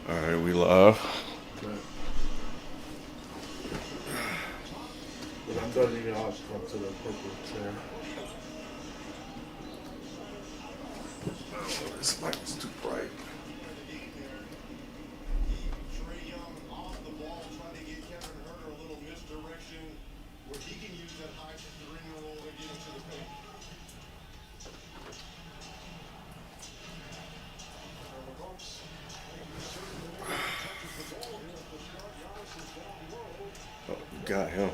All right, we live. But I'm done eating. I'll come to the appropriate chair. Oh, this mic is too bright. Oh, you got him.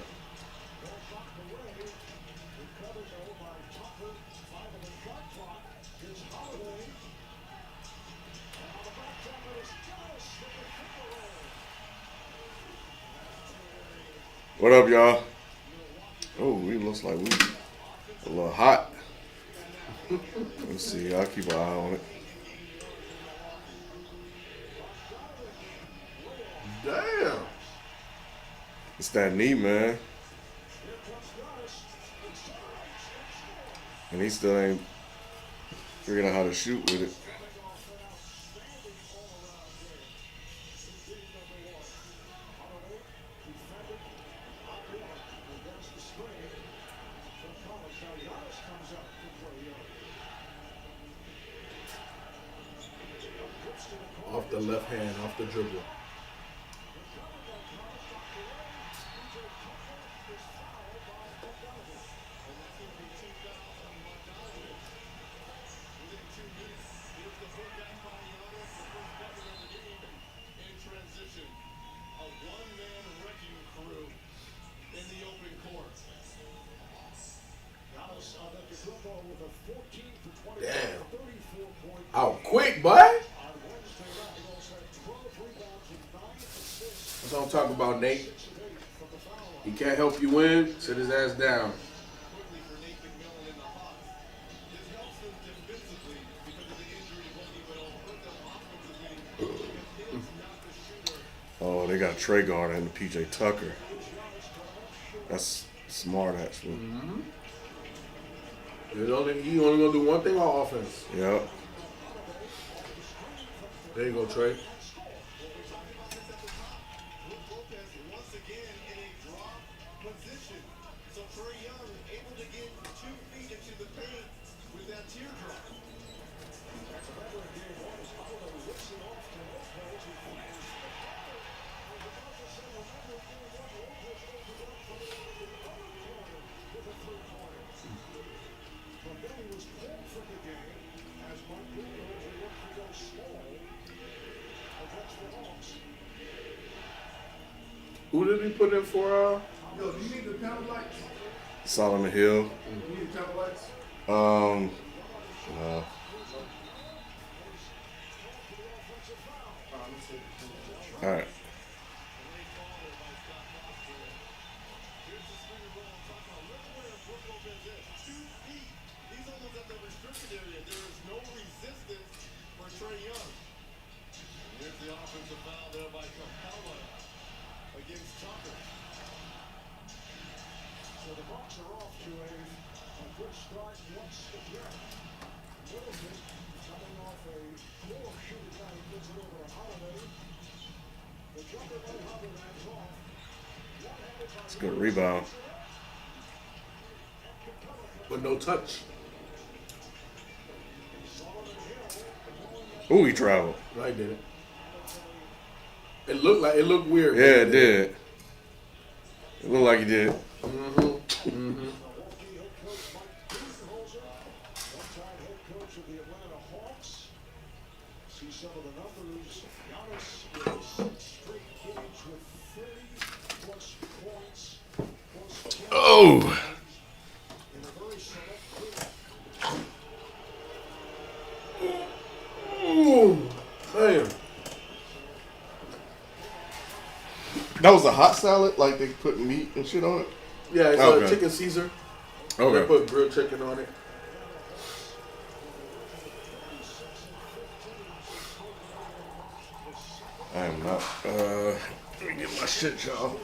What up, y'all? Oh, it looks like we a little hot. Let's see. I'll keep an eye on it. Damn. It's that knee, man. And he still ain't figuring out how to shoot with it. Off the left hand, off the dribble. Damn. Out quick, boy. That's what I'm talking about, Nate. He can't help you win. Sit his ass down. Oh, they got Trey Gardner and PJ Tucker. That's smart, actually. He only gonna do one thing on offense. Yep. There you go, Trey. Who did he put in for? Yo, do you need the panel lights? Solomon Hill. You need the panel lights? No. All right. It's a good rebound. But no touch. Ooh, he traveled. I did it. It looked weird. Yeah, it did. It looked like he did. Oh! Ooh, damn. That was a hot salad? Like they put meat and shit on it? Yeah, it's Okay. chicken Caesar. They Okay. put grilled chicken on it. I am not. Let me get my shit, y'all.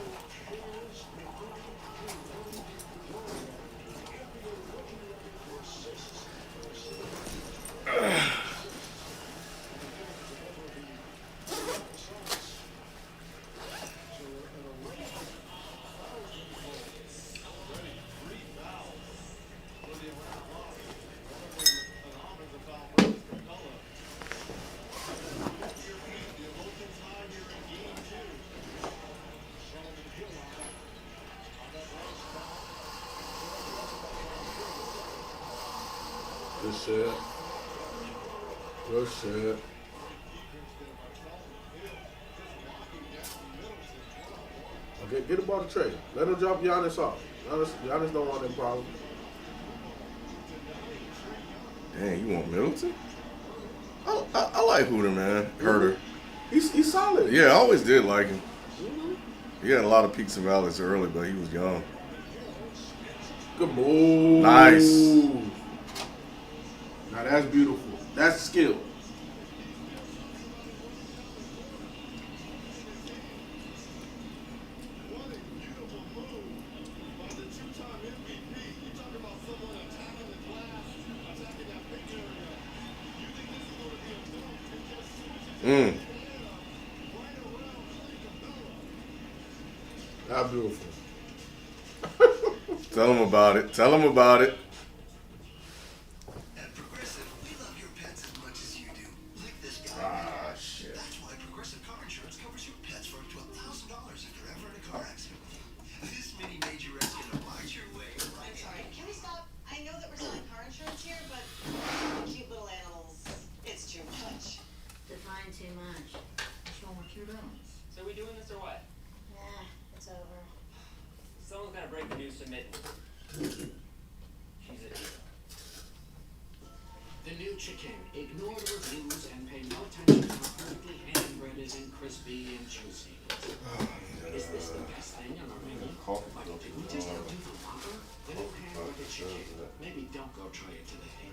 shit. Good shit. Okay, get the ball to Trey. Let him drop Giannis off. Giannis don't want them problems. Dang, you want Middleton? I like Hooter, man. Herter. He's solid. Yeah, I always did like him. Mm-hmm. He had a lot of peaks and valleys early, but he was young. Good move. Nice. Now that's beautiful. That's skill. That's beautiful. Tell him about it. Tell him about it. At Progressive, we love your pets as much as you do. Like this guy. Ah, shit. That's why Progressive Car Insurance covers your pets for up to $1,000 if you're ever in a car accident with you. This mini major is gonna watch your way, right? I'm sorry, can we stop? I know that we're selling car insurance here, but cute little animals, it's too much. Define too much. What's wrong with cute animals? So we doing this or what? Nah, it's over. Someone's gonna break the news to Mitten. She's a diva. The new chicken. Ignore the reviews and pay no attention to how perfectly hand-breaded and crispy and juicy. Is this the best thing on our menu? Like, did we just outdo the Whopper? The new hamburger chicken. Maybe don't go try it today.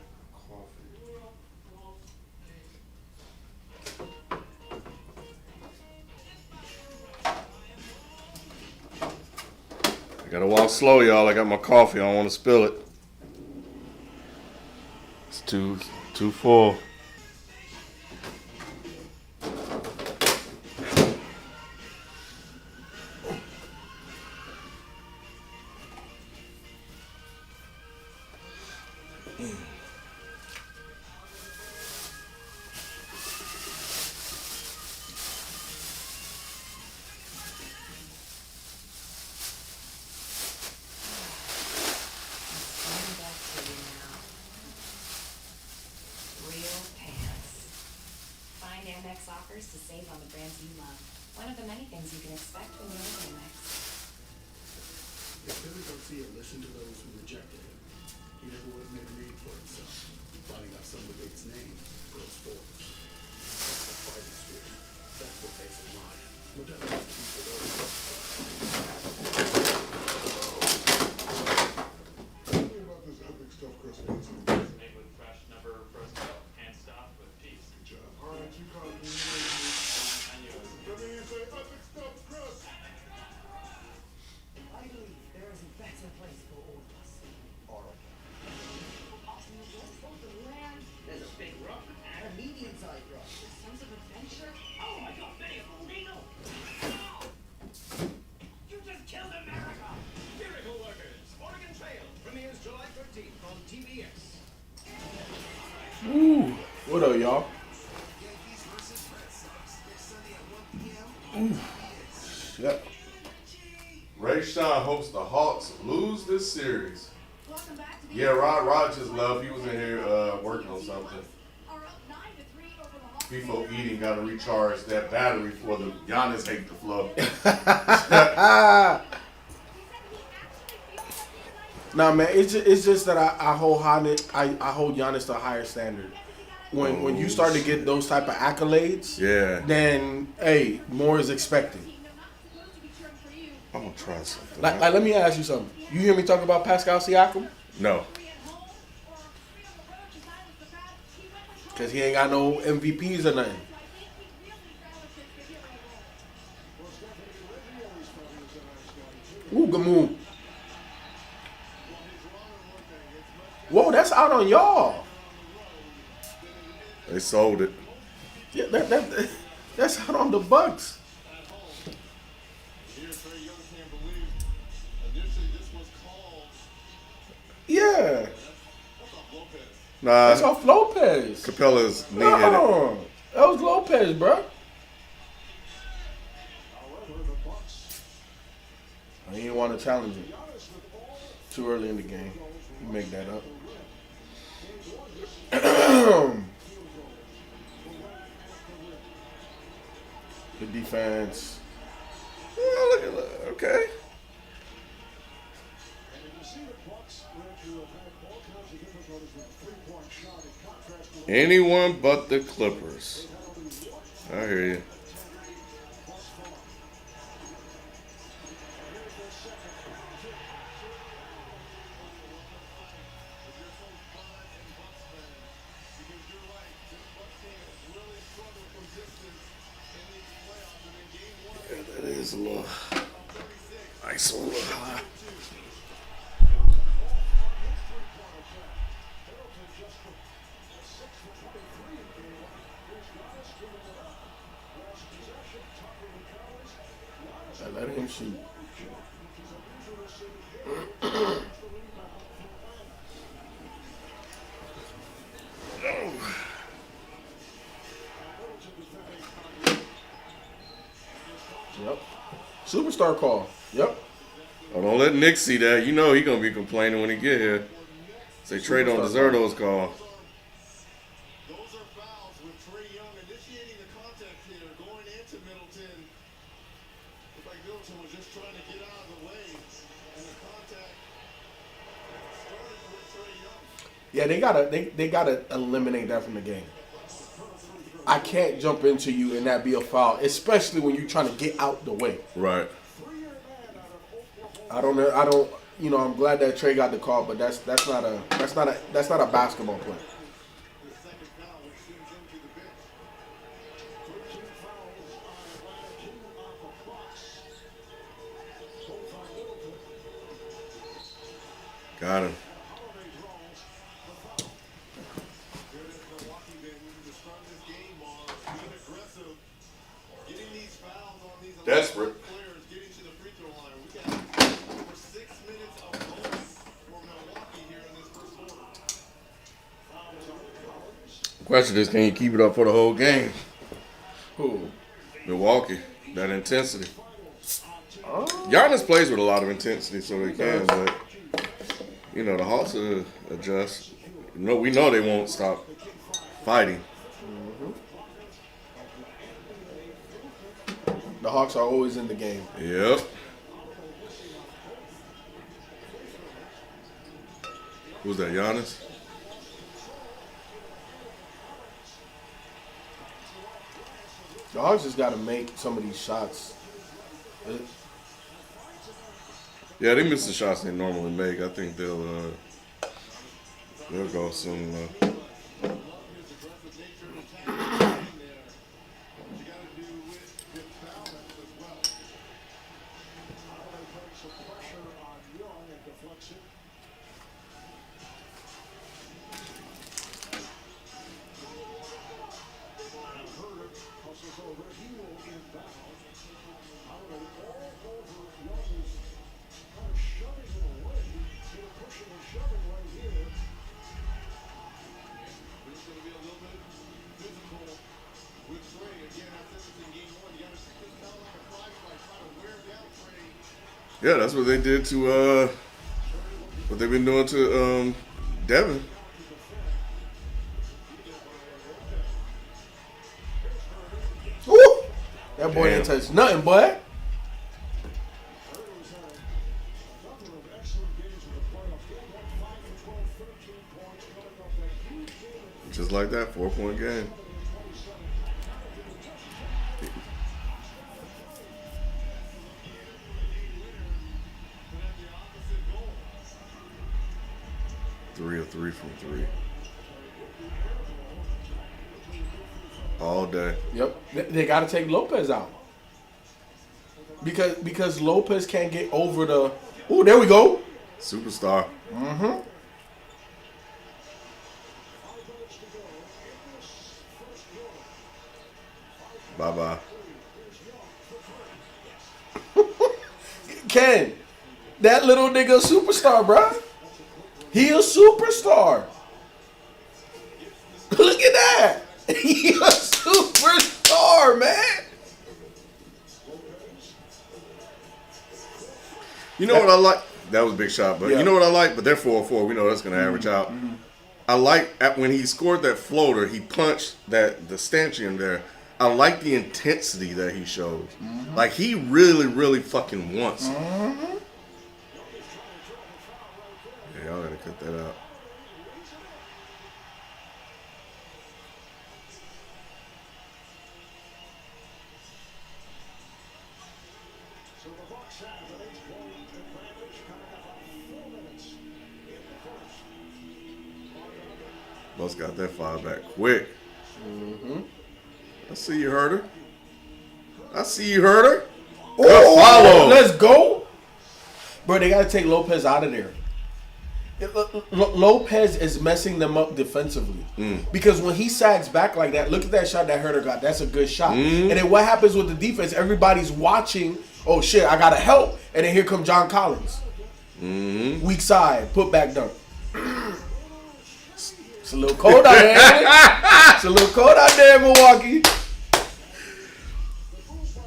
I gotta walk slow, y'all. I got my coffee. I don't want to spill it. It's too full. Coming back to you now. Real pants. Find Amex offers to save on the brands you love. One of the many things you can expect when you're with Amex. If Billy Garcia listened to those who rejected him, he never would have made a name for himself. Finding out some of its name goes forward. That's the fighting spirit. That's what makes it lion. What does it keep it over? Tell me about this epic stuff Chris wants. Made with fresh, never frozen milk. Hand stuffed with peas. Good job. All right, you caught me. I knew it was Let me in say epic stuff, Chris. I believe there is a better place for all of us. Oregon. Awesome resorts, both the land. There's a big rock and a medium-sized rock. With sense of adventure. Oh my God, Benny, a full needle. You just killed America. Miracle Workers, Oregon Trail, premieres July 13th on TBS. Woo. What up, y'all? Yankees versus Red Sox next Sunday at 1 p.m. on TBS. Yep. Ray Sean hopes the Hawks lose this series. Welcome back to the Yeah, Rod just left. He was in here working on something. are up 9-3 over the Hawks. Before eating, got to recharge that battery for the Giannis hate the flow. Nah, man, it's just that I hold Giannis to a higher standard. When you start to get those type of accolades, Yeah, then hey, more is expected. I'm gonna try something. Like, let me ask you something. You hear me talk about Pascal Siakam? No, Cause he ain't got no MVPs or nothing. Ooh, good move. Whoa, that's out on y'all. they sold it. Yeah, that's out on the Bucks. Here, Trey Young can't believe. Initially, this was called. Yeah, That's off Lopez. that's Nah, off Lopez. Capella's knee hit it. No, that was Lopez, bro. However, the Bucks. I didn't want to challenge him. Giannis with all Too early in the game. You make that up. Game one, this Good defense. Oh, look at that. Okay. Anyone but the Clippers. I hear you. Yeah, that is a little nice, a little high. Let him shoot. Yep. Superstar call. Yep. Oh, don't let Nick see that. You know he gonna be complaining when he get here. Say Trey don't deserve those calls. Those are fouls with Trae Young initiating the contact here, going into Middleton. Looked like Middleton was just trying to get out of the way, and the contact started with Trae Young. Yeah, they gotta eliminate that from the game. I can't jump into you and that be a foul, especially when you're trying to get out the way. Right. I don't know. You know, I'm glad that Trey got the call, but that's not a basketball play. The second foul, which sends him to the bench. 13 fouls on Atlanta, 2 off the Bucks. Both on Middleton. Got him. Here it is, Milwaukee been looking to start this game on being aggressive, getting these fouls on these Desperate. players, getting to the free throw line. We got over 6 minutes of bonus for Milwaukee here in this first quarter. Question is, can you keep it up for the whole game? Who? Milwaukee, that intensity. Giannis plays with a lot of intensity, so they can. But you know, the Hawks will adjust. We know they won't stop fighting. The Hawks are always in the game. Yep. Who's that, Giannis? The Hawks just got to make some of these shots. Yeah, they miss the shots they normally make. I think they'll go soon. Yeah, that's what they did to what they've been doing to Devin. Woo! That boy Damn. didn't touch nothing, boy. Just like that, 4-point game. Three of 3 from 3. All day. Yep. They got to take Lopez out. Because Lopez can't get over the... Oh, there we go. Superstar. Mm-hmm. Bye-bye. Ken, that little nigga a superstar, bruh. He a superstar. Look at that. He a superstar, man. You know what I like? That was a big shot, but Yeah. you know what I like? But they're 4-4. We know that's going to average out. I like when he scored that floater, he punched the stanchion there. I like the intensity that he shows. Mm-hmm. Like he really, really fucking wants it. Mm-hmm. Yeah, y'all gotta cut that out. So the Bucks have an 8-point advantage coming up on 4 minutes in the first. Bucks got that fire back quick. Mm-hmm. I see you, Herder. I see you, Herder. Oh, follow. Let's go. Bro, they got to take Lopez out of there. Lopez is messing them up defensively. Because when he sags back like that, look at that shot that Herder got. That's a good shot. And then what happens with the defense? Everybody's watching. Oh, shit, I got to help. And then here comes John Collins. Weak side, put back dunk. It's a little cold out there. It's a little cold out there in Milwaukee.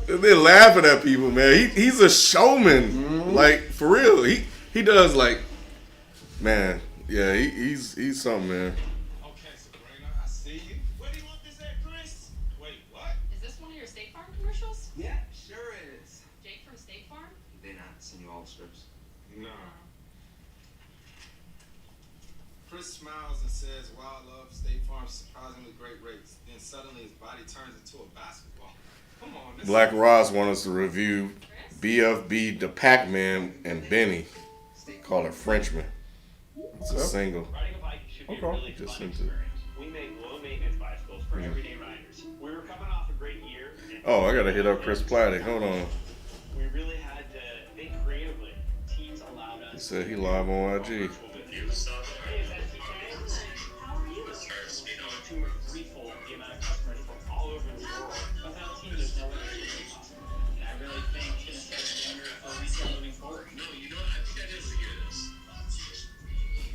They're laughing at people, man. He's a showman. Like, for real. He does, like, man, yeah, he's something, man. Okay, Sabrina, I see you. Where do you want this at, Chris? Wait, what? Is this one of your State Farm commercials? Yeah, sure is. Jake from State Farm? They not send you all the scripts. No. Chris smiles and says, "Wild love, State Farm's surprisingly great rates." Then suddenly his body turns into a basketball. Come on, this Black Ross wants us to review BFB, the Pac-Man, and Benny. Call it Frenchman. It's a single. Riding a bike should be a really Just fun into it. experience. We make low-maintenance bicycles for everyday riders. We were coming off a great year. And Oh, I gotta hit up Chris Platte. Hold on. we really had to think creatively. Teams allowed us. He said he live on IG. Hey, is that TK? How are you? To threefold the amount of customers from all over the world. Without teams, there's no way to do it. And I really think it's going to set a standard for retail moving forward. No, you know, I think I did hear this.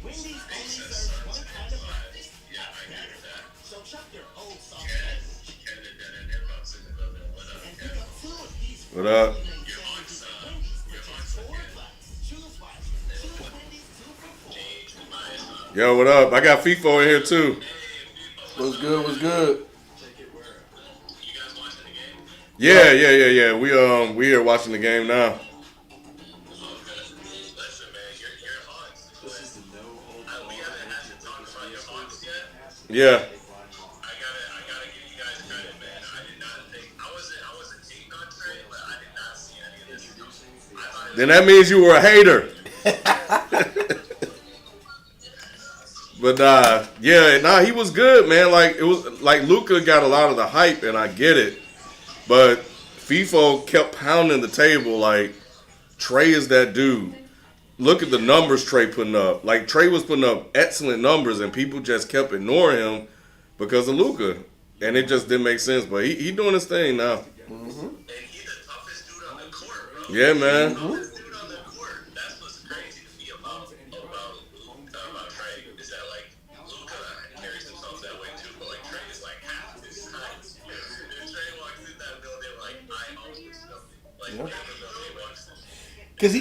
Wendy's only serves one kind of breakfast. Yeah, I agree with that. So chuck your old soft and pick up 2 of these. What up? Your aunt's, your aunt's 4 bucks. Choose wisely. Choose Wendy's 2 for 4. Yo, what up? I got FIFO in here too. What's good? What's good? Yeah. We are watching the game now. Yeah. Then that means you were a hater. But he was good, man. Like it was like Luka got a lot of the hype, and I get it. But FIFO kept pounding the table like Trey is that dude. Look at the numbers Trey putting up. Like Trey was putting up excellent numbers, and people just kept ignoring him because of Luka, and it just didn't make sense. But he doing his thing now. Yeah, man. Because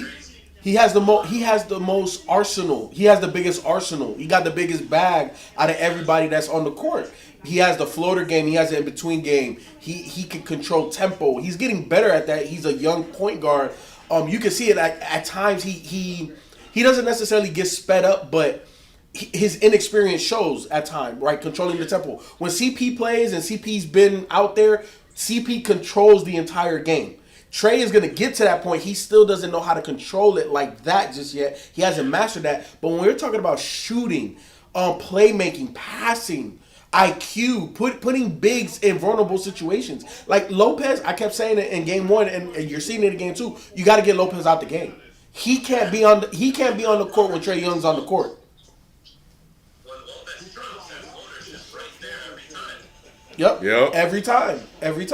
he has the most arsenal. He has the biggest arsenal. He got the biggest bag out of everybody that's on the court. He has the floater game. He has the in between game. He can control tempo. He's getting better at that. He's a young point guard. You can see it at times. He doesn't necessarily get sped up, but his inexperience shows at times. Right, controlling the tempo. When CP plays and CP's been out there, CP controls the entire game. Trey is going to get to that point. He still doesn't know how to control it like that just yet. He hasn't mastered that. But when we're talking about shooting, playmaking, passing, IQ, putting bigs in vulnerable situations. Like Lopez, I kept saying it in game 1, and you're seeing it in game 2. You got to get Lopez out the game. He can't be on the court when Trey Young's on the court. Yep. Every time. Listen,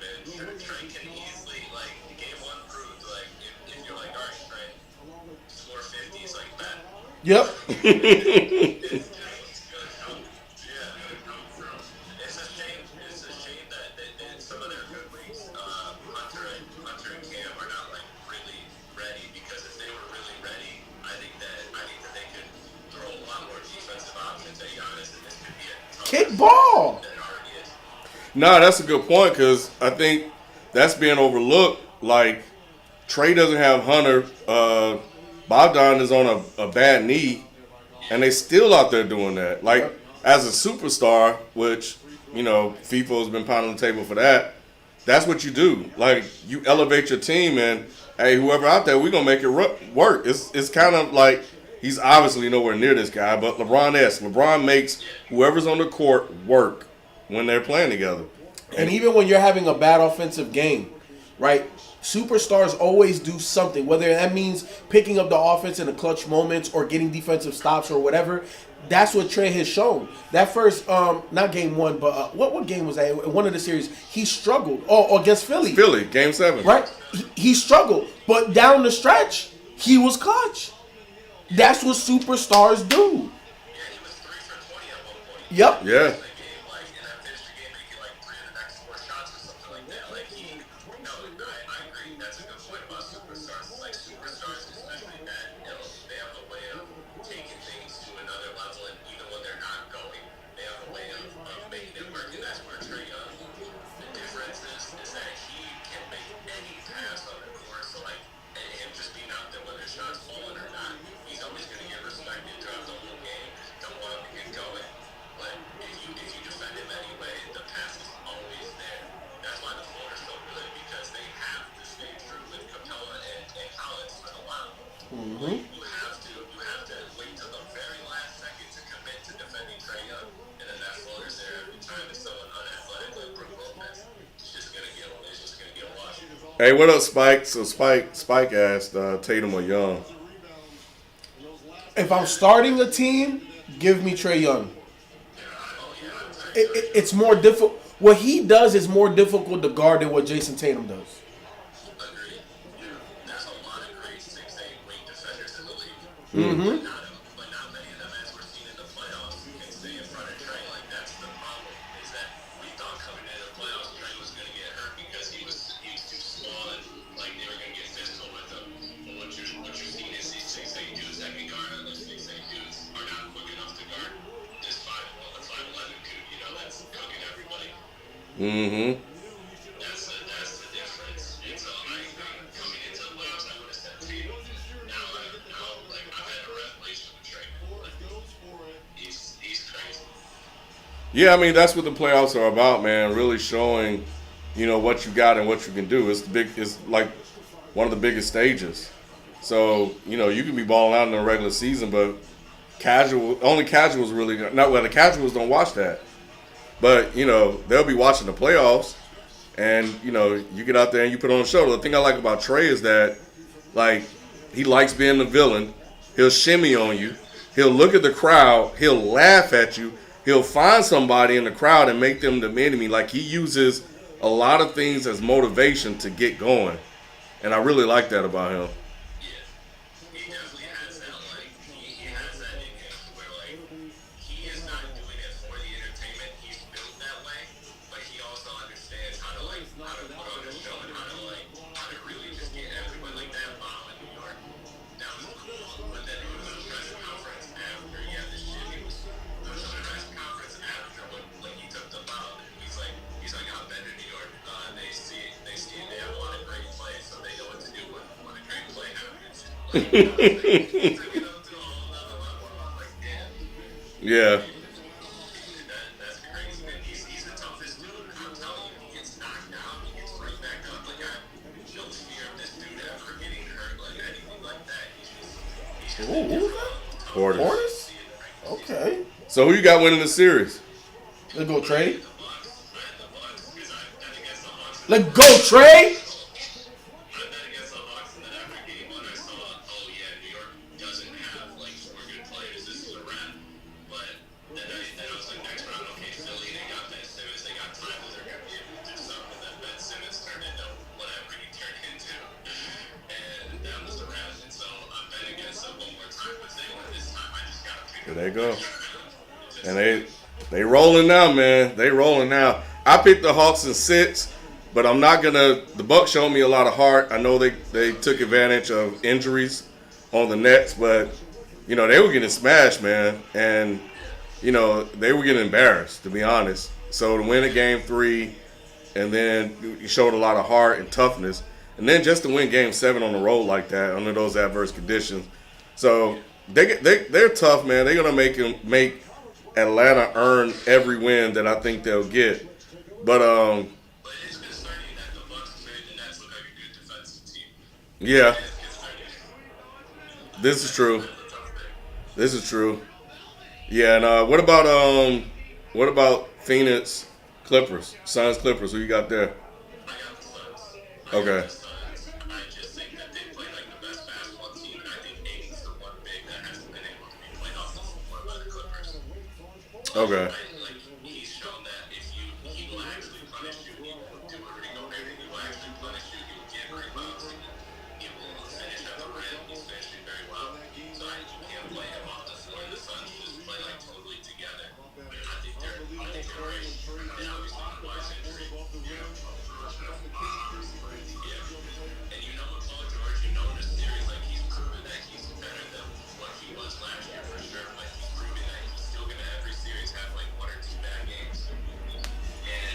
man, Trey can easily, like, game 1 proved, like, if you're like, all right, Trey, score 50s like that. Yep. It's a shame that some of their good leagues, Hunter and Cam are not, like, really ready, because if they were really ready, I think that they could throw a lot more defense kick ball. No, that's a good point because I think that's being overlooked. Like, Trey doesn't have Hunter. Bogdan is on a bad knee, and they still out there doing that. Like, as a superstar, which, FIFA has been pounding the table for that, that's what you do. Like, you elevate your team, and, hey, whoever out there, we're going to make it work. It's kind of like he's obviously nowhere near this guy, but LeBron makes whoever's on the court work when they're playing together. And even when you're having a bad offensive game, right? Superstars always do something, whether that means picking up the offense in the clutch moments or getting defensive stops or whatever. That's what Trey has shown. That first, not game one, but what game was that? One of the series, he struggled. Oh, against Philly. Philly, game 7. Right? He struggled. But down the stretch, he was clutch. That's what superstars do. Yep. Yeah. Hey, what up, Spike? So Spike asked Tatum or Young. If I'm starting a team, give me Trae Young. It's more difficult. What he does is more difficult to guard than what Jason Tatum does. Mm-hmm. Mm-hmm. That's the difference. And so coming into the playoffs, I would have said Tatum. Now, I've had a revelation with Trey. He's crazy. Yeah, I mean that's what the playoffs are about, man. Really showing, what you got and what you can do. It's like one of the biggest stages. So you can be balling out in the regular season, but only casuals really not. Well, the casuals don't watch that. But, they'll be watching the playoffs, and, you get out there and you put on a show. The thing I like about Trey is that, like, he likes being the villain. He'll shimmy on you. He'll look at the crowd. He'll laugh at you. He'll find somebody in the crowd and make them the enemy. Like, he uses a lot of things as motivation to get going. And I really like that about him. Yeah. Portis. Okay. So who you got winning the series? Let's go, Trey. Let's go, Trey. There they go. And they rolling now, man. They rolling now. I picked the Hawks in 6, but I'm not gonna. The Bucks showed me a lot of heart. I know they took advantage of injuries on the Nets, but they were getting smashed, man. And they were getting embarrassed, to be honest. So to win a game 3, and then you showed a lot of heart and toughness, and then just to win game 7 on the road like that under those adverse conditions. So they're tough, man. They're gonna make Atlanta earn every win that I think they'll get. But But it's concerning that the Bucks made the Nets look like a good defensive team. yeah, It's concerning. this is true. That's a tough thing. This is true. Yeah, and what about Phoenix Clippers, Suns Clippers? Who you got there? I got the Suns. Okay. I just think that they play like the best basketball team, and I think Aiden's the one big that hasn't been able to be played off the floor by the Clippers. Okay. He's shown that he will actually punish you. He will do a Rico Henry. He will actually punish you. He will get rebounds. He will finish at the rim. He's finishing very well. So you can't play him off the floor. The Suns just play like totally together. I think they're great. And obviously, Kawhi's injury. Yeah. And with Paul George, in a series, like he's proven that he's better than what he was last year for sure. But he's proven that he's still gonna every series have like 1 or 2 bad games. And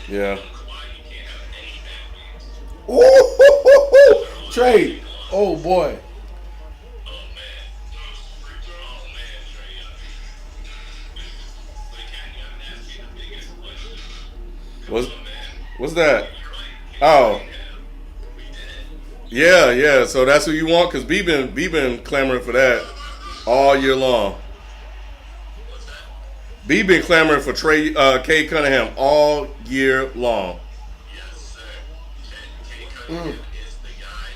Yeah. Kawhi, you can't have any bad games. Ooh, Trey. Oh boy. Oh man, Trey Young. But Ken, you haven't asked me the biggest question. What's that? Oh. Yeah. So that's who you want, because B been clamoring for that all year long. B been clamoring for Cade Cunningham all year long. Yes, sir. Cade Cunningham is the guy,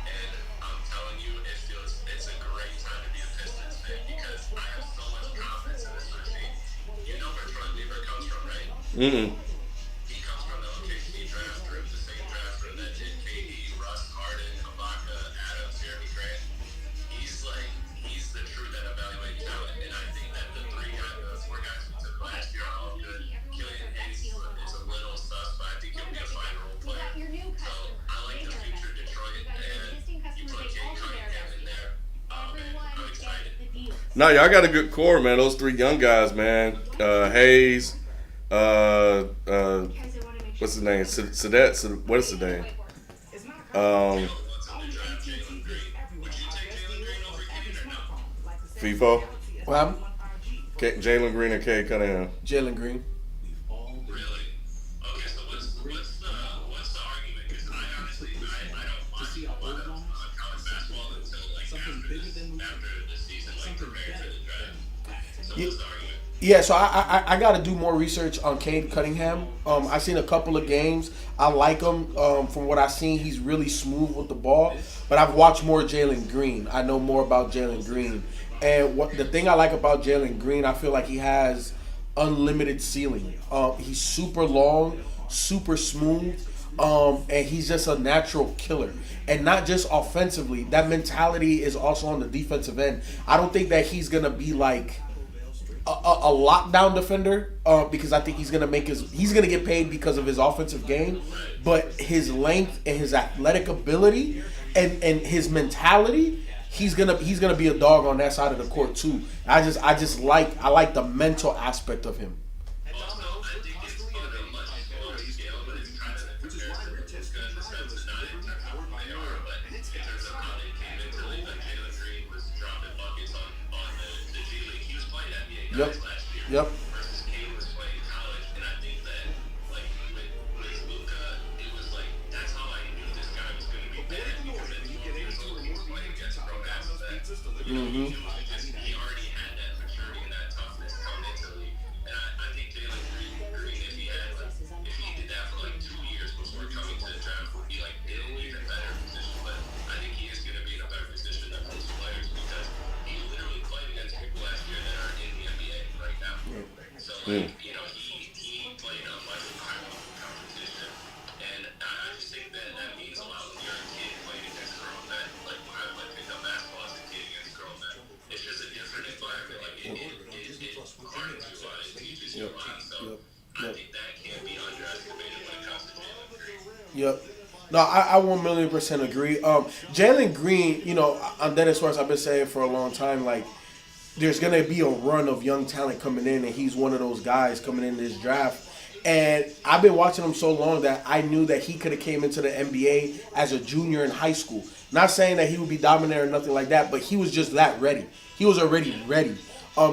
and I'm telling you, it's a great time to be a Pistons fan because I have so much confidence in this routine. You know where Troy Weaver comes from, right? He comes from the OKC draft room, the same draft room that did KD, Russ, Harden, Ibaka, Adams, Jeremy Grant. He's the truth that evaluates talent, and I think that the 4 guys we took last year are all good. Killian Hayes is a little sus, but I think he'll be a fine role player. So I like the future of Detroit, and you put Cade Cunningham in there. Oh man, I'm excited. No, y'all got a good core, man. Those 3 young guys, man. Hayes, what's his name? Sadet. What is his name? What's in the draft? Jalen Green. Would you take Jalen Green over Cade or no? FIFO, What happened? Jalen Green and Cade Cunningham. Jalen Green. Really? Okay, so what's the argument? Because I honestly I don't watch a lot of college basketball until like after the season, like preparing for the draft. So what's the argument? Yeah, so I got to do more research on Cade Cunningham. I've seen a couple of games. I like him. From what I've seen, he's really smooth with the ball. But I've watched more Jalen Green. I know more about Jalen Green. And the thing I like about Jalen Green, I feel like he has unlimited ceiling. He's super long, super smooth, and he's just a natural killer. And not just offensively. That mentality is also on the defensive end. I don't think that he's going to be like a lockdown defender, because I think he's gonna get paid because of his offensive game, but his length and his athletic ability and his mentality, he's gonna be a dog on that side of the court too. I like the mental aspect of him. Also, I think it's on a much smaller scale, but it's kind of in comparison to this guy in the sense of not in terms of who they are, but in terms of how they came into the league. Like Jalen Green was dropping buckets on the G League. He was playing NBA guys last year. Yep. Versus Cade was playing college, and I think that like with Luka, it was like that's how I knew this guy was going to be bad because at 12 years old he was playing against grown ass men. He already had that maturity and that toughness coming into the league, and I think Jalen Green, if he did that for like 2 years before coming to the draft, would be like in an even better position. But I think he is going to be in a better position than most players because he literally played against people last year that are in the NBA right now. So like, he played a much higher level competition, and I just think that means a lot when you're a kid playing against grown men. Like when I picked up basketball as a kid against grown men, it's just a different environment. Like it hardens you on, it teaches you a lot. So I think that can't be underestimated when it comes to Jalen Green. Yep. No, I 1,000,000% agree. Jalen Green, on Dennis Schwartz, I've been saying for a long time, like there's gonna be a run of young talent coming in, and he's one of those guys coming in this draft. And I've been watching him so long that I knew that he could have came into the NBA as a junior in high school. Not saying that he would be dominant or nothing like that, but he was just that ready. He was already ready.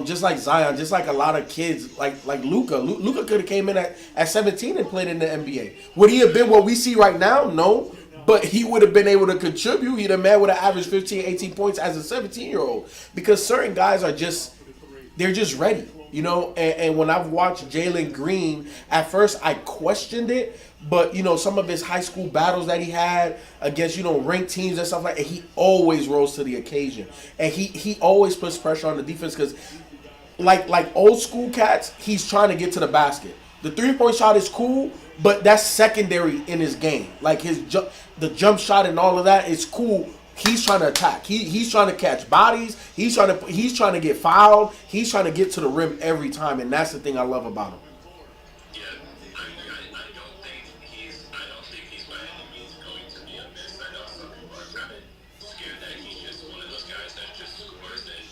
Just like Zion, just like a lot of kids, like Luka. Luka could have came in at 17 and played in the NBA. Would he have been what we see right now? No. But he would have been able to contribute. He'd have man would have averaged 15, 18 points as a 17-year-old. Because certain guys are just, they're just ready. You know, and when I've watched Jalen Green, at first I questioned it, but you know, some of his high school battles that he had against, you know, ranked teams and stuff like that, he always rose to the occasion. And he always puts pressure on the defense because like old school cats, he's trying to get to the basket. The 3-point shot is cool, but that's secondary in his game. Like the jump shot and all of that is cool. He's trying to attack. He's trying to catch bodies. He's trying to get fouled. He's trying to get to the rim every time, and that's the thing I love about him. Yeah, I don't think he's by any means going to be a miss. I know some people are kind of scared that he's just one of those guys that just scores and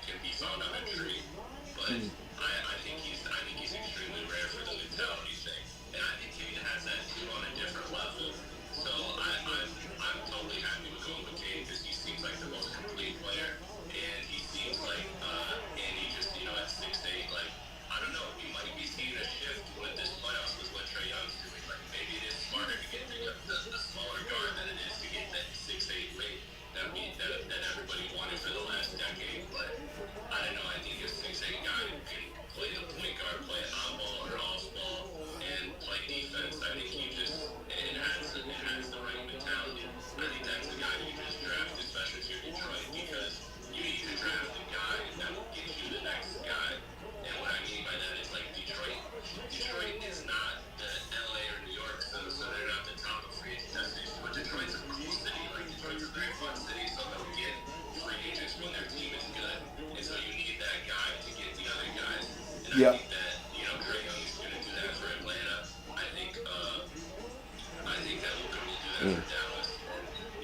can be found on a tree. But I think he's extremely rare for the mentality thing, and I think he has that too on a different level. So I'm totally happy with going with Cade because he seems like the most complete player, and he seems like and he just, you know, at 6'8", like I don't know, we might be seeing a shift with this playoffs with what Trae Young's doing. Like maybe it is smarter to get the smaller guard than it is to get that 6'8" weight that everybody wanted for the last decade. But I don't know, I think a 6'8" guy can play the point guard, play an on-ball or off-ball, and play defense. I think he just it has the right mentality. I think that's the guy you just draft, especially if you're Detroit, because you need to draft a guy that will get you the next guy. And what I mean by that is like Detroit is not the LA or New York, so they're not the top of free agent destinations. But Detroit's a cool city, like Detroit's a very fun city, so they'll get free agents when their team is good. And so you need that guy to get the other guys. And I think that, you know, Trae Young is going to do that for Atlanta. I think that Luka will do that for Dallas.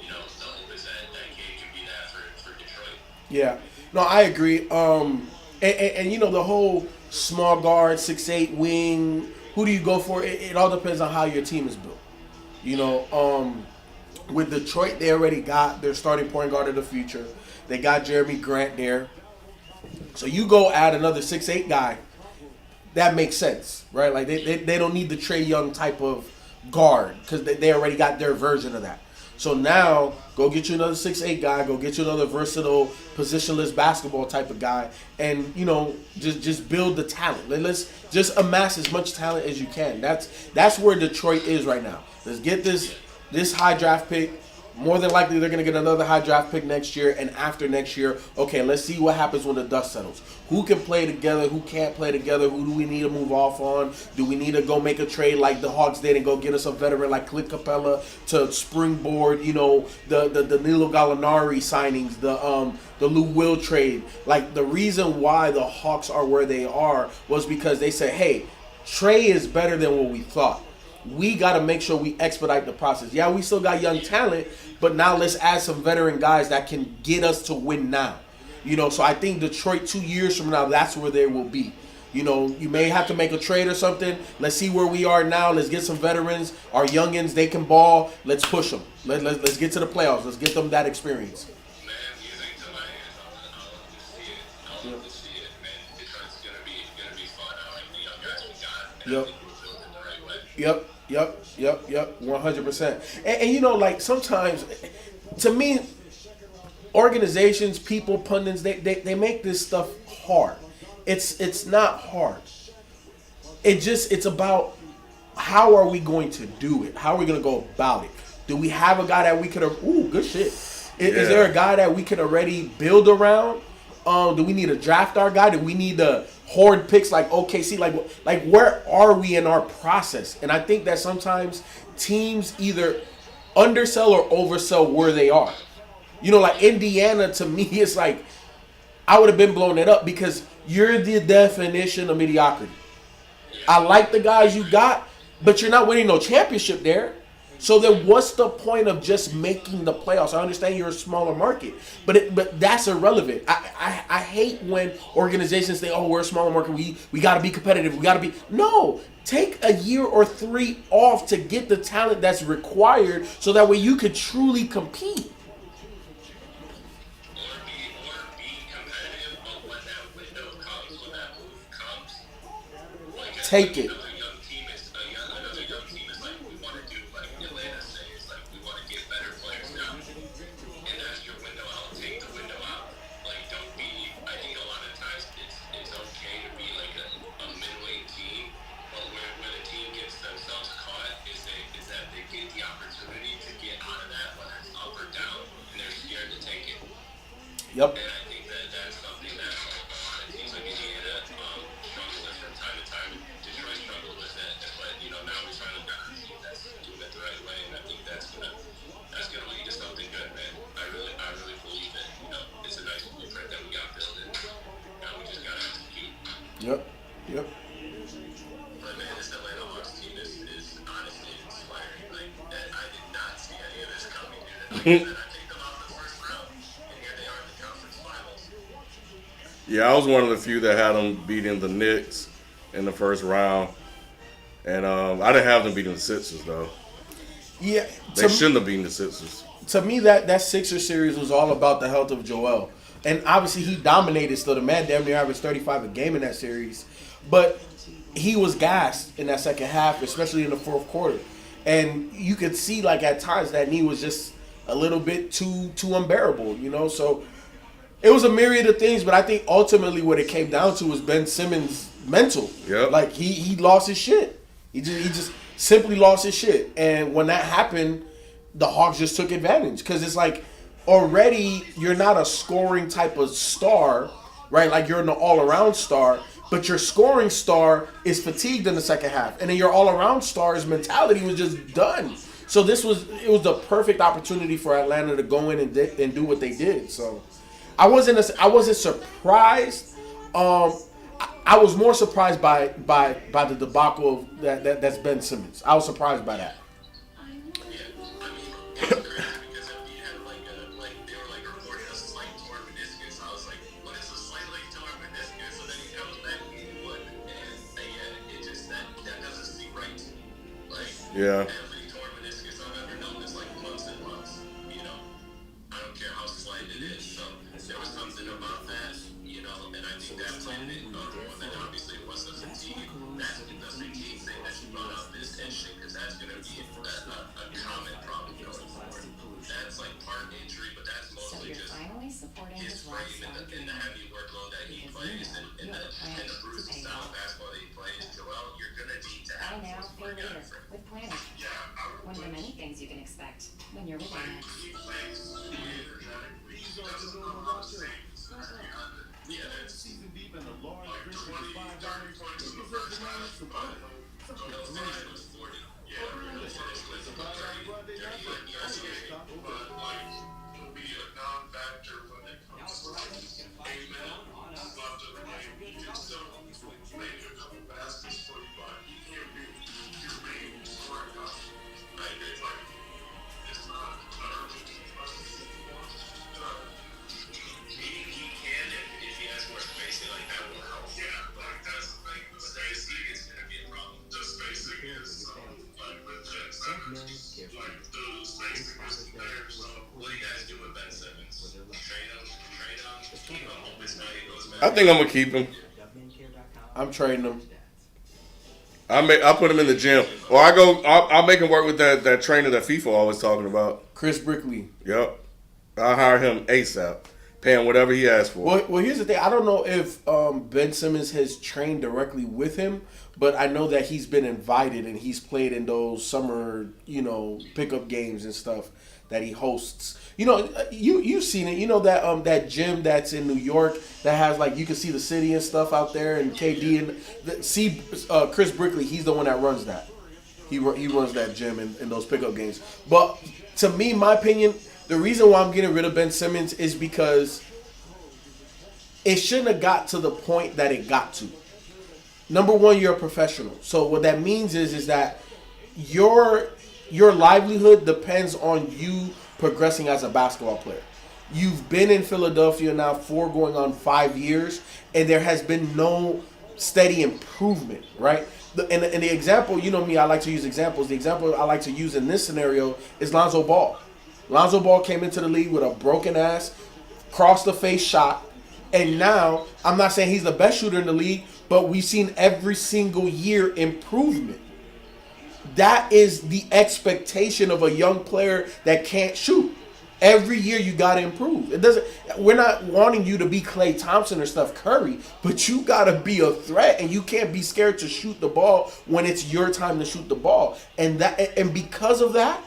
You know, the hope is that Cade can be that for Detroit. Yeah, no, I agree. And you know, the whole small guard, 6'8" wing, who do you go for? It all depends on how your team is built. You know, with Detroit, they already got their starting point guard of the future. They got Jeremy Grant there. So you go add another 6'8" guy. That makes sense, right? Like they don't need the Trae Young type of guard because they already got their version of that. So now go get you another 6'8" guy, go get you another versatile positionless basketball type of guy, and you know just build the talent. Let's just amass as much talent as you can. That's where Detroit is right now. Let's get this high draft pick. More than likely, they're going to get another high draft pick next year. And after next year, okay, let's see what happens when the dust settles. Who can play together? Who can't play together? Who do we need to move off on? Do we need to go make a trade like the Hawks did and go get us a veteran like Clint Capella to springboard, you know, the Danilo Gallinari signings, the Lou Will trade? Like, the reason why the Hawks are where they are was because they said, hey, Trae is better than what we thought. We got to make sure we expedite the process. Yeah, we still got young talent, but now let's add some veteran guys that can get us to win now. You know, so I think Detroit 2 years from now, that's where they will be. You know, you may have to make a trade or something. Let's see where we are now. Let's get some veterans. Our youngins, they can ball. Let's push them. Let's get to the playoffs. Let's get them that experience. Man, music to my ears. I love to see it. Man, Detroit's gonna be fun. I like the young guys we got. And I think we're building the right way. Yep, 100%. And you know, like sometimes, to me, organizations, people, pundits, they make this stuff hard. It's not hard. It's about how are we going to do it? How are we going to go about it? Do we have a guy that we could have? Ooh, good shit. Is there a guy that we could already build around? Do we need to draft our guy? Do we need to hoard picks like OKC? Like where are we in our process? And I think that sometimes teams either undersell or oversell where they are. You know, like Indiana, to me, it's like I would have been blown it up because you're the definition of mediocrity. I like the guys you got, but you're not winning no championship there. So then, what's the point of just making the playoffs? I understand you're a smaller market, but that's irrelevant. I hate when organizations say, "Oh, we're a smaller market. We got to be competitive. We got to be." No, take a year or 3 off to get the talent that's required, so that way you could truly compete. Or be competitive, but when that window comes, when that move comes, like Take it. another young team is like, we want to do like Atlanta says, like we want to get better players now, and that's your window out. Take the window out. Like don't be. I think a lot of times it's okay to be like a mid-weight team, but where the team gets themselves caught is that they get the opportunity to get out of that, whether it's up or down, and they're scared to take it. Yep. And I think that's something that a lot of teams like Indiana struggle with from time to time. Detroit struggled with it, but now we finally got a team that's doing it the right way, and I think that's gonna lead to something good, man. I really believe it. It's a nice blueprint that we got built, and now we just gotta execute. Yep. Yep. But man, this Atlanta Hawks team is honestly inspiring. Like that, I did not see any of this coming, dude. Like I said, I picked them off the first round, and here they are in the conference finals. Yeah, I was one of the few that had them beating the Knicks in the first round, and I didn't have them beating the Sixers though. Yeah. They shouldn't have beaten the Sixers. To me, that Sixers series was all about the health of Joel. And obviously, he dominated. So the man damn near averaged 35 a game in that series. But he was gassed in that second half, especially in the fourth quarter. And you could see, like, at times that knee was just a little bit too unbearable, So it was a myriad of things. But I think ultimately what it came down to was Ben Simmons' mental. Yep. Like, he lost his shit. He just simply lost his shit. And when that happened, the Hawks just took advantage, because it's like already you're not a scoring type of star, right? Like you're an all-around star, but your scoring star is fatigued in the second half, and then your all-around star's mentality was just done. So it was the perfect opportunity for Atlanta to go in and do what they did. So I wasn't surprised. I was more surprised by the debacle that's Ben Simmons. I was surprised by that. Because if he had they were reporting a slight torn meniscus, I was like, what is a slightly torn meniscus? And then he comes back and what? And it just that doesn't seem right. Yeah. Every torn meniscus I've ever known is months and months. I don't care how slight it is. So there was something about that, and I think that played it. And then obviously it was the fatigue. That's the fatigue thing that you brought up is interesting, because that's going to be a common problem going forward. That's part injury, but that's So mostly you're just finally supporting his his frame lifestyle. and the heavy workload that he plays and the bruised style of basketball that he plays. Joel, you're going to need to Buy have now, those pay work out later for with Planet. One of the many things you can expect when you're with Amex. Yeah, that's Season deep in a large drink for $5. 30 points in the first half. Joel's line was 40. Yeah, really finished with about 30 ESA. But be a non-factor when it comes to amen. Love to the game. You can still make a couple baskets for you, but you can't be your main scoring guy. I agree. It's not urgent. He can if he has more spacing, that will help. Yeah, that's the thing. The spacing is going to be a problem. The spacing is legit. The spacing is there. So what do you guys do with Ben Simmons? Trade him, keep him, hope it's not he goes back. I think I'm gonna keep him. I'm trading him. I put him in the gym, or I'll make him work with that trainer that FIFA always talking about. Chris Brickley. Yep, I'll hire him ASAP, pay him whatever he asks for. Well, here's the thing. I don't know if Ben Simmons has trained directly with him, but I know that he's been invited and he's played in those summer, pickup games and stuff that he hosts. You've seen it. That gym that's in New York that has you can see the city and stuff out there, and KD and Chris Brickley. He's the one that runs that. He runs that gym in those pickup games. But to me, my opinion, the reason why I'm getting rid of Ben Simmons is because it shouldn't have got to the point that it got to. Number one, you're a professional. So what that means is that your your livelihood depends on you progressing as a basketball player. You've been in Philadelphia now 5 years, and there has been no steady improvement, right? And the example, you know me, I like to use examples. The example I like to use in this scenario is Lonzo Ball. Lonzo Ball came into the league with a broken ass, cross the face shot, and now I'm not saying he's the best shooter in the league, but we've seen every single year improvement. That is the expectation of a young player that can't shoot. Every year you gotta improve. It doesn't. We're not wanting you to be Klay Thompson or Steph Curry, but you gotta be a threat, and you can't be scared to shoot the ball when it's your time to shoot the ball. And because of that,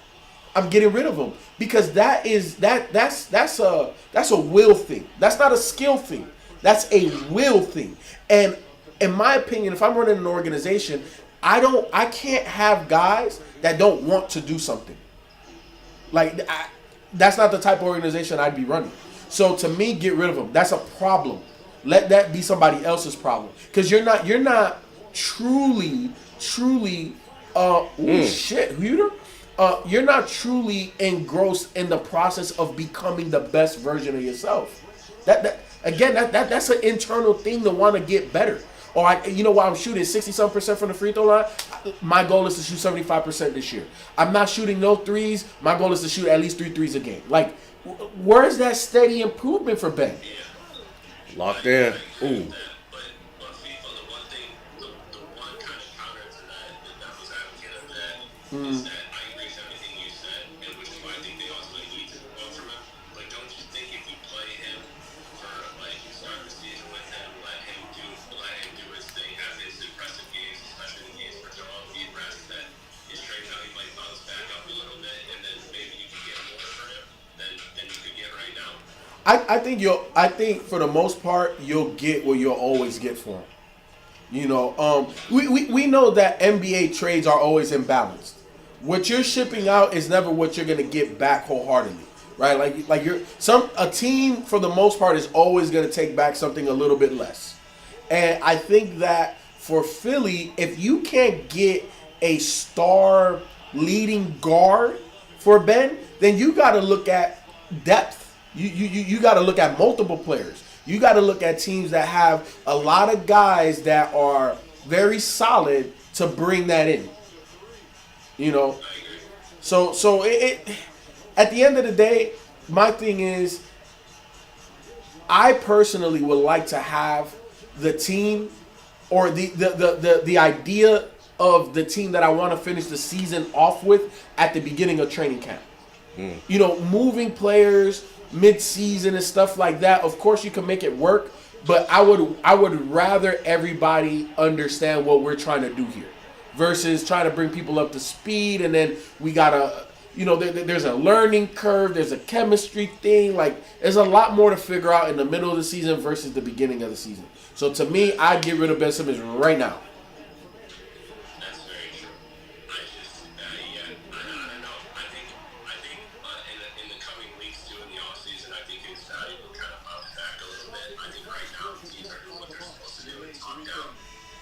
I'm getting rid of him, because that's a will thing. That's not a skill thing. That's a will thing. And in my opinion, if I'm running an organization, I can't have guys that don't want to do something. That's not the type of organization I'd be running. So to me, get rid of them. That's a problem. Let that be somebody else's problem, because you're not truly you're not truly engrossed in the process of becoming the best version of yourself. That's an internal thing to want to get better. Or while I'm shooting 60-some% from the free throw line, my goal is to shoot 75% this year. I'm not shooting no threes. My goal is to shoot at least 3 threes a game. Like, where's that steady improvement for Ben? Locked in. Ooh. But FIFA, the one thing, the one kind of counter to that was advocate of that is that I agree with everything you said, and which is why I think they also need to go from him. Like, don't you think if you play him for, like, you start the season with him, let him do his thing, have his impressive games, especially in games where Joel Embiid rests, that his trade value might bounce back up a little bit, and then maybe you can get more for him than you could get right now. I think for the most part you'll get what you'll always get for him. We know that NBA trades are always imbalanced. What you're shipping out is never what you're gonna get back wholeheartedly, right? A team for the most part is always gonna take back something a little bit less. And I think that for Philly, if you can't get a star leading guard for Ben, then you got to look at depth. You got to look at multiple players. You got to look at teams that have a lot of guys that are very solid to bring that in. So it at the end of the day, my thing is, I personally would like to have the team, or the idea of the team that I want to finish the season off with at the beginning of training camp. Moving players mid-season and stuff like that. Of course, you can make it work, but I would rather everybody understand what we're trying to do here, versus trying to bring people up to speed, and then we gotta, there's a learning curve, there's a chemistry thing. Like, there's a lot more to figure out in the middle of the season versus the beginning of the season. So to me, I'd get rid of Ben Simmons right now. That's very true. I don't know. I think in the coming weeks too, in the off season, I think his value will kind of bounce back a little bit. I think right now teams are doing what they're supposed to do and talk down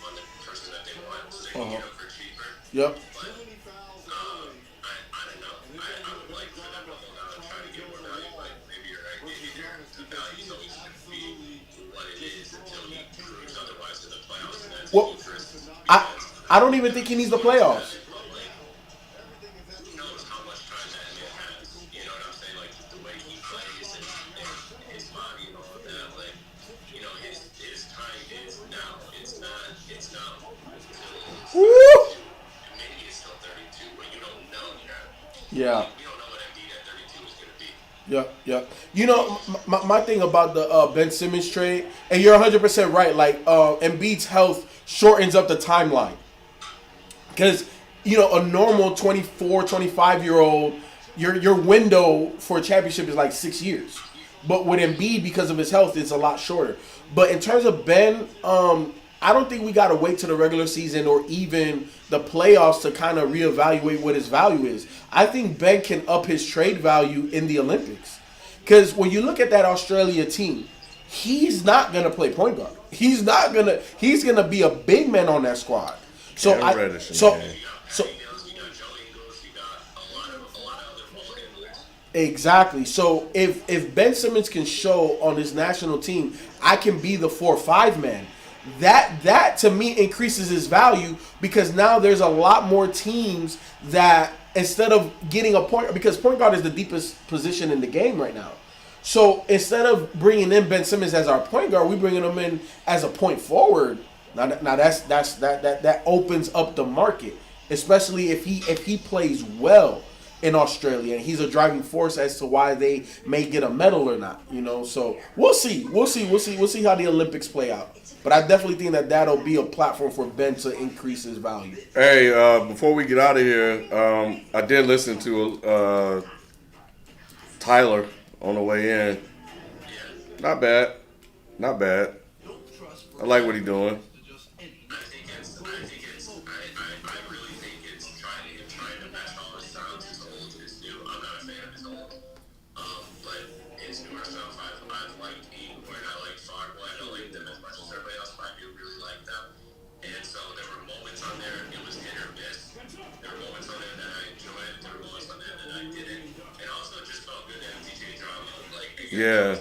on the person that they want, so they can get him for cheaper. Yep. But I don't know. I would like for them to hold out and try to get more value, but maybe you're right. Maybe the value is always going to be what it is until he proves otherwise in the playoffs, and that's interesting. I don't even think he needs the playoffs. Who knows how much time that man has? You know what I'm saying? Like, the way he plays and his body and all of that. Like, his time is now. It's not. Woo! Maybe he's still 32, but you don't know yet. Yeah. We don't know what Embiid at 32 is going to be. Yeah. My thing about the Ben Simmons trade, and you're 100% right. Like, Embiid's health shortens up the timeline, because a normal 24, 25-year-old, your window for a championship is like 6 years. But with Embiid, because of his health, it's a lot shorter. But in terms of Ben, I don't think we got to wait to the regular season or even the playoffs to kind of reevaluate what his value is. I think Ben can up his trade value in the Olympics. Because when you look at that Australia team, he's not going to play point guard. He's going to be a big man on that squad. So You got Joe Ingles, you got Exactly. So if Ben Simmons can show on this national team, I can be the 4-5 man. That to me increases his value because now there's a lot more teams that instead of getting a point, because point guard is the deepest position in the game right now. So instead of bringing in Ben Simmons as our point guard, we bringing him in as a point forward. Now that opens up the market, especially if he plays well in Australia and he's a driving force as to why they may get a medal or not. So we'll see how the Olympics play out. But I definitely think that'll be a platform for Ben to increase his value. Hey, before we get out of here, I did listen to Tyler on the way in. Not bad. I like what he's doing. Yeah.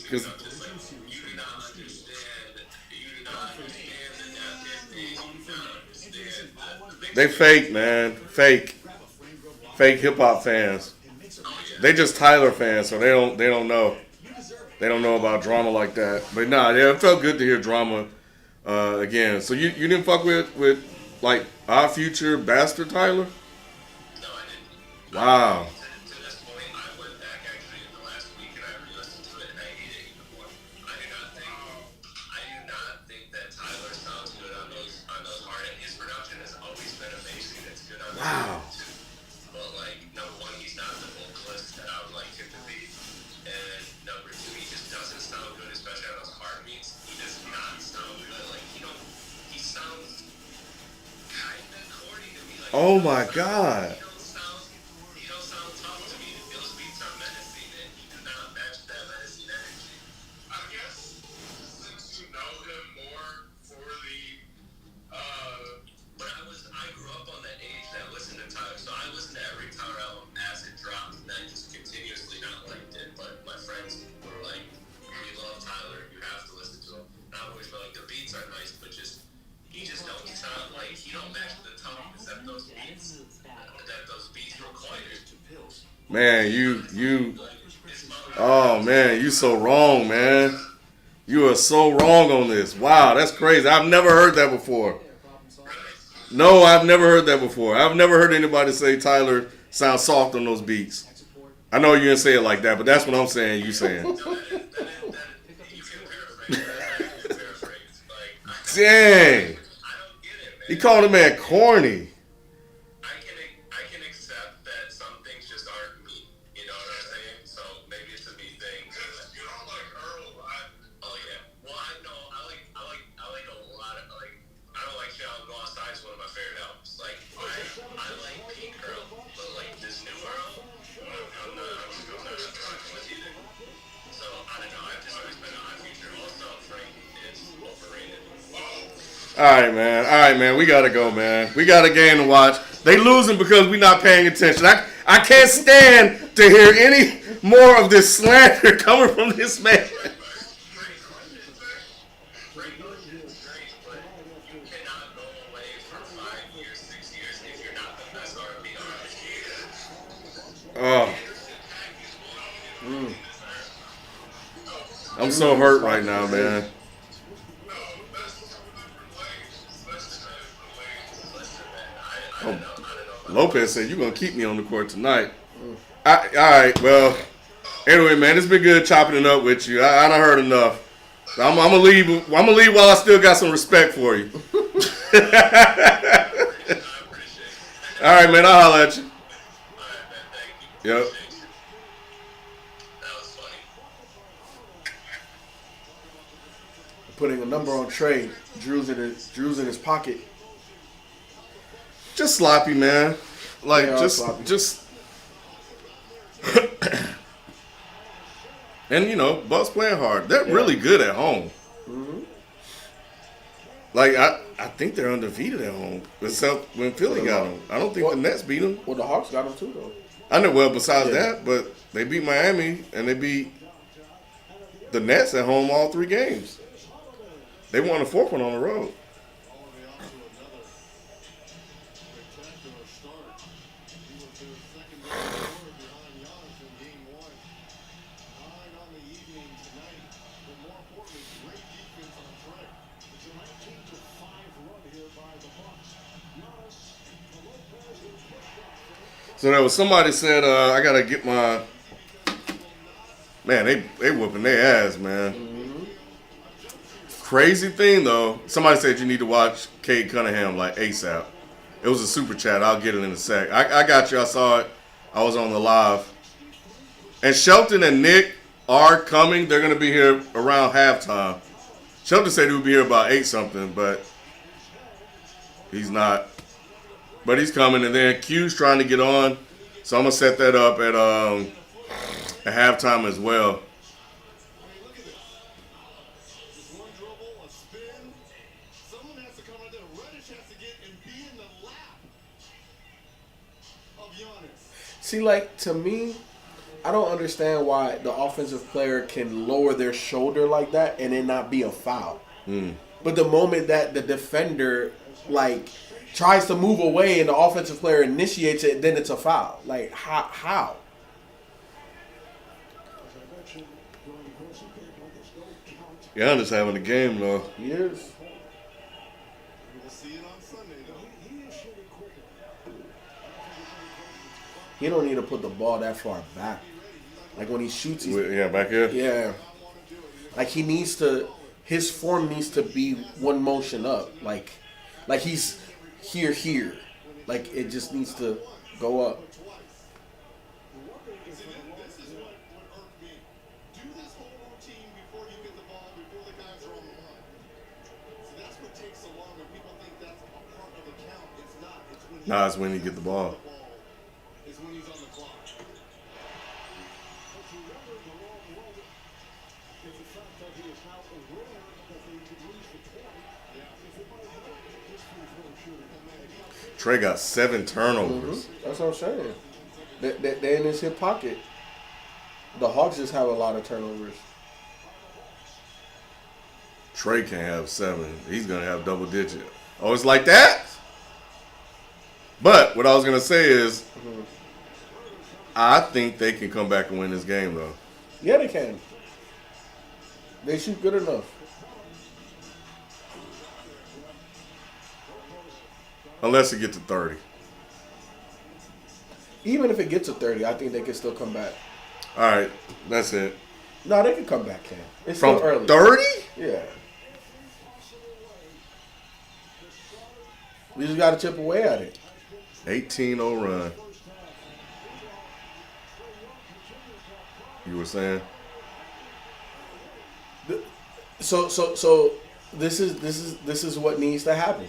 Because they fake, man. Fake hip hop fans. They just Tyler fans, so they don't know. They don't know about drama like that. But nah, yeah, it felt good to hear drama again. So you didn't fuck with like our future bastard Tyler? No, I didn't. Wow. To this point, I went back actually in the last week and I re-listened to it and I hate it even more. I do not think that Tyler sounds good on those hard, and his production has always been amazing. It's good on Wow. too. But like number one, he's not the vocalist that I would like him to be, and number two, he just doesn't sound good, especially on those hard beats. He does not sound good. Like he sounds kind of corny to me. Like Oh my God. He don't sound tough to me. Those beats are menacing, and he do not match that menacing energy. I guess since you know him more for the but I grew up on that age that listened to Tyler, so I listened to every Tyler album as it dropped, and I just continuously not liked it. But my friends were like, "We love Tyler. You have to listen to him." And I always felt like the beats are nice, but he just don't sound like he don't match the toughness that those beats require. Man, oh man, you so wrong, man. You are so wrong on this. Wow, that's crazy. I've never heard that before. No, I've never heard that before. I've never heard anybody say Tyler sounds soft on those beats. I know you didn't say it like that, but that's what I'm saying. You saying? You can paraphrase. Dang, I don't get it, man. he called him man corny. I can accept that some things just aren't me. You know what I'm saying? So maybe it's a me thing. You don't like Earl, right? Oh yeah. Well, I know I like a lot of I don't like Shall Go Outside is one of my favorite albums. Like I like Pink Earl, but like this new Earl, I'm not rocking with either. So I don't know. I've just always been a high future. Also, Frank is overrated. All right, man. We gotta go, man. We got a game to watch. They losing because we not paying attention. I can't stand to hear any more of this slander coming from this man. Oh. I'm so hurt right now, man. Oh, Lopez said, you're going to keep me on the court tonight. All right, well, anyway, man, it's been good chopping it up with you. I done heard enough. So I'm gonna leave. I'm gonna leave while I still got some respect for you. All right, man. I'll holler at you. Yep. Putting a number on Trey. Drew's in his pocket. Just sloppy, man. Like Yeah, sloppy. just. And Bucks playing hard. They're really good at home. Mm-hmm. Like I think they're undefeated at home. Except when Philly got them. I don't think the Nets beat them. Well, the Hawks got them too, though. I know. Well, besides Yeah. that, but they beat Miami and they beat the Nets at home all 3 games. They won the 4th one on the road. Holiday off to another spectacular start. He was their second best scorer behind Giannis in game 1. 9 on the evening tonight. But more importantly, great defense on Trey. It's a 19-5 run here by the Bucks. Giannis, Lopez, and pushed off. So there was somebody said, I gotta get my man. They whooping their ass, man. Crazy thing though. Somebody said you need to watch Cade Cunningham like ASAP. It was a super chat. I'll get it in a sec. I got you. I saw it. I was on the live. And Shelton and Nick are coming. They're gonna be here around halftime. Shelton said he would be here about 8 something, but he's not. But he's coming, and then Q's trying to get on, so I'm gonna set that up at halftime as well. I mean, look at this. Just one dribble, a spin. Someone has to come right there. Reddish has to get and be in the lap of Giannis. See, like, to me, I don't understand why the offensive player can lower their shoulder like that and it not be a foul. But the moment that the defender, like, tries to move away and the offensive player initiates it, then it's a foul. Like, how? Giannis having a game though. He is. We'll see it on Sunday, though. He don't need to put the ball that far back. Like, when he shoots, he's, Yeah, back here. yeah. Like, he needs to, his form needs to be one motion up. Like he's here. Like, it just needs to go up. See, this is what irked me. Do this whole routine before you get the ball, before the guys are on the line. So that's what takes so long, and people think that's a part of the count. It's not. It's when Nah, it's when you get the ball. is when he's on the clock. Trey got 7 turnovers. That's what I'm saying. They're in his hip pocket. The Hawks just have a lot of turnovers. Trey can't have 7. He's gonna have double digit. Oh, it's like that? But what I was gonna say is, I think they can come back and win this game though. Yeah, they can. They shoot good enough. Unless it gets to 30. Even if it gets to 30, I think they can still come back. All right, that's it. No, they can come back, Cam. It's From still early. 30? Yeah. We just got to chip away at it. 18-0 run. You were saying? So this is what needs to happen.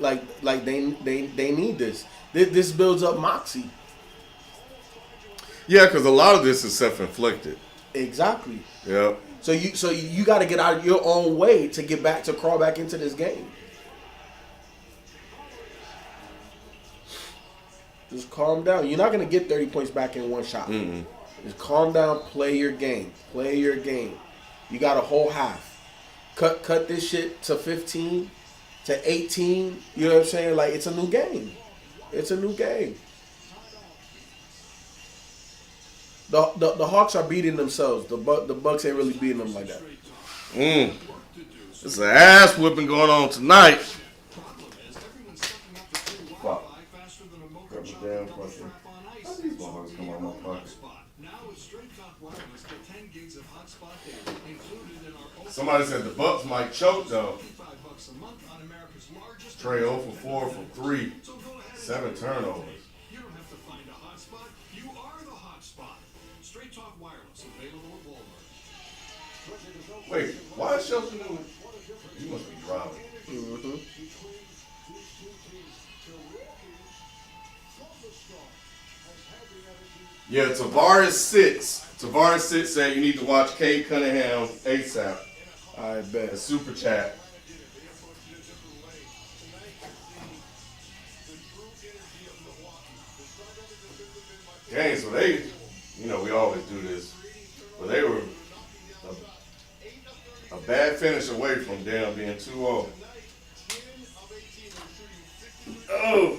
Like they need this. This builds up moxie. Yeah, because a lot of this is self-inflicted. Exactly. Yep. So you got to get out of your own way to get back to crawl back into this game. Just calm down. You're not gonna get 30 points back in one shot. Just calm down. Play your game. Play your game. You got a whole half. Cut this shit to 15, to 18. You know what I'm saying? Like, it's a new game. It's a new game. The Hawks are beating themselves. The Bucks ain't really beating them like that. It's an ass whipping going on tonight. Fuck. Grab a damn fucking. How these motherfuckers come out of my pocket? Somebody said the Bucks might choke though. Trey 0 for 4 from 3. 7 turnovers. You don't have to find a hot spot. You are the hot spot. Straight Talk Wireless available at Walmart. Wait, why is Shelton doing? He must be driving. Yeah, Tavares sits. Tavares sits saying you need to watch Cade Cunningham ASAP. I bet. A super chat. game. So they, we always do this, but they were a bad finish away from damn being 2-0. Oh.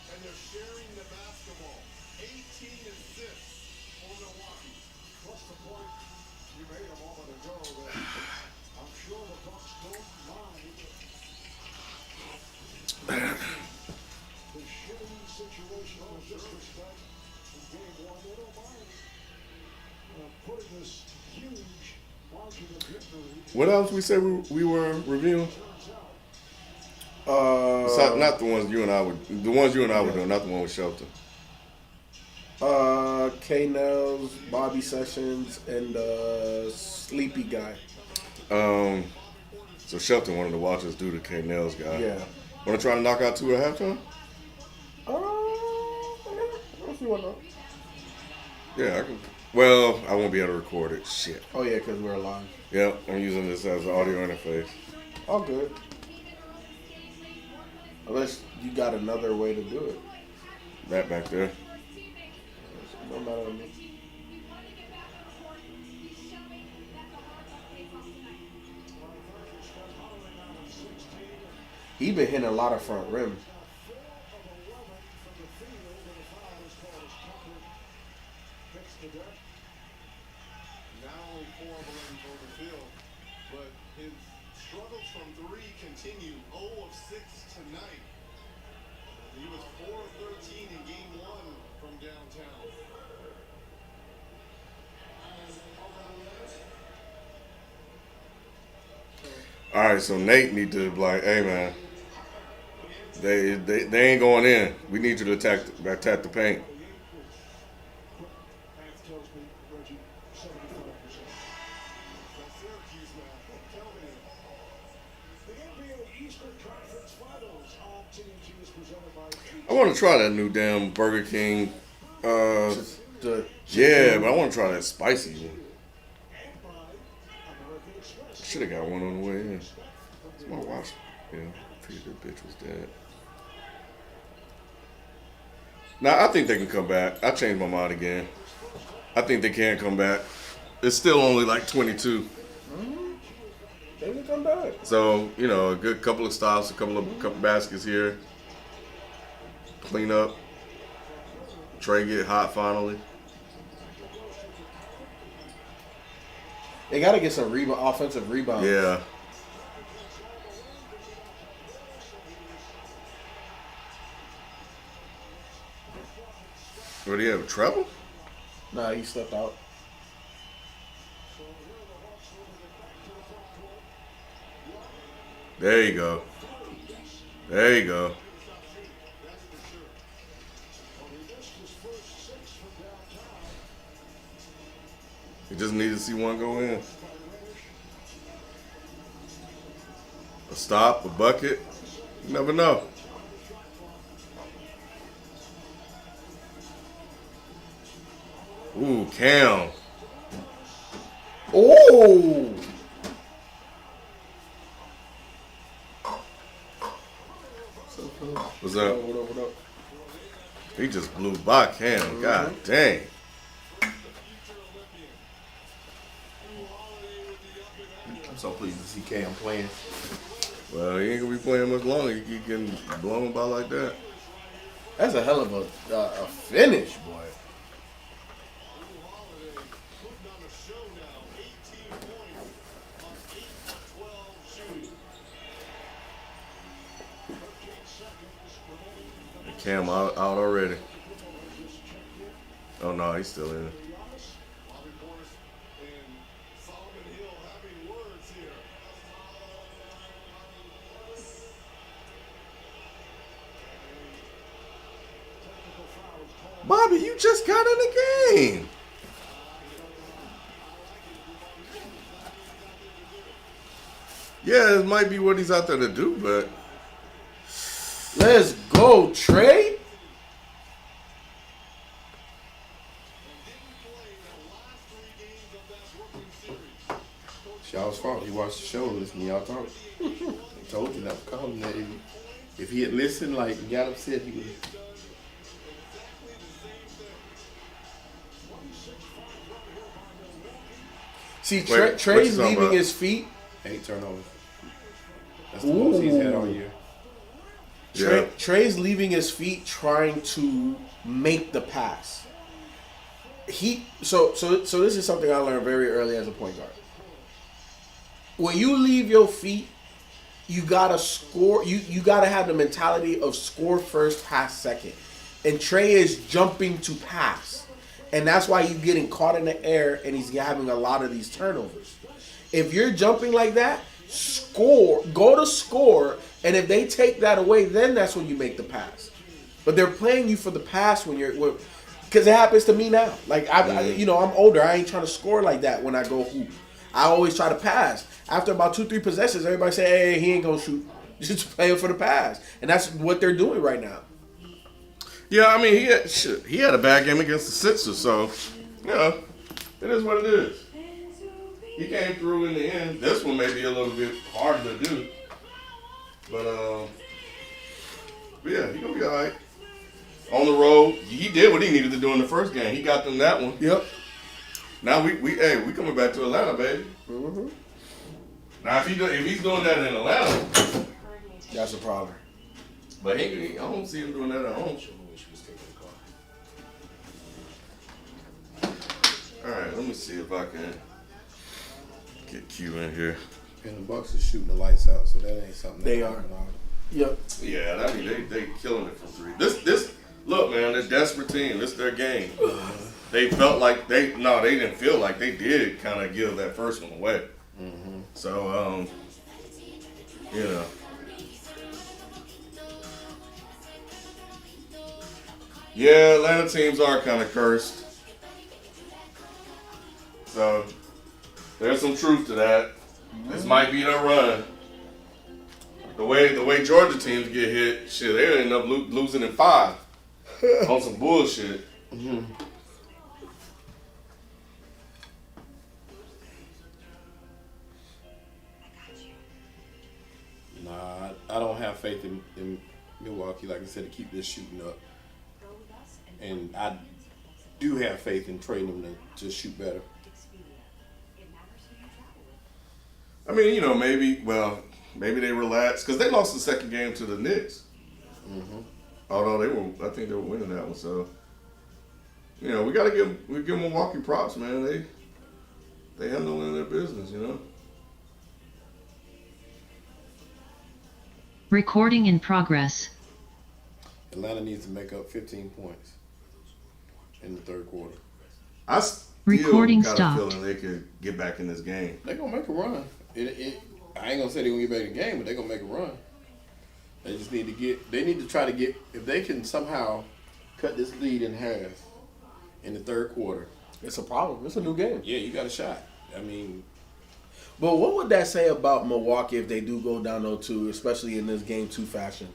And they're sharing the basketball. 18 assists for Milwaukee. Plus the point you made a moment ago that I'm sure the Bucks don't mind the shitty situation of disrespect in game one. They don't mind putting this huge margin of victory. What else we said we were reviewing? Not the ones you and I would. The ones you and I were doing, not the one with Shelton. K Nels, Bobby Sessions, and Sleepy guy. So Shelton wanted to watch us do the K Nails guy. Yeah. Want to try to knock out 2 at halftime? If you want to. Yeah, I can. Well, I won't be able to record it. Shit. Oh yeah, because we're live. Yep, I'm using this as an audio interface. All good. Unless you got another way to do it. That back there. No matter to me. He been hitting a lot of front rim. Not only 4 of 11 from the field, but his struggles from 3 continue. 0 of 6 tonight. He was 4 of 13 in game 1 from downtown. All right, so Nate need to be like, hey man, they ain't going in. We need you to attack the paint. Math tells me, Reggie, 75%. That's Syracuse now. Tell me. The NBA Eastern Conference Finals on TNT is presented by I want to try that new damn Burger King. The Yeah, but I want to try that spicy one. and by American Express. Should have got one on the way in. It's my watch. Yeah, I figured that bitch was dead. Now, I think they can come back. I changed my mind again. I think they can come back. It's still only like 22. They will come back. So, a good couple of stops, a couple baskets here. Clean up. Trey get hot finally. They got to get some offensive rebounds. Yeah. What do you have, a treble? Nah, he stepped out. There you go. There you go. You just need to see one go in. A stop, a bucket. You never know. Ooh, Cam. Oh! What's up? What up? He just blew by Cam. God dang. I'm so pleased to see Cam playing. Well, he ain't gonna be playing much longer. You keep getting blown by like that. That's a hell of a finish, boy. Cam out already. Oh no, he's still in. Bobby, you just got in the game. Yeah, it might be what he's out there to do, but Let's go, Trey. It's y'all's fault. You watched the show, listen to y'all talk. I told you not to call him that. If he had listened, like, got upset, he would. See, Wait, what Trey's you talking leaving about? his feet. 8 turnovers. That's the most he's had all year. Yeah. Trey's leaving his feet trying to make the pass. So this is something I learned very early as a point guard. When you leave your feet, you gotta score. You gotta have the mentality of score first, pass second. And Trey is jumping to pass, and that's why he's getting caught in the air and he's having a lot of these turnovers. If you're jumping like that, score, go to score, and if they take that away, then that's when you make the pass. But they're playing you for the pass when you're, because it happens to me now. Like I'm older. I ain't trying to score like that when I go hoop. I always try to pass. After about 2-3 possessions, everybody say, "Hey, he ain't gonna shoot." Just playing for the pass, and that's what they're doing right now. Yeah, I mean, he had a bad game against the Sixers, so, it is what it is. He came through in the end. This one may be a little bit harder to do. But yeah, he's going to be all right. On the road, he did what he needed to do in the first game. He got them that one. Yep. Now we coming back to Atlanta, baby. Mm-hmm. Now if he's doing that in Atlanta, that's a problem. But I don't see him doing that at home. All right, let me see if I can get Q in here. And the Bucks are shooting the lights out, so that ain't something. They are. Yep. Yeah, I mean they killing it from three. This look, man, they're a desperate team. This is their game. They felt like they didn't feel like they did kind of give that first one away. Mm-hmm. So yeah, Atlanta teams are kind of cursed. So there's some truth to that. This might be their run. The way Georgia teams get hit, shit, they end up losing in 5 on some bullshit. Mm-hmm. Nah, I don't have faith in Milwaukee, like I said, to keep this shooting up. And I do have faith in trading them to shoot better. I mean, maybe they relaxed because they lost the second game to the Knicks. Mm-hmm. Although I think they were winning that one. So, we gotta give Milwaukee props, man. They handling their business, Recording in progress. Atlanta needs to make up 15 points in the third quarter. I still Recording got stopped. a feeling they could get back in this game. They're gonna make a run. I ain't gonna say they're gonna get back in the game, but they're gonna make a run. They just need to try to get, if they can somehow cut this lead in half in the third quarter. It's a problem. It's a new game. Yeah, you got a shot. I mean, but what would that say about Milwaukee if they do go down 0-2, especially in this game 2 fashion,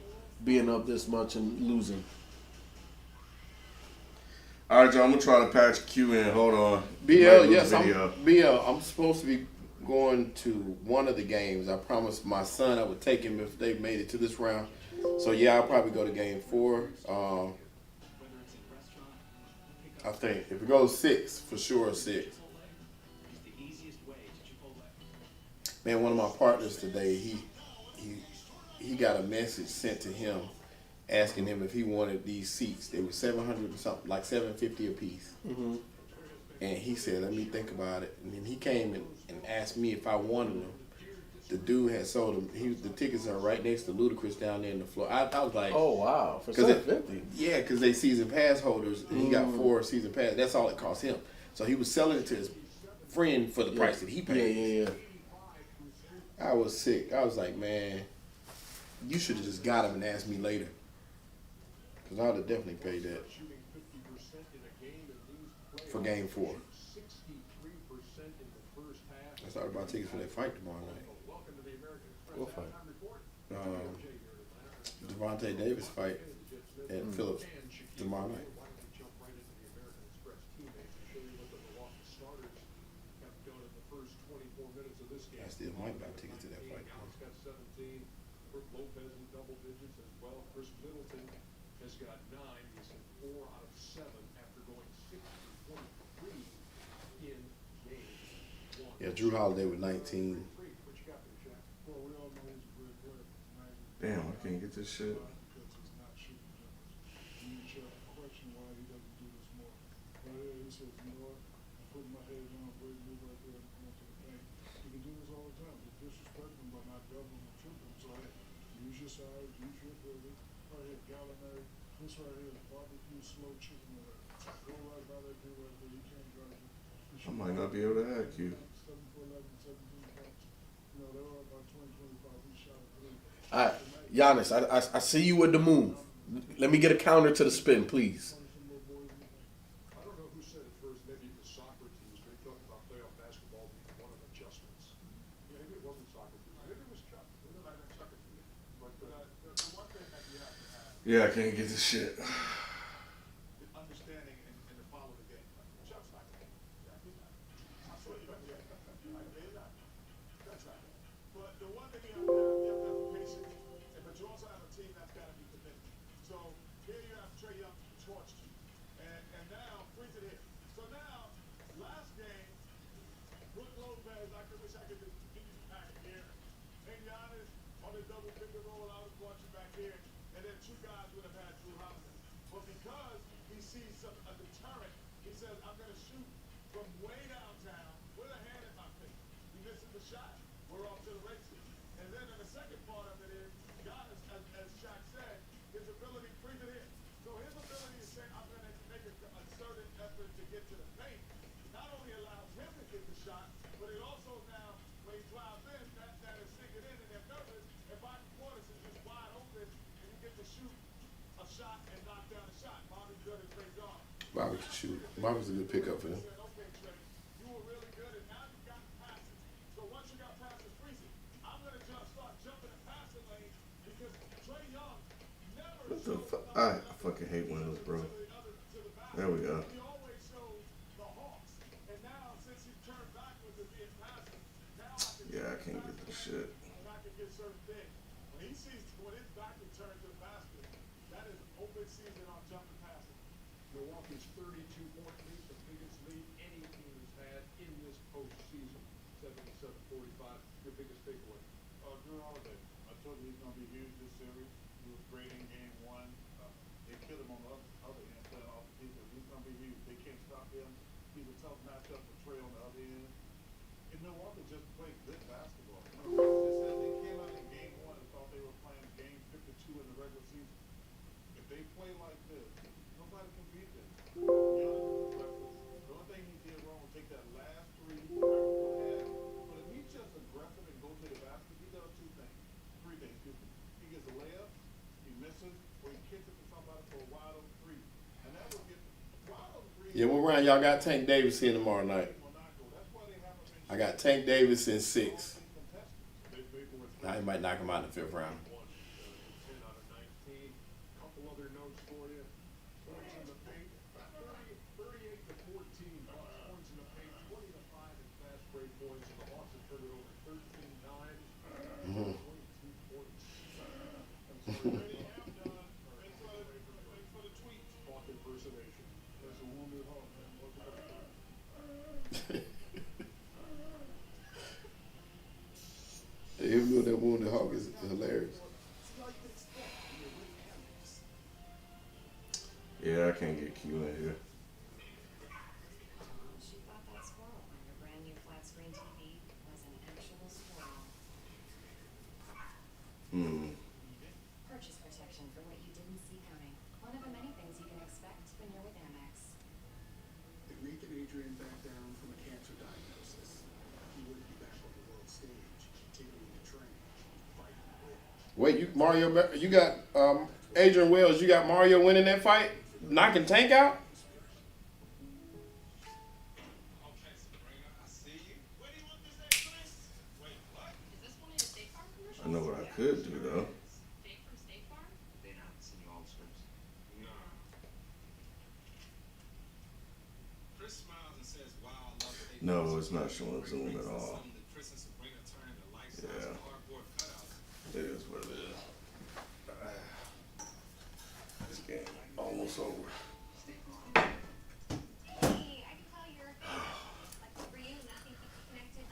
being up this much and losing? All right, John, I'm gonna try to patch Q in. Hold on. BL, yes, I'm supposed to be going to one of the games. I promised my son I would take him if they made it to this round. So yeah, I'll probably go to game 4. I think if it goes 6, for sure 6. Man, one of my partners today, he got a message sent to him asking him if he wanted these seats. They were $700 and something, like $750 a piece. Mm-hmm. And he said, "Let me think about it." And then he came and asked me if I wanted them. The dude had sold them. The tickets are right next to Ludacris down there in the floor. I was like, "Oh wow, for $750." Yeah, because they season pass holders, and he got 4 season pass. That's all it cost him. So he was selling it to his friend for the price that he paid. Yeah. I was sick. I was like, man, you should have just got him and asked me later. Because I would have definitely paid that for game 4. I started about tickets for that fight tomorrow night. What fight? Devontae Davis fight at Phillips tomorrow night. I still might buy tickets to that fight. Yeah, Drew Holiday with 19. Well, we all know he's a great player. Damn, I can't get this shit. Because he's not shooting jumpers. You should question why he doesn't do this more. Right here, he says, you know what? I'm putting my head down, break move right there, and come up to the paint. You can do this all the time. Just disrespect him by not doubling and tripling. So, hey, use your size, use your ability. Right here, Gallinari. This right here is barbecue slow chicken alert. Go right by that dude right there. You can't guard him. I might not be able to hack you. 7 for 11, 17 points. You know, they were about 20, 25. He shot a three. All right, Giannis, I see you with the move. Let me get a counter to the spin, please. I don't know who said it first, maybe it was Socrates, but he talked about playoff basketball being one of adjustments. Yeah, maybe it wasn't Socrates. Maybe it was Chuck. Maybe it might have been Chuck. But the one thing that you have to have Yeah, I can't get this shit. is understanding and to follow the game. Chuck's not going to. Yeah, he's not. I swear you don't. Yeah, he's not. That's right. But the one thing you have to have patience. But you also have a team that's got to be committed. So here you have Trae Young torched you. And now, freeze it here. So now, last game, Brook Lopez, I wish I could just get you back here. And Giannis on the double pick and roll, I would have brought you back here. And then two guys would have had Drew Holiday. But because he sees a deterrent, he says, I'm going to shoot from way downtown with a hand in my face. He misses the shot. We're off to the races. And then the second part of it is, Giannis, as Shaq said, his ability, freeze it here. So his ability to say, I'm going to make a concerted effort to get to the paint, not only allows him to get the shot, but it also now, when he drives in, that is sinking in and they're nervous. And Bobby Portis is just wide open, and you get to shoot a shot and knock down a shot. Bobby's good at Trae Young. Bobby can shoot. Bobby's a good pickup for them. Okay, Trae, you were really good, and now you got passes. So once you got passes, freeze it. I'm going to just start jumping the passing lane because Trae Young never What the fuck? I fucking hate windows, bro. There we go. He always shows the Hawks. And now, since he turned backwards and being passive, now I can Yeah, I can't get this shit. and I can get certain things. When he sees when his back returns to the basket, that is open season on jumping passes. Milwaukee's 32-point lead, the biggest lead any team has had in this postseason. 77-45. Your biggest takeaway? Drew Holiday. I told you he's going to be huge this series. He was great in game one. They killed him on the other end, playing off the defense. He's going to be huge. They can't stop him. He's a tough matchup for Trae on the other end. And Milwaukee just played good basketball. They said they came out in game one and thought they were playing game 52 in the regular season. If they play like this, nobody can beat them. Young, the only thing he did wrong was take that last three, but if he's just aggressive and go to the basket, he does three things. He gets a layup, he misses, or he kicks it to somebody for a wide open three. And that will get wide open three. Yeah, what round y'all got Tank Davis in tomorrow night? I got Tank Davis in 6. Now he might knock him out in the 5th round. 10 out of 19. Couple other notes for you. Points in the paint, 38 to 14. Bucks points in the paint, 20 to 5 in fast break points. And the Hawks have turned it over 13 times. 22 points. I'm sorry, I'm done. Thanks for the tweets. Hawk impersonation. That's a wounded Hawk, man. Him doing that wounded hawk is hilarious. Yeah, I can't get Q in here. She thought that squirrel on your brand new flat screen TV was an actual squirrel. Purchase protection for what you didn't see coming. One of the many things you can expect when you're with Amex. If Nathan Adrian back down from a cancer diagnosis, he wouldn't be back on the world stage, taking the train, fighting to win. Wait, you got Adrian Wells. You got Mario winning that fight, knocking Tank out. I know what I could do though. No, it's not showing Zoom at all. Yeah, it is what it is. This game almost over. Hey, I can call your like for you, nothing keeps you connected.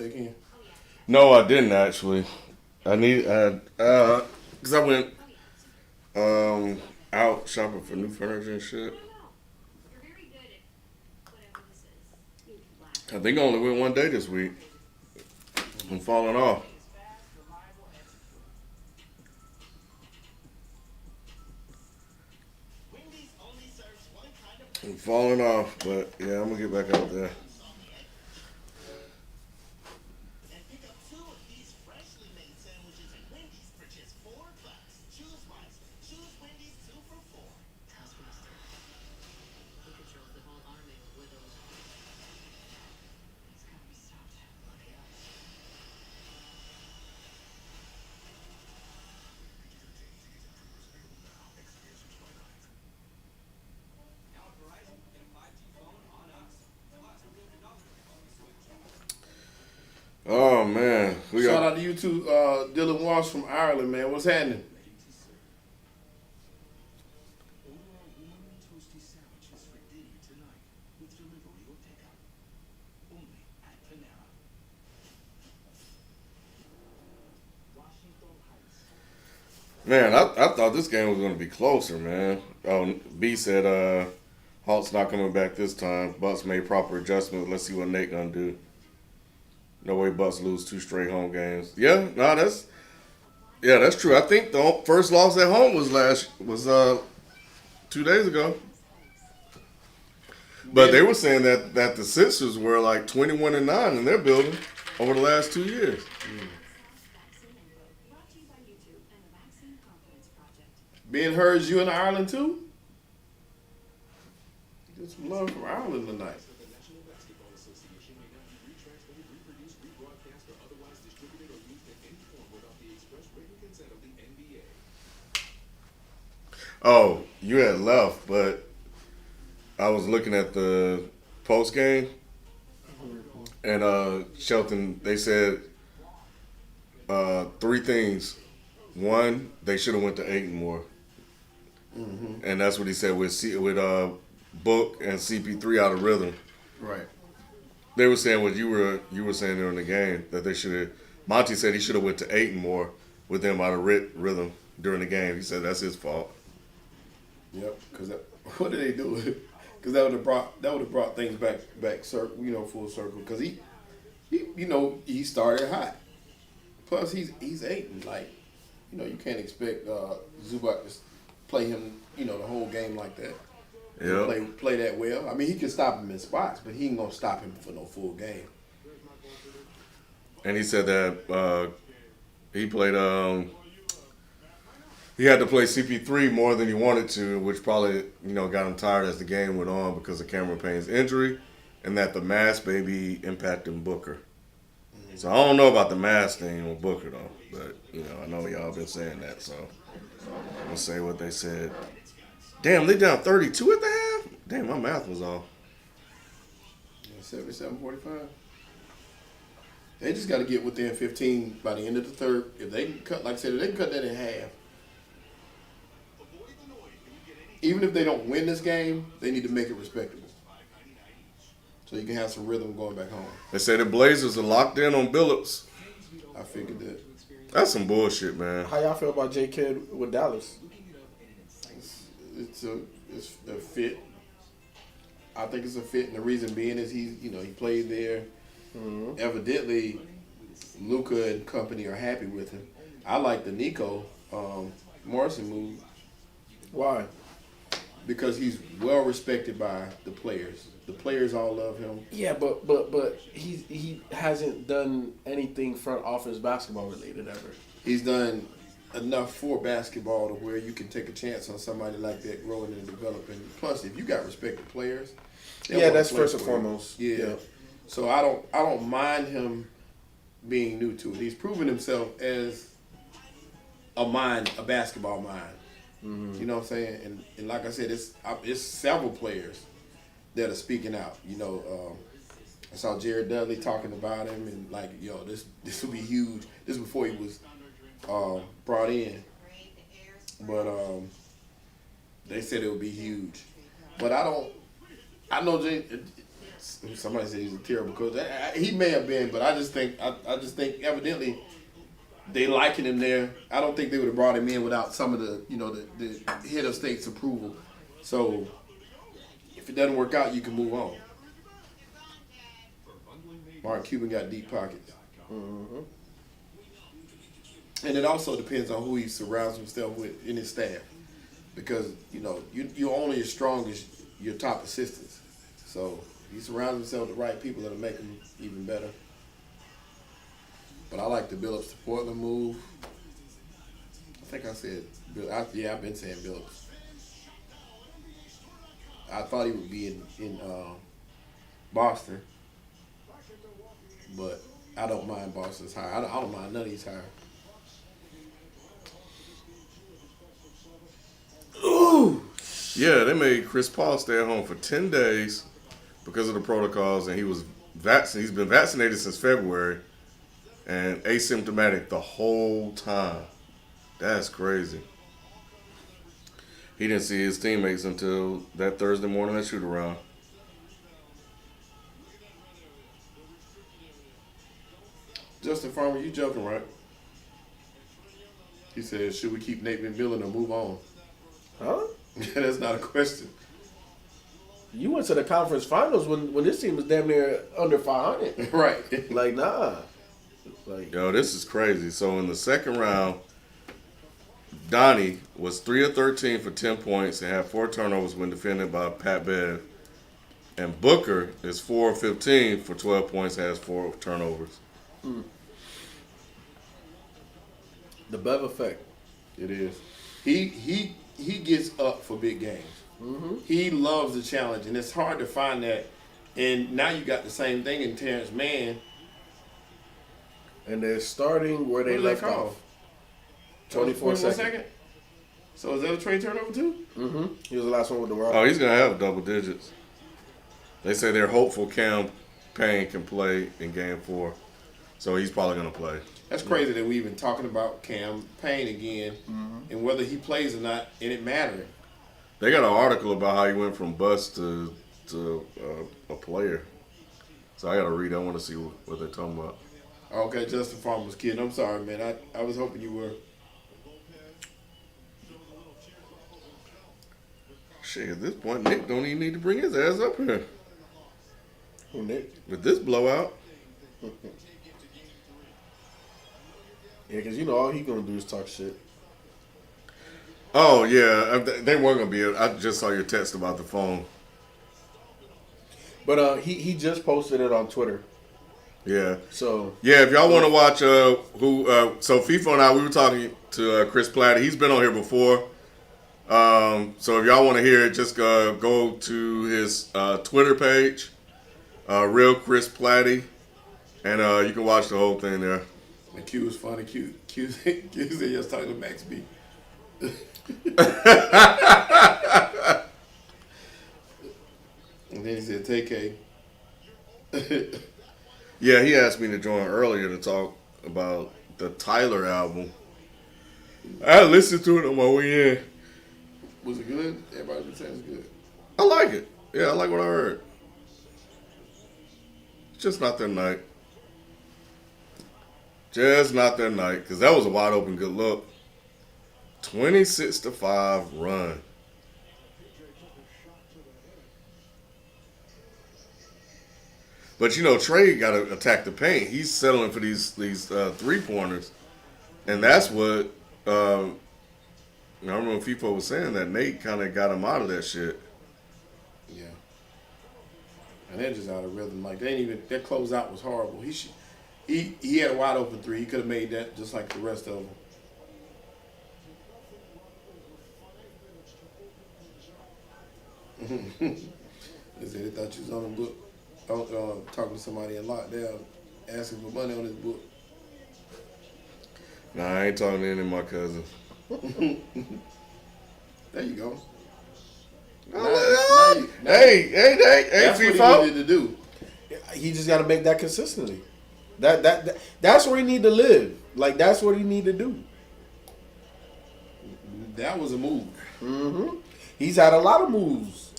they can. No, I didn't actually. Cause I went out shopping for new furniture and shit. I think I only went one day this week. I'm falling off. I'm falling off, but yeah, I'm gonna get back out there. And pick up 2 of these freshly made sandwiches at Wendy's for just $4. Choose wisely. Choose Wendy's 2 for $4. Taskmaster. He controls the whole army of widows. It's gotta be stopped. Lucky us. Now at Verizon, get a 5G phone on us. Plus, $200 switch. Oh man, we Shout got. out to you two, Dylan Walsh from Ireland, man. What's happening? Toasty sandwiches for dinner tonight with delivery or pickup. Only at Panera. Washington Heights. Man, I thought this game was gonna be closer, man. Oh, B said Halt's not coming back this time. Bucks made proper adjustments. Let's see what Nate gonna do. No way Bucks lose 2 straight home games. Yeah, no, that's true. I think the first loss at home was 2 days ago. But they were saying that the Sixers were like 21-9 in their building over the last 2 years. Ben Hurd, you in Ireland too? Get some love from Ireland tonight. The National Basketball Association may not be retranslated, reproduced, rebroadcast, or otherwise distributed or used in any form without the express written consent of the NBA. Oh, you had left, but I was looking at the post game, and Shelton, they said 3 things. One, they should have went to 8 and more, and that's what he said with Book and CP3 out of rhythm. Right. They were saying what you were saying during the game, that they should have. Monty said he should have went to 8 and more with them out of rhythm during the game. He said that's his fault. Yep. Because what did they do? Because that would have brought things back circle, full circle. Because he started hot. Plus he's 8 and you can't expect Zubac to play him the whole game like that. Yeah. Play that well. I mean, he can stop him in spots, but he ain't gonna stop him for no full game. And he said that he played. He had to play CP3 more than he wanted to, which probably got him tired as the game went on because of Cameron Payne's injury, and that the mask maybe impacting Booker. So I don't know about the mask thing with Booker though, but I know y'all been saying that, so I'll say what they said. Damn, they down 32 at the half? Damn, my math was off. 77-45. They just got to get within 15 by the end of the third. If they can cut, like I said, if they can cut that in half, even if they don't win this game, they need to make it respectable. So you can have some rhythm going back home. They say the Blazers are locked in on Billups. I figured that. That's some bullshit, man. How y'all feel about J. Kidd with Dallas? It's a fit. I think it's a fit, and the reason being is he played there. Mm-hmm. Evidently, Luka and company are happy with him. I like the Nico Morrison move. Why? Because he's well respected by the players. The players all love him. Yeah, but he hasn't done anything front office basketball related ever. He's done enough for basketball to where you can take a chance on somebody like that growing and developing. Plus, if you got respected players, yeah, that's first and foremost. Yeah. So I don't mind him being new to it. He's proven himself as a basketball mind. Mm-hmm. You know what I'm saying? And like I said, it's several players that are speaking out. I saw Jared Dudley talking about him and this will be huge. This is before he was brought in, but they said it would be huge. But I know Somebody said he's a terrible coach. He may have been, but I just think evidently they liking him there. I don't think they would have brought him in without some of the the head of state's approval. So if it doesn't work out, you can move on. Mark Cuban got deep pockets. Mm-hmm. And it also depends on who he surrounds himself with in his staff. Because, you're only as strong as your top assistants. So he surrounds himself with the right people that'll make him even better. But I like the Billups to Portland move. I think I said, I've been saying Billups. I thought he would be in Boston. But I don't mind Boston's hire. I don't mind none of these hires. Ooh. Yeah, they made Chris Paul stay at home for 10 days because of the protocols, and he's been vaccinated since February and asymptomatic the whole time. That's crazy. He didn't see his teammates until that Thursday morning at shoot around. Justin Farmer, you joking, right? He said, should we keep Nate McMillan or move on? Huh? That's not a question. You went to the conference finals when this team was damn near under 500. Right. Like, nah. Yo, this is crazy. So in the second round, Donnie was 3 of 13 for 10 points and had 4 turnovers when defended by Pat Bev. And Booker is 4 of 15 for 12 points and has 4 turnovers. The Bev effect. It is. He gets up for big games. Mm-hmm. He loves the challenge, and it's hard to find that. And now you got the same thing in Terrence Mann. And they're starting where they left off. 24 seconds. So is that a trade turnover too? Mm-hmm. He was the last one with the world. Oh, he's going to have double digits. They say they're hopeful Cam Payne can play in Game 4. So he's probably going to play. That's crazy that we even talking about Cam Payne again and whether he plays or not, and it mattering. They got an article about how he went from bust to a player. So I got to read. I want to see what they're talking about. Okay, Justin Farmer's kidding. I'm sorry, man. I was hoping you were. Shit, at this point, Nick don't even need to bring his ass up here. Who, Nick? With this blowout. Yeah, because all he going to do is talk shit. Oh, yeah. They weren't going to be. I just saw your text about the phone. But he just posted it on Twitter. Yeah. So. Yeah, if y'all want to watch so FIFA and I, we were talking to Chris Platte. He's been on here before. So if y'all want to hear it, just go to his Twitter page, Real Chris Platte, and you can watch the whole thing there. And Q was funny. Q said he was talking to Max B. And then he said, take K. Yeah, he asked me to join earlier to talk about the Tyler album. I listened to it on my way in. Was it good? Everybody been saying it's good. I like it. Yeah, I like what I heard. It's just not their night. Just not their night, because that was a wide open good look. 26-5 run. But Trey got to attack the paint. He's settling for these 3-pointers, and that's what I remember when FIFA was saying that Nate kind of got him out of that shit. Yeah, and they're just out of rhythm. Like that closeout was horrible. He had a wide open 3. He could have made that just like the rest of them. They said they thought you was on a book. Talking to somebody in lockdown, asking for money on his book. Nah, I ain't talking to any of my cousins. There you go. Hey, that's FIFA. what he needed to do. He just got to make that consistently. That's where he need to live. Like, that's what he need to do. That was a move. Mm-hmm. He's had a lot of moves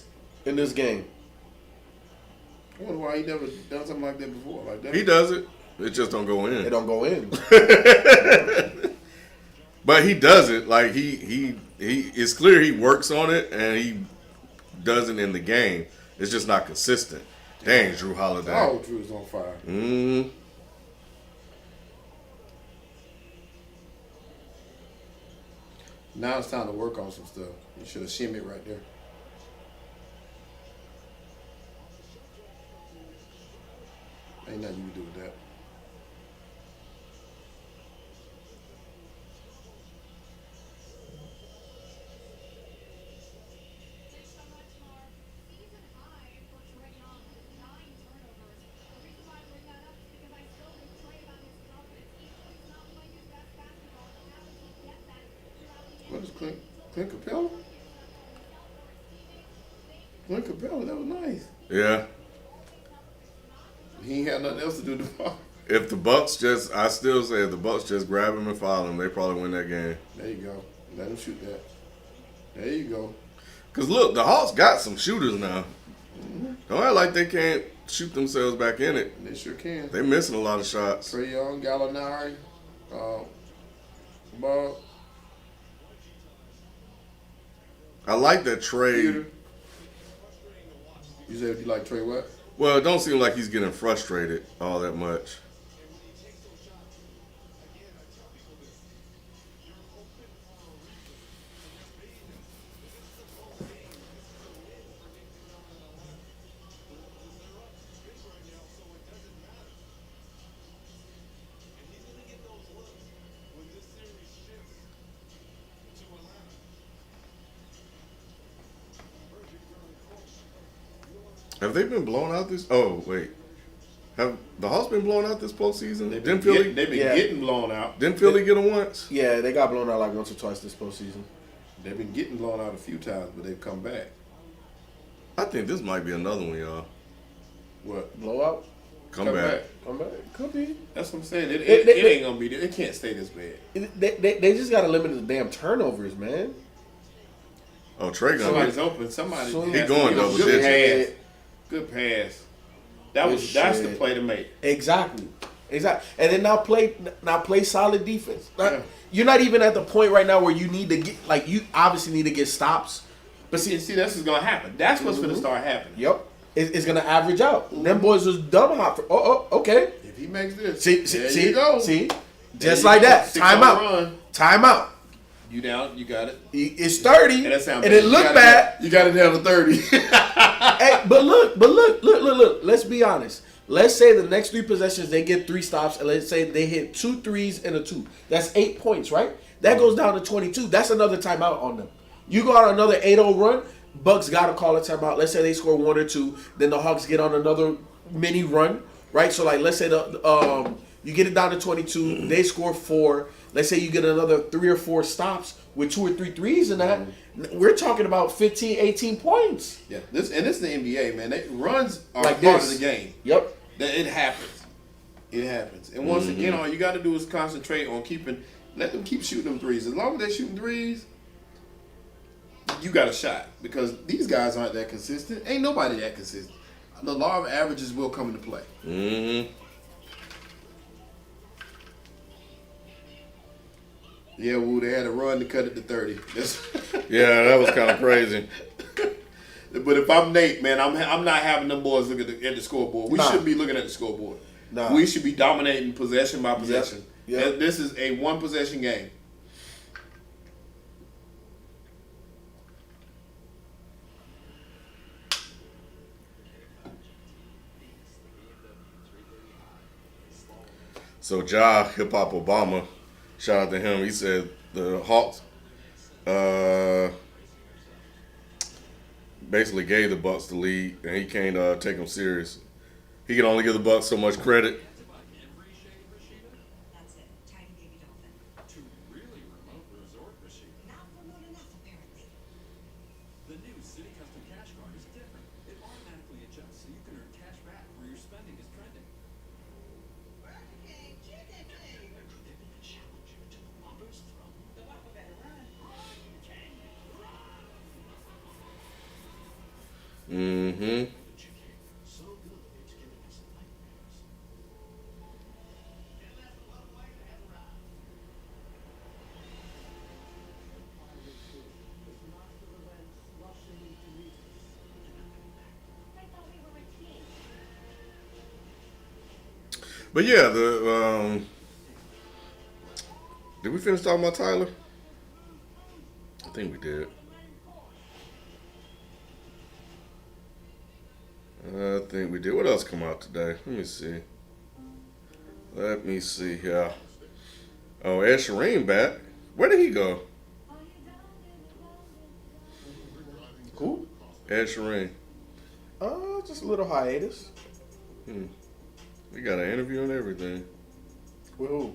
in this game. I wonder why he never done something like that before. Like that. He does it. It just don't go in. It don't go in. But he does it. Like he. It's clear he works on it and he does it in the game. It's just not consistent. Dang, Drew Holiday. Oh, Drew's on fire. Now it's time to work on some stuff. You should have shimmied right there. Ain't nothing you can do with that. What is Clint Capella? Clint Capella, that was nice. Yeah. He ain't had nothing else to do to fall. If the Bucks just, I still say if the Bucks just grab him and foul him, they probably win that game. There you go. Let him shoot that. There you go. Cause look, the Hawks got some shooters now. Don't act like they can't shoot themselves back in it. They sure can. They missing a lot of shots. Trae Young, Gallinari, Bob. I like that Trae. Peter. You said you like Trae what? Well, it don't seem like he's getting frustrated all that much. Have they been blown out this? Oh wait, have the Hawks been blown out this postseason? They've Didn't Philly? been getting blown out. Didn't Philly get them once? Yeah, they got blown out like once or twice this postseason. They've been getting blown out a few times, but they've come back. I think this might be another one, y'all. What? Blowout? Come back. Come back. Could be. That's what I'm saying. It ain't gonna be. It can't stay this bad. They just gotta limit the damn turnovers, man. Oh, Trae gonna Somebody's be, open. Somebody. he going double digits. Good pass. That's the play to make. Exactly. And then now play solid defense. You're not even at the point right now where you need to get you obviously need to get stops. But see, this is gonna happen. That's what's gonna start happening. Yep. It's gonna average out. Them boys was dumb hot for. Okay. If he makes this, See, you go. See, just like that. Time out. You down? You got it. It's 30, and it looked bad. You got it down to 30. Hey, but look. Let's be honest. Let's say the next 3 possessions they get 3 stops, and let's say they hit 2 threes and a 2. That's 8 points, right? That goes down to 22. That's another timeout on them. You go on another 8-0 run. Bucks gotta call a timeout. Let's say they score 1 or 2, then the Hawks get on another mini run, right? So let's say you get it down to 22, they score 4. Let's say you get another 3 or 4 stops with 2 or 3 threes in that. We're talking about 15, 18 points. Yeah, this is the NBA, man. Runs are Like part this. of the game. Yep. It happens. It happens. And once again, all you got to do is concentrate on let them keep shooting them threes. As long as they're shooting threes, you got a shot. Because these guys aren't that consistent. Ain't nobody that consistent. The law of averages will come into play. Mm-hmm. Yeah, they had a run to cut it to 30. Yeah, that was kind of crazy. But if I'm Nate, man, I'm not having them boys look at the scoreboard. We shouldn't be looking at the scoreboard. Nah. We should be dominating possession by possession. Yep. This is a 1 possession game. So Hip Hop Obama, shout out to him. He said the Hawks basically gave the Bucks the lead, and he can't take them serious. He can only give the Bucks so much credit. That's it. Tiny baby dolphin. To really remote resort, Rashida. Not remote enough, apparently. The new City Custom Cash Card is different. It automatically adjusts so you can earn cash back where your spending is trending. Mm-hmm. But yeah, did we finish talking about Tyler? I think we did. I think we did. What else come out today? Let me see. Let me see here. Oh, Ed Sheeran back. Where did he go? Who? Ed Sheeran. Just a little hiatus. We got an interview and everything With who?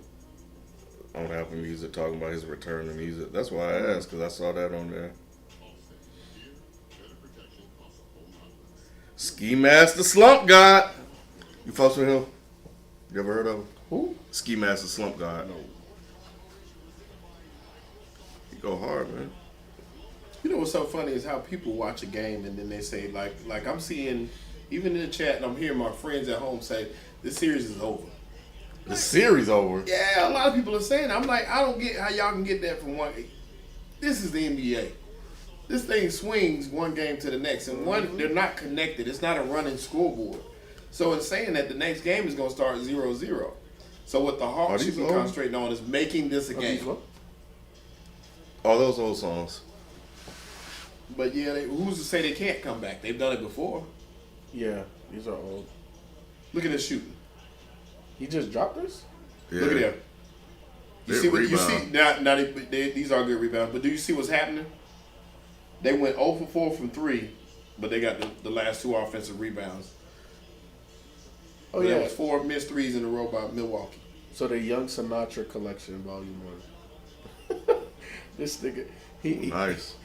on Apple Music talking about his return to music. That's why I asked, because I saw that on there. Ski Master Slump God. You fucks with him? You ever heard of him? Who? Ski Master Slump God. No. He go hard, man. You know what's so funny is how people watch a game and then they say like I'm seeing even in the chat and I'm hearing my friends at home say this series is over. The series over. Yeah, a lot of people are saying that. I'm like, I don't get how y'all can get that from one. This is the NBA. This thing swings one game to the next, and they're not connected. It's not a running scoreboard. So in saying that, the next game is going to start 0-0. So what the Hawks should be concentrating on is making this a game. All those old songs. But yeah, who's to say they can't come back? They've done it before. Yeah, these are old. Look at this shooting. He just dropped this? Yeah. Look at them. You They see what you rebound. see now? These are good rebounds, but do you see what's happening? They went 0 for 4 from 3, but they got the last 2 offensive rebounds. Oh, But yeah. that was 4 missed threes in a row by Milwaukee. So the Young Sinatra Collection, Volume 1. This nigga, he Nice.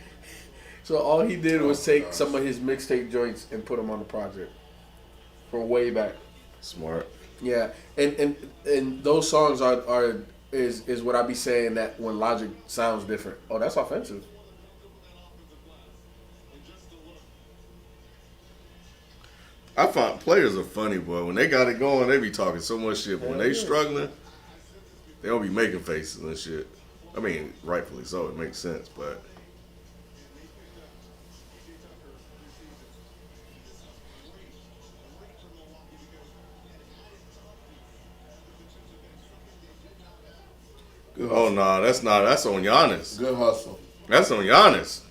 So all he did was take some of his mixtape joints and put them on the project from way back. Smart. Yeah, and those songs is what I be saying that when Logic sounds different. Oh, that's offensive. I find players are funny, boy. When they got it going, they be talking so much shit. But when they struggling, they don't be making faces and shit. I mean, rightfully so. It makes sense, but Good oh hustle. no, that's not. That's on Giannis. Good hustle. That's on Giannis.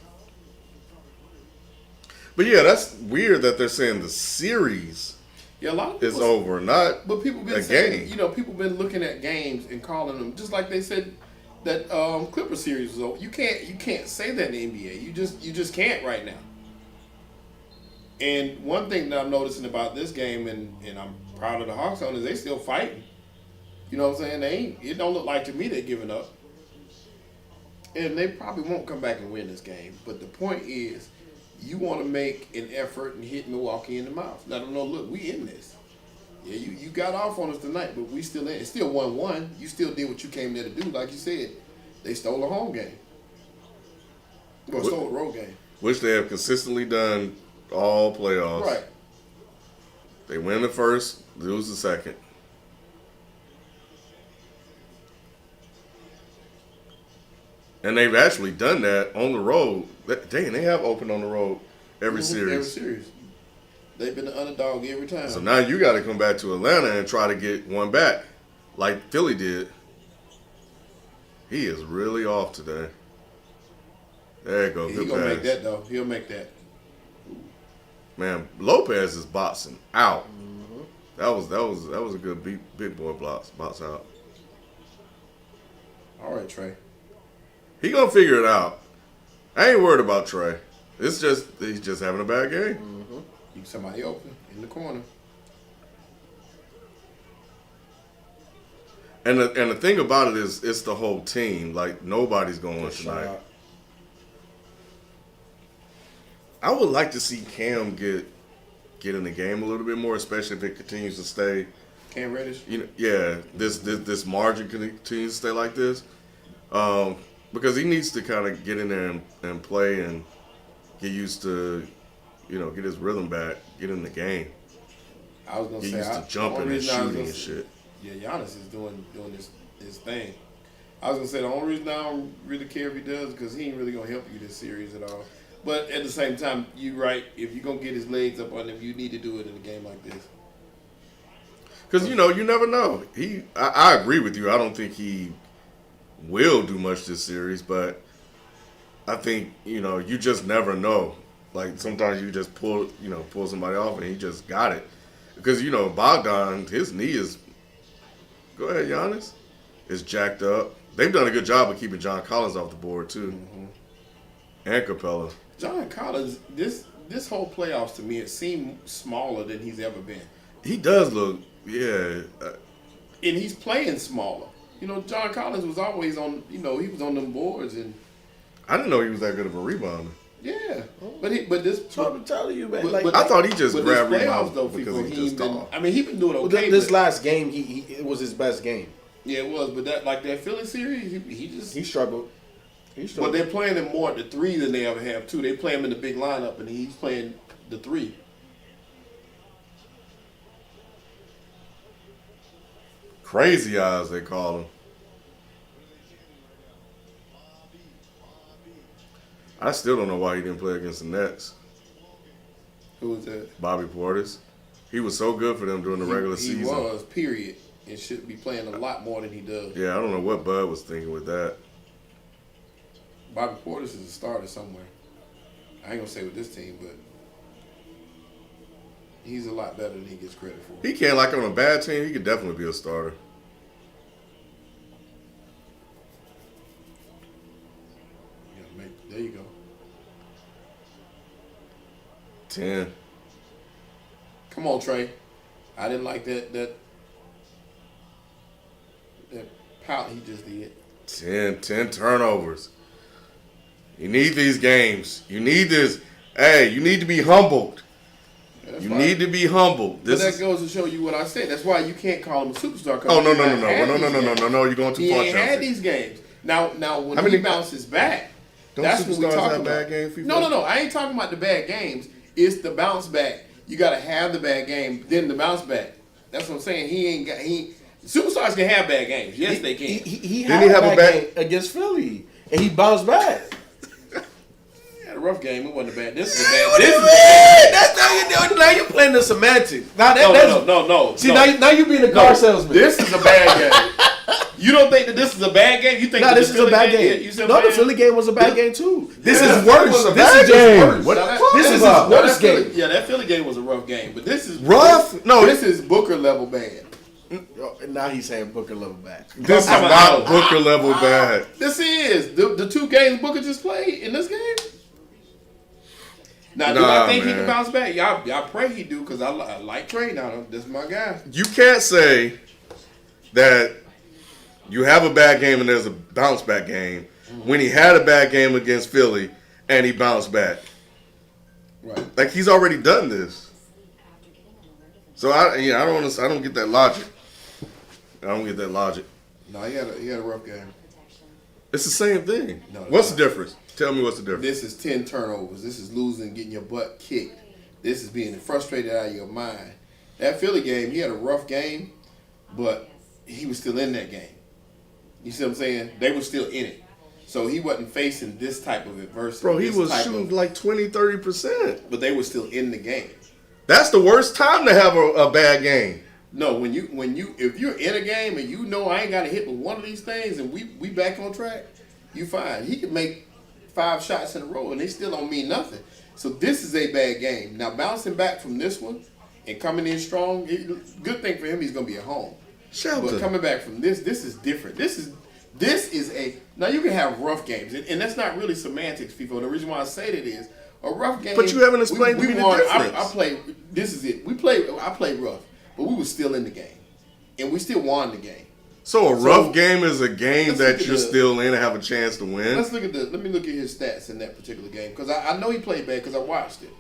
But yeah, that's weird that they're saying the series Yeah, a lot of is people, over, not but people been a saying, game. you know, people been looking at games and calling them just like they said that Clipper series was over. You can't say that in the NBA. You just can't right now. And one thing that I'm noticing about this game, and I'm proud of the Hawks on, is they still fighting. You know what I'm saying? It don't look like to me they're giving up. And they probably won't come back and win this game. But the point is, you want to make an effort and hit Milwaukee in the mouth. Let them know, look, we in this. Yeah, you got off on us tonight, but we still in. It's still 1-1. You still did what you came there to do. Like you said, they stole a home game. Well, stole a road game. Which they have consistently done all playoffs. Right. They win the first, lose the second. And they've actually done that on the road. Dang, they have opened on the road every series. Every series. They've been the underdog every time. So now you got to come back to Atlanta and try to get one back, like Philly did. He is really off today. There you go. He's Good going to make pass. that, though. He'll make that. Man, Lopez is boxing out. That was a good big boy box out. All right, Trey. He gonna figure it out. I ain't worried about Trey. It's just he's just having a bad game. Keep somebody open in the corner. And the thing about it is, it's the whole team. Like nobody's going Good tonight. shot. I would like to see Cam get in the game a little bit more, especially if it continues to stay. Cam Reddish. You know, yeah, this margin continues to stay like this. Because he needs to kind of get in there and play and get used to, get his rhythm back, get in the game. I was gonna Get say used to jumping and shooting and shit. Yeah, Giannis is doing his thing. I was gonna say the only reason I don't really care if he does because he ain't really gonna help you this series at all. But at the same time, you're right. If you're gonna get his legs up on him, you need to do it in a game like this. Because, you never know. I agree with you. I don't think he will do much this series, but I think, you just never know. Like, sometimes you just pull somebody off and he just got it. Because, Bogdan, his knee is, go ahead, Giannis, is jacked up. They've done a good job of keeping John Collins off the board, too. Mm-hmm. And Capella. John Collins, this whole playoffs to me, it seemed smaller than he's ever been. He does look, yeah. And he's playing smaller. John Collins was always on, he was on them boards. And I didn't know he was that good of a rebounder. Yeah. But this. I'm telling you, man. I thought he just grabbed rebounds, though, because he's just tall. He been doing okay. This last game, it was his best game. Yeah, it was. But that Philly series, he struggled. But they're playing him more at the 3 than they ever have, too. They play him in the big lineup, and he's playing the 3. Crazy eyes, they call him. I still don't know why he didn't play against the Nets. Who was that? Bobby Portis. He was so good for them during the regular season. He was, period. And should be playing a lot more than he does. Yeah, I don't know what Bud was thinking with that. Bobby Portis is a starter somewhere. I ain't going to say with this team, but he's a lot better than he gets credit for. He can't, like on a bad team, he could definitely be a starter. There you go. 10. Come on, Trey. I didn't like that pout he just did. 10 turnovers. You need these games. You need this. Hey, you need to be humbled. Yeah, you need to be humbled. But that goes to show you what I said. That's why you can't call him a superstar. Oh, no. You're going too far. He ain't had these games. Now when he bounces back, that's what we're talking about. Bad games, no. I ain't talking about the bad games. It's the bounce back. You got to have the bad game, then the bounce back. That's what I'm saying. Superstars can have bad games. Yes, they can. He had a bad game against Philly, and he bounced back. He had a rough game. It wasn't a bad. This is a bad. That's how you do it. Now you're playing the semantics. Now No. See, now you being a car salesman. This is a bad game. You don't think that this is a bad game? You think this is a bad game? Yeah, the Philly game was a bad game too. This is worse. This is just worse. This is his worst game. Yeah, that Philly game was a rough game, but this is rough. This is Booker level bad. Now he's saying Booker level bad. This is not Booker level bad. This is the 2 games Booker just played in this game. Now, do I think he can bounce back? Y'all pray he do, because I like Trey now. This is my guy. You can't say that you have a bad game and there's a bounce back game when he had a bad game against Philly and he bounced back. Right. Like, he's already done this. So I don't get that logic. I don't get that logic. No, he had a rough game. It's the same thing. No, what's the difference? Tell me what's the difference. This is 10 turnovers. This is losing, getting your butt kicked. This is being frustrated out of your mind. That Philly game, he had a rough game, but he was still in that game. You see what I'm saying? They were still in it. So he wasn't facing this type of adversity. Bro, he was shooting like 20-30%. But they were still in the game. That's the worst time to have a bad game. No, if you're in a game and you know I ain't got to hit with one of these things and we back on track, you fine. He could make 5 shots in a row and they still don't mean nothing. So this is a bad game. Now bouncing back from this one and coming in strong, good thing for him, he's gonna be at home. Shelton. But coming back from this is different. This is a now you can have rough games and that's not really semantics, people. The reason why I say that is a rough game. But you haven't explained to me the difference. I played. This is it. I played rough, but we were still in the game, and we still won the game. So a rough game is a game that you're still in and have a chance to win. Let me look at his stats in that particular game because I know he played bad because I watched it.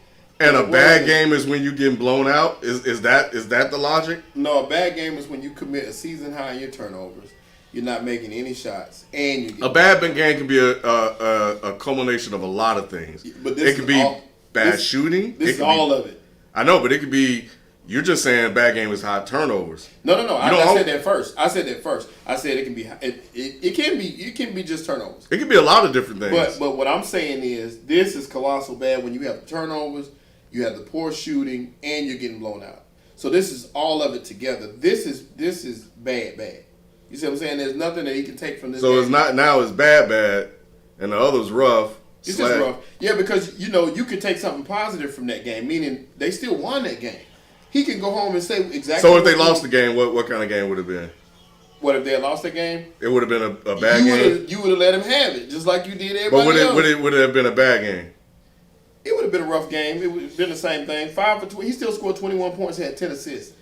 And a bad game is when you getting blown out. Is that the logic? No, a bad game is when you commit a season high in your turnovers. You're not making any shots, and you get a bad game can be a culmination of a lot of things. But this it could be bad shooting. This is all of it. I know, but it could be. You're just saying bad game is high turnovers. No. I said that first. I said it can be. It can be just turnovers. It can be a lot of different things. But what I'm saying is this is colossal bad when you have the turnovers, you have the poor shooting, and you're getting blown out. So this is all of it together. This is bad. You see what I'm saying? There's nothing that he can take from this. So game. it's not now. It's bad, and the other's rough. It's just rough. Yeah, because you could take something positive from that game, meaning they still won that game. He can go home and say exactly. So if they lost the game, what kind of game would it have been? What if they had lost the game? It would have been a bad game. You would have let him have it, just like you did everybody else. But would it have been a bad game? It would have been a rough game. It would have been the same thing. 5 for 20. He still scored 21 points. Had 10 assists.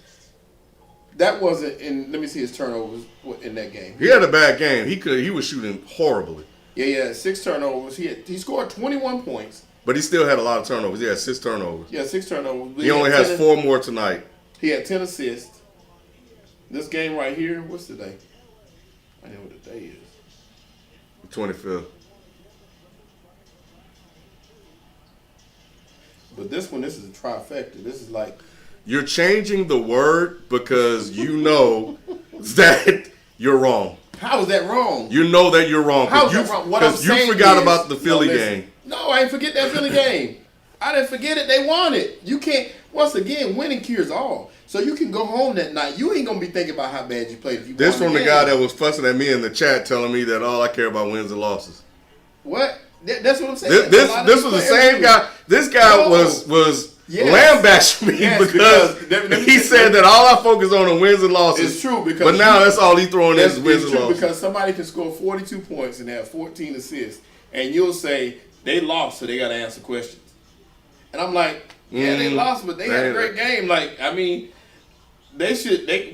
That wasn't in. Let me see his turnovers in that game. He had a bad game. He was shooting horribly. Yeah. 6 turnovers. He scored 21 points. But he still had a lot of turnovers. He had 6 turnovers. Yeah, 6 turnovers. He only has 4 more tonight. He had 10 assists. This game right here, what's the day? I know what the day is. 25th. But this is a trifecta. This is like... You're changing the word because you know that you're wrong. How is that wrong? You know that you're wrong. How is that wrong? What I'm saying you forgot is, about the Philly game. No, I ain't forget that Philly game. I didn't forget it. They won it. You can't... Once again, winning cures all. So you can go home that night. You ain't going to be thinking about how bad you played if you This won from the guy that was fussing at me in the chat telling me that all I care about wins and losses. What? That's what I'm saying. This was the same guy. This guy was lambasting me because he said that all I focus on are wins and losses. It's true because but now that's all he's throwing is wins and losses. Because somebody can score 42 points and have 14 assists, and you'll say they lost, so they got to answer questions. And I'm like, yeah, they lost, but they had a great game. Like, I mean,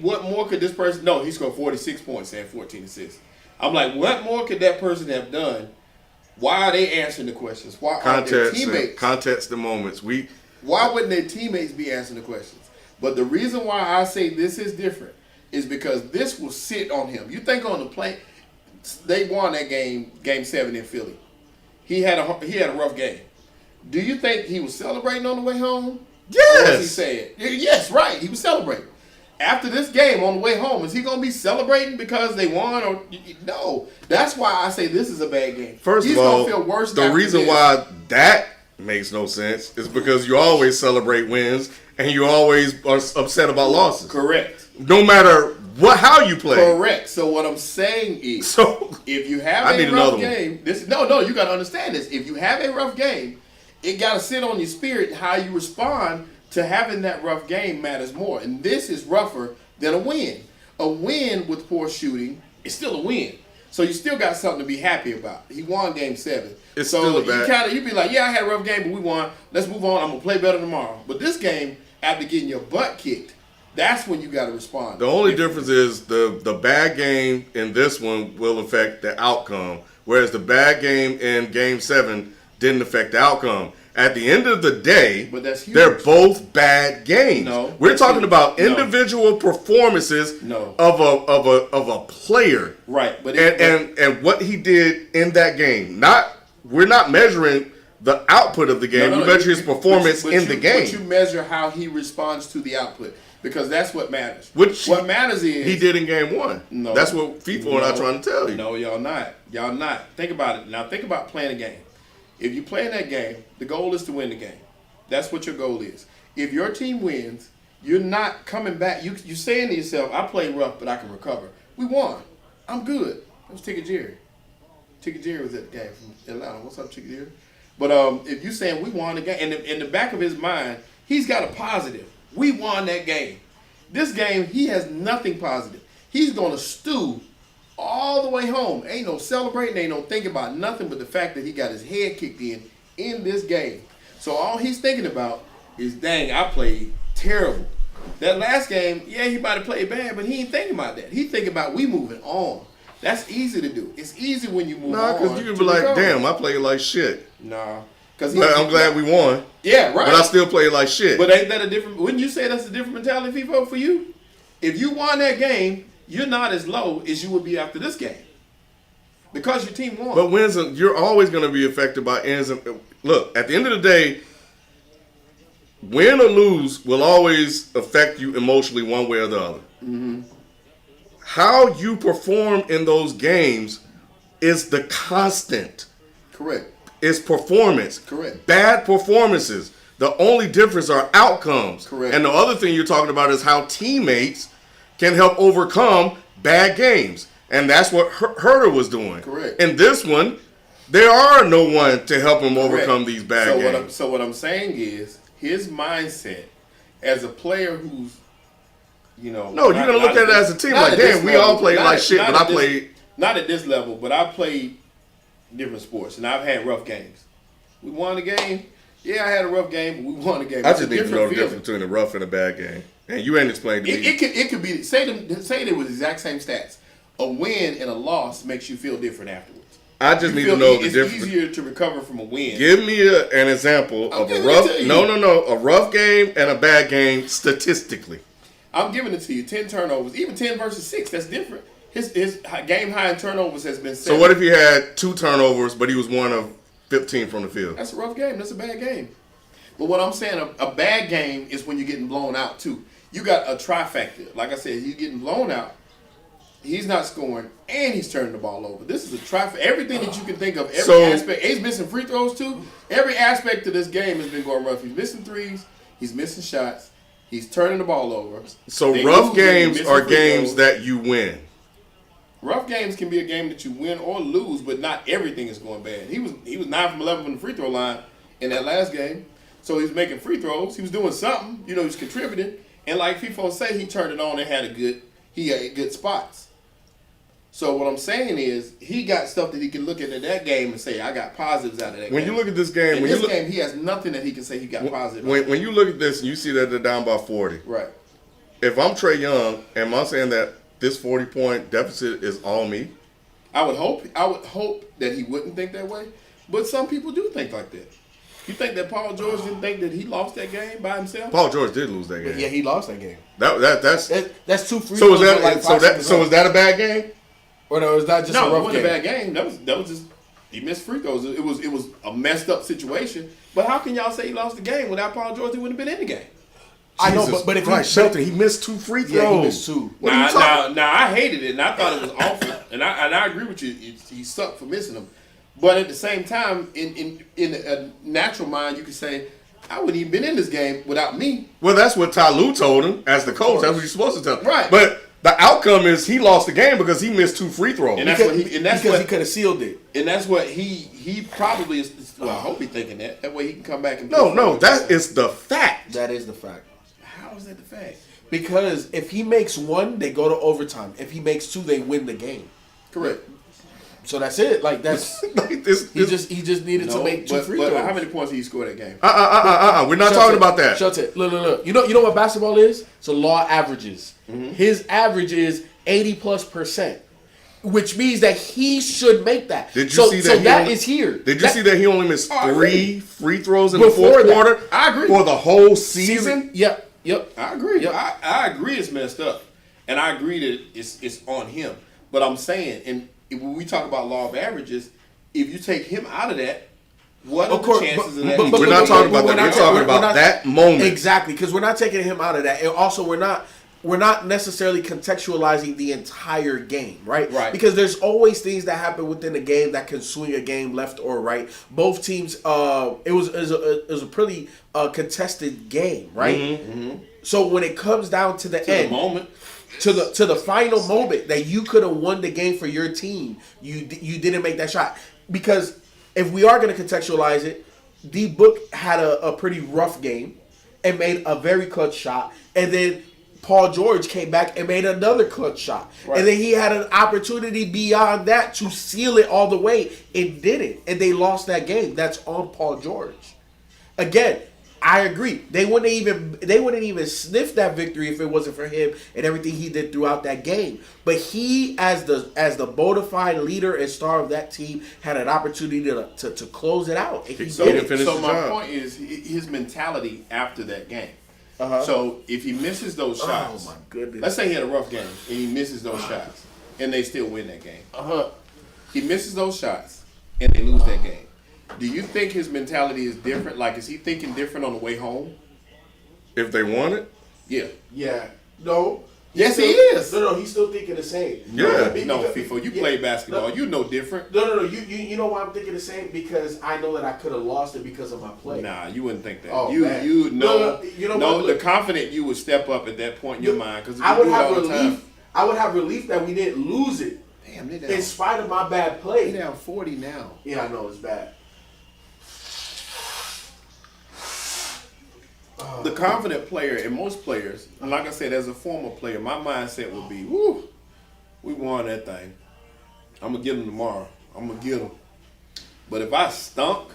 what more could this person? No, he scored 46 points and had 14 assists. I'm like, what more could that person have done? Why are they answering the questions? Why aren't their teammates? Context the moments. Why wouldn't their teammates be answering the questions? But the reason why I say this is different is because this will sit on him. You think on the play, they won that game 7 in Philly. He had a rough game. Do you think he was celebrating on the way home? Yes. Or was he saying? Yes, right. He was celebrating. After this game on the way home, is he going to be celebrating because they won? Or no. That's why I say this is a bad game. First He's of all, gonna feel worse the reason why that makes no sense is because you always celebrate wins and you always are upset about losses. Correct. No matter how you play. Correct. So what I'm saying is, if you have a rough game, you got to understand this. If you have a rough game, it got to sit on your spirit. How you respond to having that rough game matters more. And this is rougher than a win. A win with poor shooting is still a win. So you still got something to be happy about. He won game 7. It's so still a bad. You'd be like, yeah, I had a rough game, but we won. Let's move on. I'm going to play better tomorrow. But this game, after getting your butt kicked, that's when you got to respond. The only difference is the bad game in this one will affect the outcome, whereas the bad game in game 7 didn't affect the outcome. At the end of the day, they're both bad games. No, we're talking about individual performances of a player, right? But and what he did in that game. We're not measuring the output of the game. We measure his performance in the game. But you measure how he responds to the output because that's what matters. What matters is he did in game 1. No, that's what FIFA and I trying to tell you. No, y'all not. Y'all not. Think about it. Now think about playing a game. If you play in that game, the goal is to win the game. That's what your goal is. If your team wins, you're not coming back. You're saying to yourself, I played rough, but I can recover. We won. I'm good. That was Ticket Jerry. Ticket Jerry was at the game from Atlanta. What's up, Ticket Jerry? But if you're saying we won the game, and in the back of his mind, he's got a positive. We won that game. This game, he has nothing positive. He's going to stew all the way home. Ain't no celebrating, ain't no thinking about nothing but the fact that he got his head kicked in this game. So all he's thinking about is, dang, I played terrible. That last game, yeah, he might have played bad, but he ain't thinking about that. He thinking about we moving on. That's easy to do. It's easy when you move on. Nah, because you can be like, damn, I played like shit. Nah. But I'm glad we won. Yeah, right. But I still play like shit. But ain't that a different, wouldn't you say that's a different mentality, FIFO, for you? If you won that game, you're not as low as you would be after this game because your team won. But wins, you're always going to be affected by ends. Look, at the end of the day, win or lose will always affect you emotionally one way or the other. Mm-hmm. How you perform in those games is the constant. Correct. It's performance. Correct. Bad performances. The only difference are outcomes. Correct. And the other thing you're talking about is how teammates can help overcome bad games. And that's what Herter was doing. Correct. In this one, there are no one to help him overcome these bad games. So what I'm saying is his mindset as a player who's, No, you're going to look at it as a team. Like, damn, we all played like shit, but I played. Not at this level, but I played different sports, and I've had rough games. We won the game. Yeah, I had a rough game, but we won the game. I just need to know the difference between a rough and a bad game. And you ain't explained to me. It could be, say they were the exact same stats. A win and a loss makes you feel different afterwards. I just need to know the difference. It's easier to recover from a win. Give me an example of a rough. A rough game and a bad game statistically. I'm giving it to you. 10 turnovers, even 10 versus 6. That's different. His game high in turnovers has been 7. So what if he had 2 turnovers, but he was 1 of 15 from the field? That's a rough game. That's a bad game. But what I'm saying, a bad game is when you're getting blown out too. You got a trifecta. Like I said, he's getting blown out. He's not scoring, and he's turning the ball over. This is a trifecta. Everything that you can think of, every aspect. He's missing free throws too. Every aspect of this game has been going rough. He's missing threes. He's missing shots. He's turning the ball over. So rough games are games that you win. Rough games can be a game that you win or lose, but not everything is going bad. He was 9 from 11 from the free throw line in that last game. So he's making free throws. He was doing something. He was contributing. And like FIFO say, he turned it on and had good spots. So what I'm saying is he got stuff that he can look at in that game and say, I got positives out of that game. When you look at this game, game, he has nothing that he can say he got positive. When you look at this and you see that they're down by 40. Right. If I'm Trae Young, am I saying that this 40-point deficit is all me? I would hope that he wouldn't think that way, but some people do think like that. You think that Paul George didn't think that he lost that game by himself? Paul George did lose that game. Yeah, he lost that game. That's 2 free throws. So is that a bad game? Or no, it's not just a rough game. No, it wasn't a bad game. That was just he missed free throws. It was a messed up situation. But how can y'all say he lost the game without Paul George? He wouldn't have been in the game. I know, but if Shelton, he missed 2 free throws. Yeah, he missed 2. Now, I hated it, and I thought it was awful, and I agree with you. He sucked for missing them. But at the same time, in a natural mind, you could say, I wouldn't even been in this game without me. Well, that's what Ty Lue told him as the coach. That's what you're supposed to tell him. Right. But the outcome is he lost the game because he missed 2 free throws. And that's what he could have sealed it. And that's what he probably is. Well, I hope he's thinking that. That way he can come back and. No, that is the fact. That is the fact. How is that the fact? Because if he makes 1, they go to overtime. If he makes 2, they win the game. Correct. So that's it. Like that's he just needed to make 2 free throws. But how many points did he score that game? We're not talking about that. Shelton, look. You know what basketball is? It's a law of averages. Mm-hmm. His average is 80+%, which means that he should make that. Did you see that? So that is here. Did you see that he only missed 3 free throws in the fourth quarter? I agree. For the whole season? Yep. I agree. Yep. I agree it's messed up. And I agree that it's on him. But I'm saying, and when we talk about law of averages, if you take him out of that, what are the chances of that? We're not talking about that. We're talking about that moment. Exactly, because we're not taking him out of that. And also, we're not necessarily contextualizing the entire game, right? Right. Because there's always things that happen within a game that can swing a game left or right. Both teams, it was a pretty contested game, right? Mm-hmm. So when it comes down to the end, moment. to the final moment that you could have won the game for your team, you didn't make that shot. Because if we are going to contextualize it, D Book had a pretty rough game and made a very clutch shot, and then Paul George came back and made another clutch shot. Right. And then he had an opportunity beyond that to seal it all the way. It didn't. And they lost that game. That's on Paul George. Again, I agree. They wouldn't even sniff that victory if it wasn't for him and everything he did throughout that game. But he, as the bona fide leader and star of that team, had an opportunity to close it out. And So my point is his mentality after that game. Uh-huh. So if he misses those shots, oh my goodness! Let's say he had a rough game and he misses those shots, and they still win that game. He misses those shots and they lose that game. Do you think his mentality is different? Like, is he thinking different on the way home? If they won it? Yeah. Yeah. No. Yes, he is. No, he's still thinking the same. Yeah. No, FIFO, you play basketball. You know different. No. You know why I'm thinking the same? Because I know that I could have lost it because of my play. Nah, you wouldn't think that. Oh, you man. you know You know what? the confident you would step up at that point in your mind because I would have all the time. relief. I would have relief that we didn't lose it. Damn, they down. In spite of my bad play. They down 40 now. Yeah, I know it's bad. The confident player and most players, and like I said, as a former player, my mindset would be, woo, we won that thing. I'm going to get them tomorrow. I'm going to get them. But if I stunk,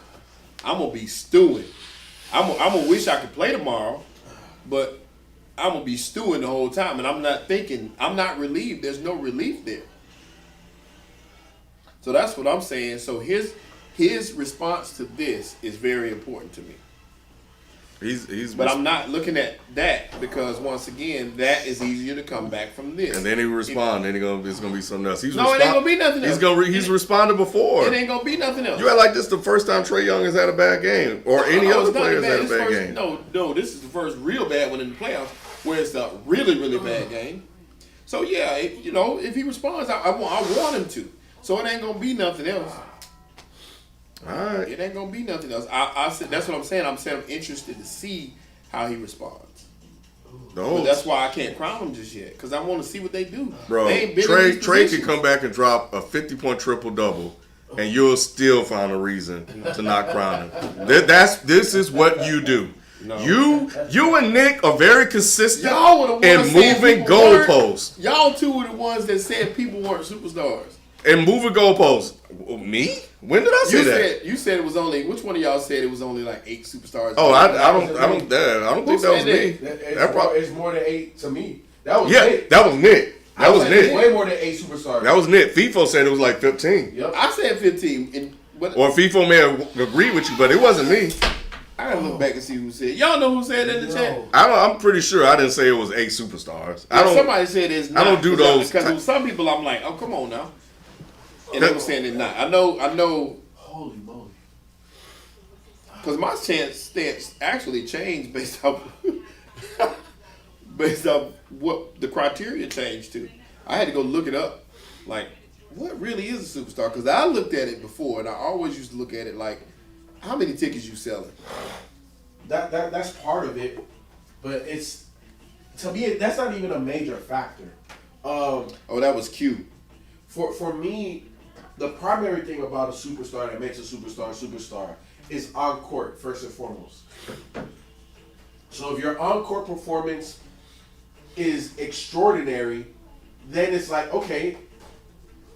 I'm going to be stewing. I'm going to wish I could play tomorrow, but I'm going to be stewing the whole time. And I'm not thinking, I'm not relieved. There's no relief there. So that's what I'm saying. So his response to this is very important to me. But I'm not looking at that because once again, that is easier to come back from this. And then he respond. Then it's gonna be something else. It ain't gonna be nothing else. He's responded before. It ain't gonna be nothing else. You act like this the first time Trae Young has had a bad game, or any other player has had a bad game. No, this is the first real bad one in the playoffs, where it's a really, really bad game. So yeah, if he responds, I want him to. So it ain't gonna be nothing else. All right. It ain't gonna be nothing else. I said that's what I'm saying. I'm interested to see how he responds. But that's why I can't crown him just yet, because I want to see what they do. Bro, they ain't been in these Trae positions. can come back and drop a 50-point triple-double, and you'll still find a reason to not crown him. This is what you do. No. You and Nick are very consistent Y'all were the ones in saying moving people weren't- goalposts. Y'all two were the ones that said people weren't superstars. And moving goalposts. Me? When did I say that? You said it was only. Which one of y'all said it was only like 8 superstars? Oh, I don't think that was me. It's more than 8 to me. That was Nick. That was Nick. That was Nick. Way more than 8 superstars. That was Nick. FIFO said it was like 15. Yep. I said 15. Or FIFO may have agreed with you, but it wasn't me. I gotta look back and see who said. Y'all know who said that in the chat? I'm pretty sure I didn't say it was 8 superstars. Somebody said it's not. I don't do those. Because some people I'm like, oh, come on now. And they were saying it's not. I know. Holy moly. Because my stance actually changed based off what the criteria changed to. I had to go look it up. Like, what really is a superstar? Because I looked at it before, and I always used to look at it like, how many tickets you selling? That's part of it, but it's, to me, that's not even a major factor. That was Q. For me, the primary thing about a superstar that makes a superstar is on court, first and foremost. So if your on court performance is extraordinary, then it's like, okay,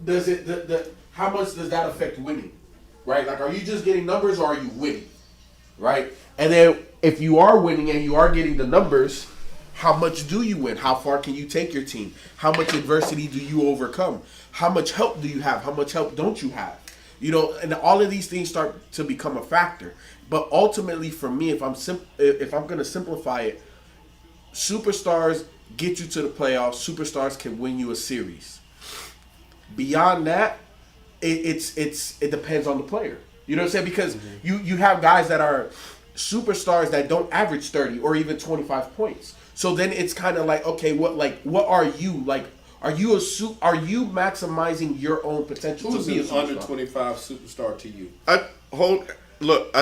does it how much does that affect winning? Right? Like, are you just getting numbers or are you winning? Right? And then if you are winning and you are getting the numbers, how much do you win? How far can you take your team? How much adversity do you overcome? How much help do you have? How much help don't you have? And all of these things start to become a factor. But ultimately, for me, if I'm going to simplify it, superstars get you to the playoffs. Superstars can win you a series. Beyond that, it depends on the player. You know what I'm saying? Because you have guys that are superstars that don't average 30 or even 25 points. So then it's kind of like, okay, what are you like? Are you maximizing your own potential Who's to be a an superstar? under 25 superstar to you? I just want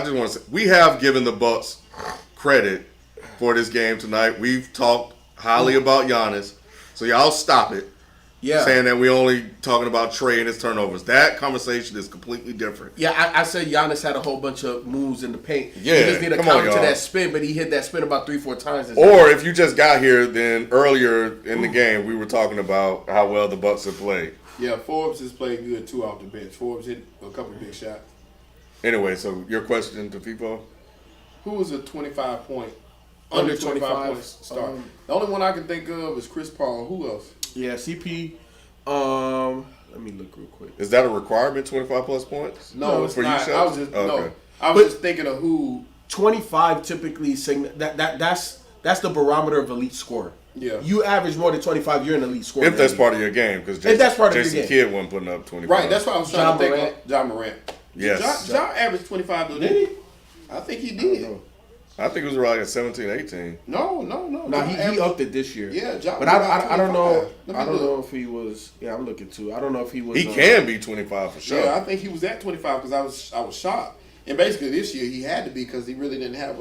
to say, we have given the Bucks credit for this game tonight. We've talked highly about Giannis, so y'all stop it. Yeah. Saying that we only talking about Trae and his turnovers. That conversation is completely different. Yeah, I said Giannis had a whole bunch of moves in the paint. Yeah, he just need to come on, counter to y'all. that spin, but he hit that spin about 3-4 times. Or if you just got here, then earlier in the game we were talking about how well the Bucks have played. Yeah, Forbes has played good too off the bench. Forbes hit a couple big shots. Anyway, so your question to FIFO? Who was a 25 point Under 25 25 point star? The only one I can think of is Chris Paul. Who else? Yeah, CP. Let me look real quick. Is that a requirement, 25 plus points? No, it's for not. you, Shep? I was just Okay. I was just thinking of who. 25 typically that's the barometer of elite scorer. Yeah. You average more than 25, you're an elite scorer. If that's part of your game, because If that's part of your Jason game. Kidd wasn't putting up 25. Right, that's what I was trying John to think Morant. of. John Morant. Yes. John averaged 25 though, Did didn't he? I think he did. I think it was around like 17, 18. No. No, he upped it this year. Yeah, Ja but was about I don't know. 25. Let me I don't look. know if he was. Yeah, I'm looking too. I don't know if he was. He can be 25 for sure. Yeah, I think he was at 25 because I was shocked. And basically this year he had to be because he really didn't have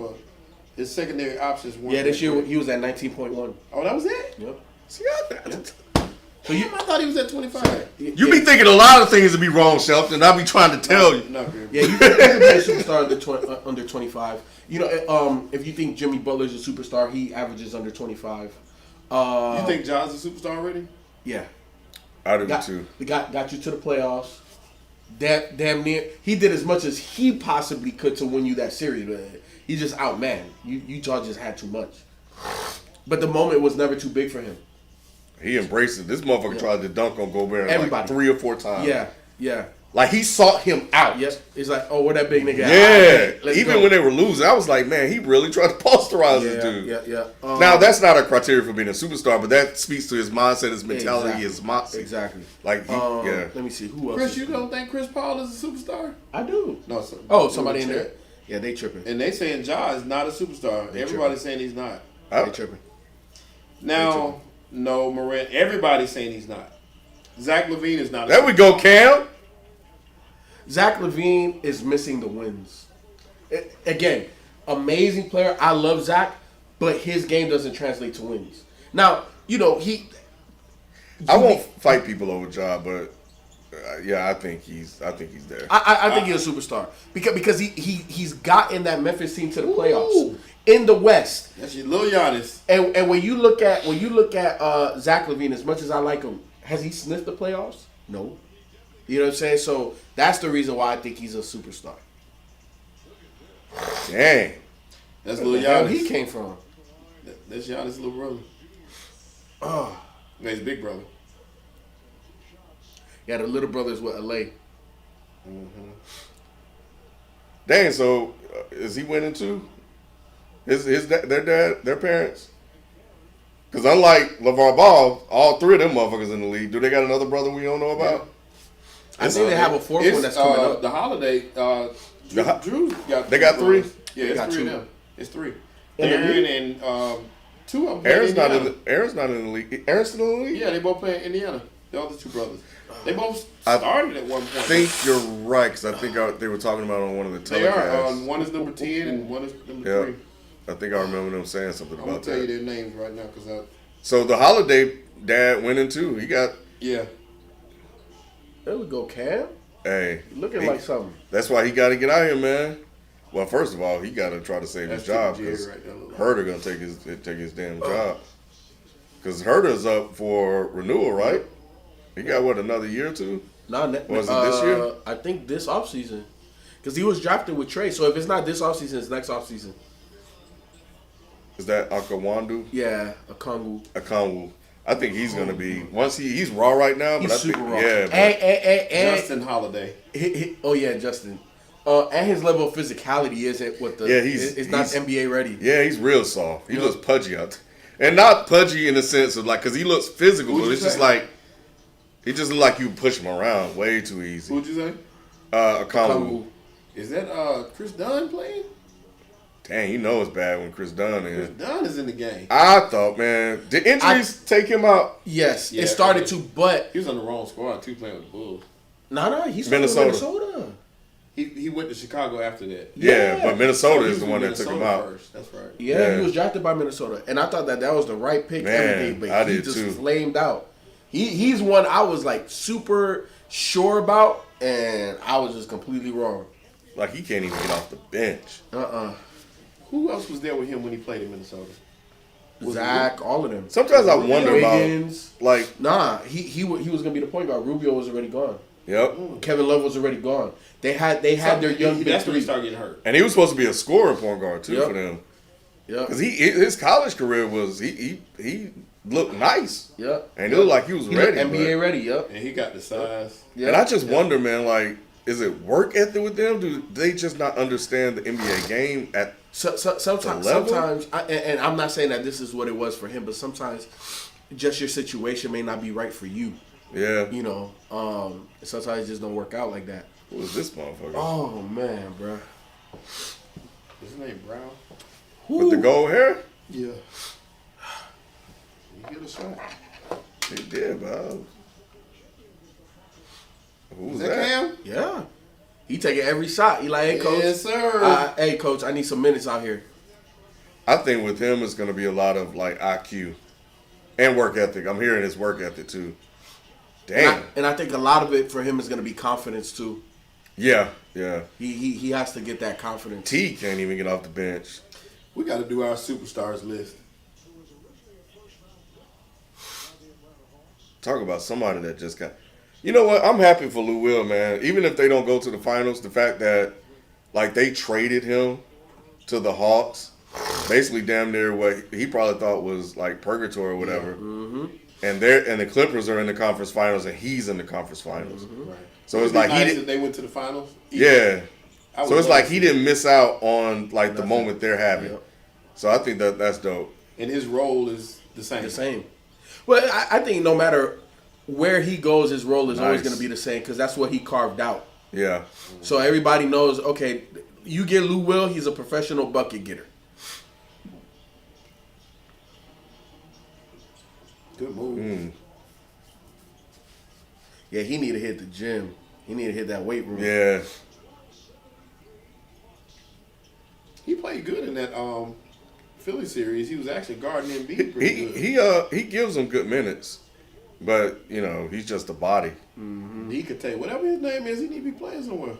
his secondary options weren't. Yeah, this that year great. he was at 19.1. Oh, that was it? Yep. See, So I thought he was at 25. you be thinking a lot of things to be wrong, Shelton. I be trying to tell you. Not good. Yeah, you can be a superstar under 25. You know, if you think Jimmy Butler's a superstar, he averages under 25. You think John's a superstar already? Yeah. I do Got, too. got you to the playoffs. Damn near. He did as much as he possibly could to win you that series, but he just outman. Utah just had too much. But the moment was never too big for him. He embraced it. This motherfucker tried to dunk on Gobert Everybody. like 3 or 4 times. Yeah. Like he sought him out. Yes. It's like, oh, where that big nigga at? Yeah. Let's Even go. when they were losing, I was like, man, he really tried to posterize this dude. Yeah. Now that's not a criteria for being a superstar, but that speaks to his mindset, his mentality, his moxie. Exactly. Like, yeah. Let me see who else. Chris, you don't think Chris Paul is a superstar? I do. No. Somebody in there. Yeah, they tripping. And they saying Ja is not a superstar. Everybody's saying he's not. They tripping. Now, no, Morant. Everybody's saying he's not. Zach LaVine is not. There we go, Cam. Zach LaVine is missing the wins. Again, amazing player. I love Zach, but his game doesn't translate to wins. Now, I won't fight people over Ja, but yeah, I think he's there. I think he's a superstar because he's gotten that Memphis team to the playoffs in the West. That's your little Giannis. And when you look at Zach LaVine, as much as I like him, has he sniffed the playoffs? No. You know what I'm saying? So that's the reason why I think he's a superstar. Dang. That's Where little the hell Giannis. he came from? That's Giannis' little brother. Oh. No, his big brother. Yeah, the little brother's with LA. Dang, so is he winning too? Their parents? Because unlike LeVar Ball, all 3 of them motherfuckers in the league, do they got another brother we don't know about? I think they have a 4th one that's coming up. The Holiday. Drew's got. They got 3? Yeah, it's got 3 2. of them. It's 3. And Aaron and 2 of them. play Aaron's not Indiana. Aaron's not in the league. Aaron's still in the league? Yeah, they both play in Indiana. The other 2 brothers. They both started at one point. I think you're right, because I think they were talking about it on one of the They are. telecasts. One is number 10 and one is number 3. I think I remember them saying something I'm gonna about tell you that. their names right now because So the Holiday dad winning too. He got. Yeah. There we go, Cam. Hey, Looking like something. That's why he got to get out here, man. Well, first of all, he got to try to save his job because right there, little Herter gonna take his damn job. Because Herter's up for renewal, right? He got what, another year or 2? Was it this year? I think this offseason. Because he was drafted with Trey. So if it's not this offseason, it's next offseason. Is that Akawandu? Yeah, Okongwu. I think he's gonna be once he's raw right now, but He's I super think raw. yeah. But And Justin Holiday. oh yeah, Justin. And his level of physicality isn't what the it's not NBA ready. Yeah, he's real soft. He looks pudgy out there. And not pudgy in the sense of like, because he looks physical, Who'd but you it's just say? like he just look like you push him around way too easy. Who'd you say? Okongwu. Is that Chris Dunn playing? Dang, you know it's bad when Chris Dunn is. Chris Dunn is in the game. I thought, man, did injuries take him out? Yes, Yeah, it started to, but he was on the wrong squad too, playing with the Bulls. no, he's Minnesota. from Minnesota. He went to Chicago after that. Yeah, but Minnesota So he is the was one with that took him Minnesota out. first. That's right. Yeah, he was drafted by Minnesota, and I thought that was the right pick. Man, Everything, but I he did just too. flamed out. He's one I was like super sure about, and I was just completely wrong. Like he can't even get off the bench. Who else was there with him when he played in Minnesota? Zach, all of them. Sometimes I wonder Wiggins. about like, Nah, he was gonna be the point guard. Rubio was already gone. yep. Kevin Love was already gone. They had their young big That's when he three. started getting hurt. And he was supposed to be a scoring point guard too Yep. for them. Yep. Because his college career was he looked nice. Yep. And it looked like he was He ready. looked NBA but- ready. Yep. And he got the size. Yep. And I just wonder, man, like, is it work ethic with them? Do they just not understand the NBA game at Sometimes, the level? and I'm not saying that this is what it was for him, but sometimes just your situation may not be right for you. Yeah. You know, sometimes it just don't work out like that. Who is this motherfucker? Oh man, bro. Is his name Brown? With the gold hair? Yeah. He get a shot. He did, bro. Who was Is that Cam? Yeah. He taking every shot. He like, hey, coach. Yes, sir. Hey, coach, I need some minutes out here. I think with him, it's going to be a lot of like IQ and work ethic. I'm hearing his work ethic too. Damn. And I think a lot of it for him is going to be confidence too. Yeah. He has to get that confidence. T can't even get off the bench. We got to do our superstars list. Talk about somebody that just got. You know what? I'm happy for Lou Will, man. Even if they don't go to the finals, the fact that like they traded him to the Hawks, basically damn near what he probably thought was like purgatory or whatever. Mm-hmm. And the Clippers are in the conference finals, and he's in the conference finals. Right. So it's like nice he that did. they went to the finals. Yeah. I would So it's love like to he see didn't miss out on like the Nothing. moment they're having. Yep. So I think that's dope. And his role is the same. The same. Well, I think no matter where he goes, his role is always Nice. going to be the same because that's what he carved out. Yeah. So everybody knows, okay, you get Lou Will, he's a professional bucket getter. Good move. Yeah, he need to hit the gym. He need to hit that weight room. Yeah. He played good in that Philly series. He was actually guarding Embiid pretty good. He gives them good minutes, but you know he's just a body. Mm-hmm. He could take whatever his name is. He need to be playing somewhere.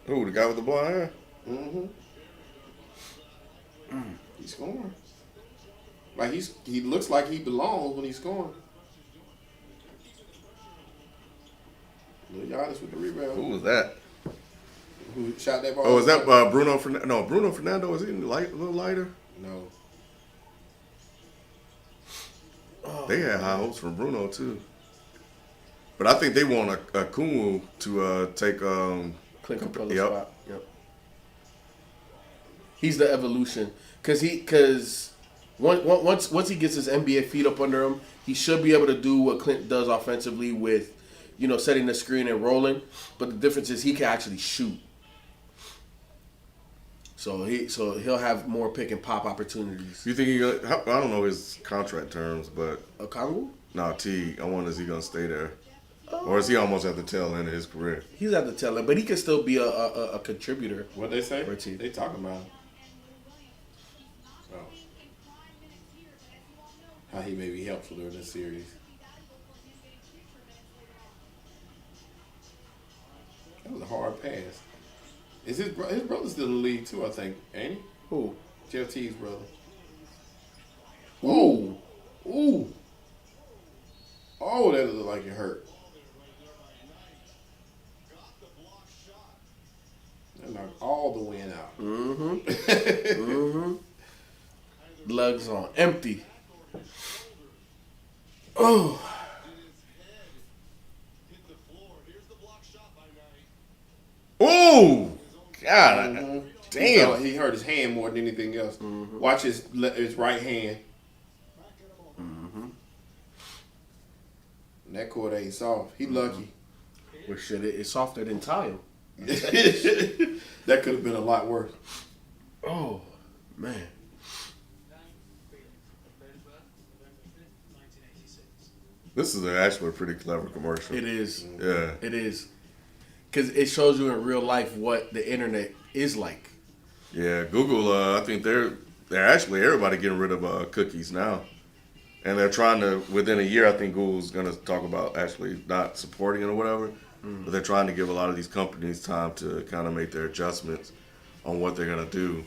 Who, the guy with the blonde hair? Mm-hmm. He's scoring. Like he looks like he belongs when he's scoring. Lil Giannis with the rebound. Who was that? Who shot that ball? Oh, is that Bruno Fernando? No, Bruno Fernando. Is he a little lighter? No. They had high hopes for Bruno too, but I think they want a Kumu to take. Clint Capella's Yep. spot. Yep. He's the evolution because once he gets his NBA feet up under him, he should be able to do what Clint does offensively with, setting the screen and rolling. But the difference is he can actually shoot. So he'll have more pick and pop opportunities. You think I don't know his contract terms, but A Kongu? no, I wonder is he gonna stay there, or is he almost at the tail end of his career? He's at the tail end, but he can still be a contributor. What they say? For a team. They talking about how he may be helpful during this series. That was a hard pass. Is his brother's still in the league too? I think, ain't he? Who? Jeff T's brother. Ooh. Ooh. Oh, that looked like it hurt. That knocked all the wind out. Mm-hmm. Mm-hmm. Lugs on empty. Oh. Ooh, God, damn! He hurt his hand more than anything else. Watch his right hand. And that court ain't soft. He lucky. Well, shit, it's softer than tile. That could have been a lot worse. Oh, man. This is actually a pretty clever commercial. It is. Yeah. It is. Because it shows you in real life what the internet is like. Yeah, Google. I think they're actually everybody getting rid of cookies now, and they're trying to within a year. I think Google's going to talk about actually not supporting it or whatever, but they're trying to give a lot of these companies time to kind of make their adjustments on what they're going to do.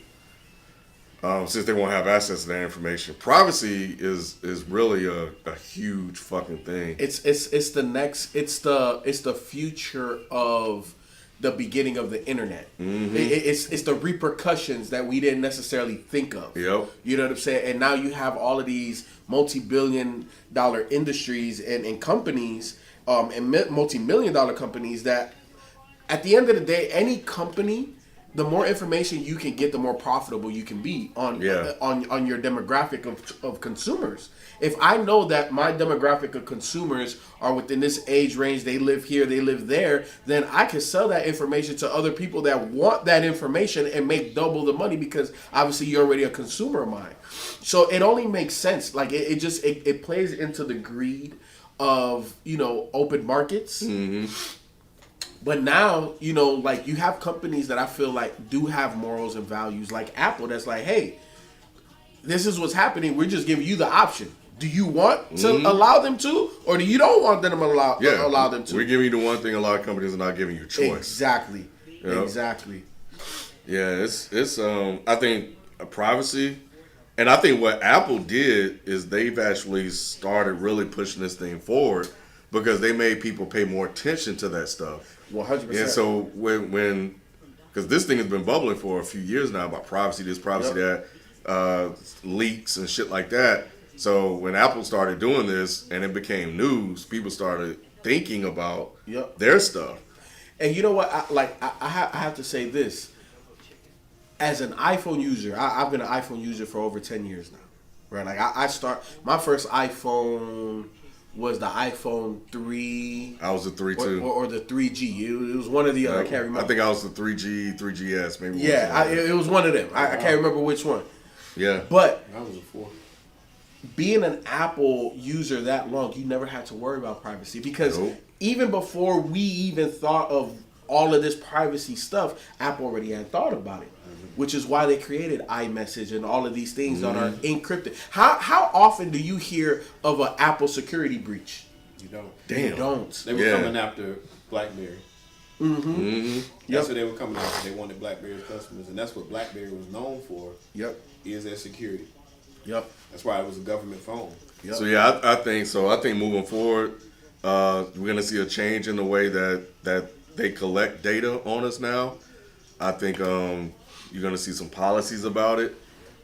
Since they won't have access to that information, privacy is really a huge fucking thing. It's the future of the beginning of the internet. Mm-hmm. It's the repercussions that we didn't necessarily think of. Yep. You know what I'm saying? And now you have all of these multi-billion-dollar industries and companies and multi-million-dollar companies that, at the end of the day, any company the more information you can get, the more profitable you can be on your demographic of consumers. If I know that my demographic of consumers are within this age range, they live here, they live there, then I can sell that information to other people that want that information and make double the money because obviously you're already a consumer of mine. So it only makes sense. Like it plays into the greed of, you know, open markets. Mm-hmm. But now, you know, like you have companies that I feel like do have morals and values, like Apple, that's like, hey, this is what's happening. We're just giving you the option. Do you want to allow them to, or do you don't want them to allow them to? We're giving you the one thing a lot of companies are not giving you: choice. Exactly. Yep. Exactly. Yeah, it's I think privacy, and I think what Apple did is they've actually started really pushing this thing forward because they made people pay more attention to that stuff. 100%. And so when because this thing has been bubbling for a few years now about privacy this, privacy that, leaks and shit like that. So when Apple started doing this and it became news, people started thinking about their stuff. And you know what? I have to say this. As an iPhone user, I've been an iPhone user for over 10 years now. Right? Like my first iPhone was the iPhone 3. I was the 3 too. Or the 3G. It was one or the other. I can't remember. I think I was the 3G, 3GS, maybe. Yeah, it was one of them. I can't remember which one. Yeah. But I was a 4. Being an Apple user that long, you never had to worry about privacy because even before we even thought of all of this privacy stuff, Apple already had thought about it, which is why they created iMessage and all of these things that are encrypted. How often do you hear of an Apple security breach? You don't. Damn. You don't. They were coming after BlackBerry. That's what they were coming after. They wanted BlackBerry's customers, and that's what BlackBerry was known for. Is their security. That's why it was a government phone. So yeah, I think so. I think moving forward, we're gonna see a change in the way that they collect data on us now. I think you're gonna see some policies about it.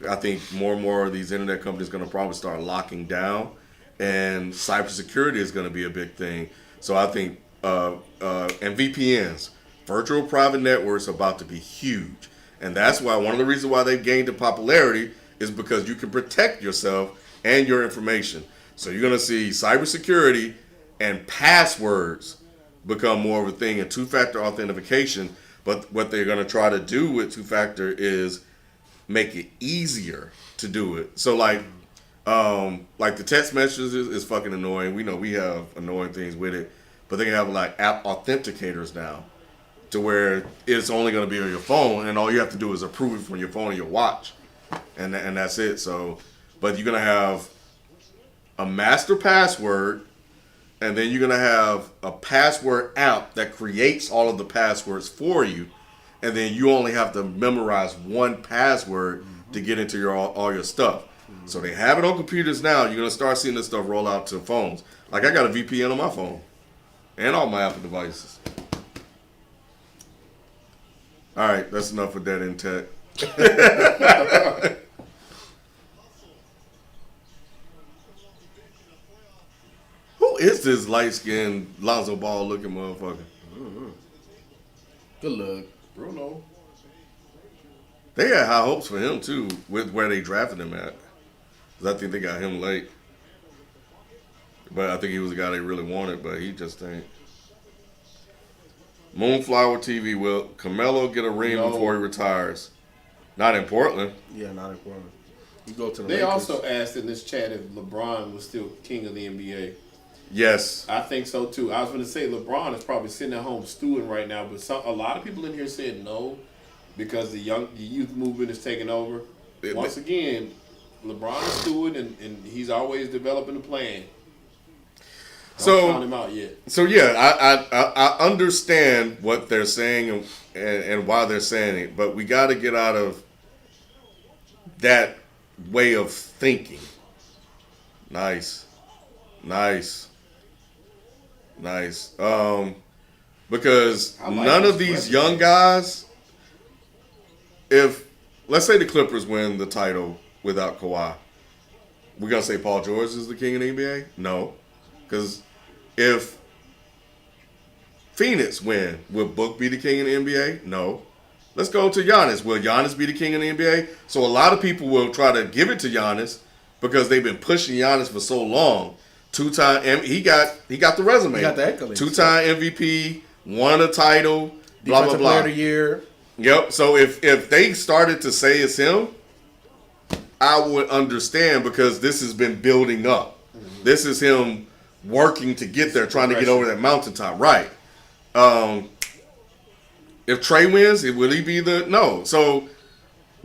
I think more and more of these internet companies are gonna probably start locking down, and cybersecurity is gonna be a big thing. So I think and VPNs, virtual private networks, are about to be huge, and that's why one of the reasons why they've gained in popularity is because you can protect yourself and your information. So you're going to see cybersecurity and passwords become more of a thing, and two-factor authentication. But what they're going to try to do with two-factor is make it easier to do it. So like the text messages is fucking annoying. We know we have annoying things with it, but they can have like app authenticators now to where it's only going to be on your phone, and all you have to do is approve it from your phone or your watch. And that's it. So, but you're gonna have a master password, and then you're gonna have a password app that creates all of the passwords for you, and then you only have to memorize one password to get into all your stuff. So they have it on computers now. You're gonna start seeing this stuff roll out to phones. Like I got a VPN on my phone and all my Apple devices. All right, that's enough with that in tech. Who is this light-skinned Lonzo Ball looking motherfucker? Good luck. Bruno. They had high hopes for him too, with where they drafted him at. 'Cause I think they got him late. But I think he was the guy they really wanted, but he just ain't. Moonflower TV, will Carmelo get a ring before he retires? Not in Portland. Yeah, not in Portland. You go to the They Lakers. also asked in this chat if LeBron was still king of the NBA. Yes. I think so too. I was going to say LeBron is probably sitting at home stewing right now, but a lot of people in here said no because the youth movement is taking over. Once again, LeBron is stewing and he's always developing a plan. Don't count him out yet. So yeah, I understand what they're saying and why they're saying it, but we got to get out of that way of thinking. Nice. Because none of these young guys, if let's say the Clippers win the title without Kawhi, we're gonna say Paul George is the king of the NBA? No, because if Phoenix win, will Book be the king of the NBA? No. Let's go to Giannis. Will Giannis be the king of the NBA? So a lot of people will try to give it to Giannis because they've been pushing Giannis for so long. Two-time, he got the resume. He got the accolades. Two-time MVP, won a title, blah Defensive blah Player blah. of the Year. Yep. So if they started to say it's him, I would understand because this has been building up. Mm-hmm. This is him working to get there, trying to get over that mountaintop. Right. If Trey wins, will he be the no? So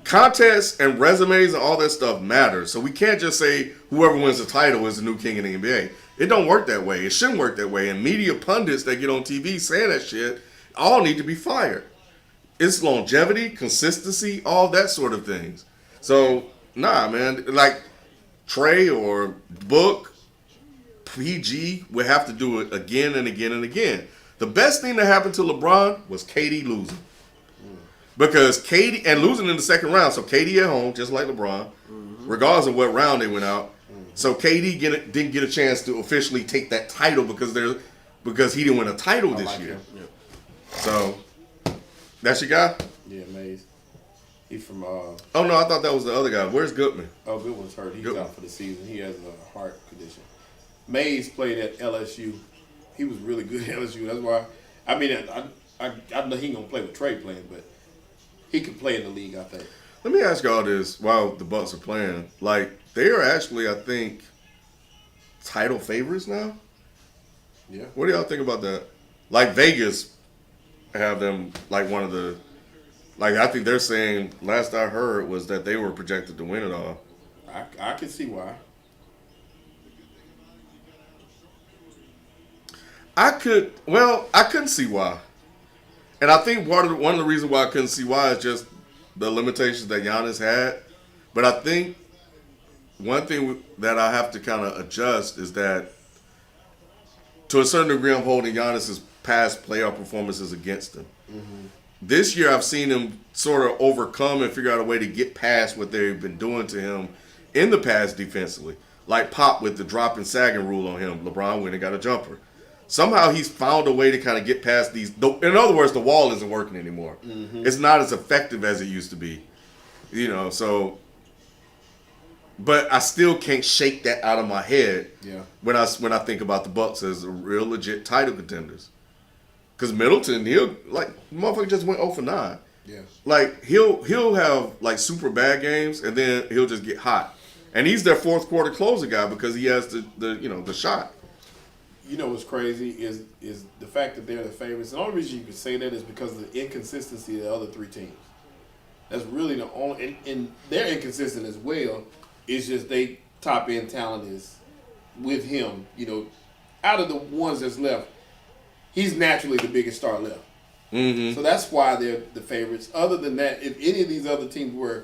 contests and resumes and all that stuff matters. So we can't just say whoever wins the title is the new king of the NBA. It don't work that way. It shouldn't work that way. And media pundits that get on TV saying that shit all need to be fired. It's longevity, consistency, all that sort of things. So nah, man. Like Trey or Book, PG would have to do it again and again and again. The best thing that happened to LeBron was KD losing. Because KD, and losing in the second round, so KD at home, just like LeBron, regardless of what round they went out. So KD didn't get a chance to officially take that title because he didn't win a title this year. Yeah. So, that's your guy? Yeah, Mays. He's from... oh, no, I thought that was the other guy. Where's Goodman? Oh, Goodman's hurt. He's Goodman. out for the season. He has a heart condition. Mays played at LSU. He was really good at LSU. That's why... I mean, I know he ain't going to play with Trey playing, but he can play in the league, I think. Let me ask y'all this while the Bucks are playing. Like, they are actually, I think, title favorites now. Yeah. What do y'all think about that? Like, Vegas have them like one of the... Like, I think they're saying, last I heard, was that they were projected to win it all. I can see why. I couldn't see why. And I think one of the reasons why I couldn't see why is just the limitations that Giannis had. But I think one thing that I have to kind of adjust is that to a certain degree I'm holding Giannis's past playoff performances against him. Mm-hmm. This year I've seen him sort of overcome and figure out a way to get past what they've been doing to him in the past defensively. Like Pop with the drop and sagging rule on him. LeBron went and got a jumper. Somehow he's found a way to kind of get past these. In other words, the wall isn't working anymore. Mm-hmm. It's not as effective as it used to be. You know, so. But I still can't shake that out of my head. Yeah. When I think about the Bucks as real legit title contenders. Because Middleton, motherfucker just went 0 for 9. Yeah. Like he'll have like super bad games and then he'll just get hot. And he's their fourth quarter closer guy because he has the shot. You know what's crazy is the fact that they're the favorites. The only reason you can say that is because of the inconsistency of the other three teams. That's really the only, and they're inconsistent as well. It's just they top end talent is with him. You know, out of the ones that's left, he's naturally the biggest star left. Mm-hmm. So that's why they're the favorites. Other than that, if any of these other teams were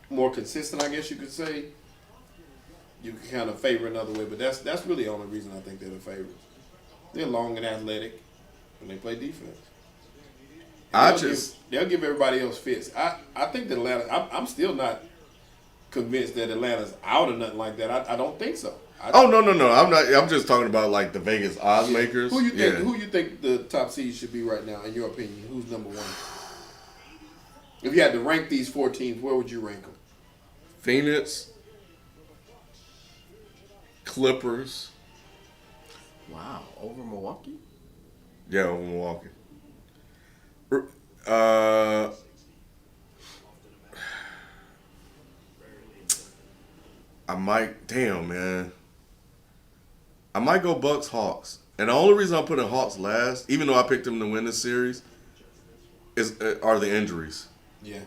more consistent, I guess you could say, you can kind of favor another way, but that's really the only reason I think they're the favorites. They're long and athletic when they play defense. They'll give everybody else fits. I think that Atlanta. I'm still not convinced that Atlanta's out or nothing like that. I don't think so. No. I'm not. I'm just talking about like the Vegas odds makers. Who you think the top seed should be right now? In your opinion, who's number one? If you had to rank these 4 teams, where would you rank them? Phoenix. Clippers. Wow, over Milwaukee? Yeah, over Milwaukee. I might go Bucks Hawks. And the only reason I'm putting Hawks last, even though I picked them to win this series, are the injuries. Yeah.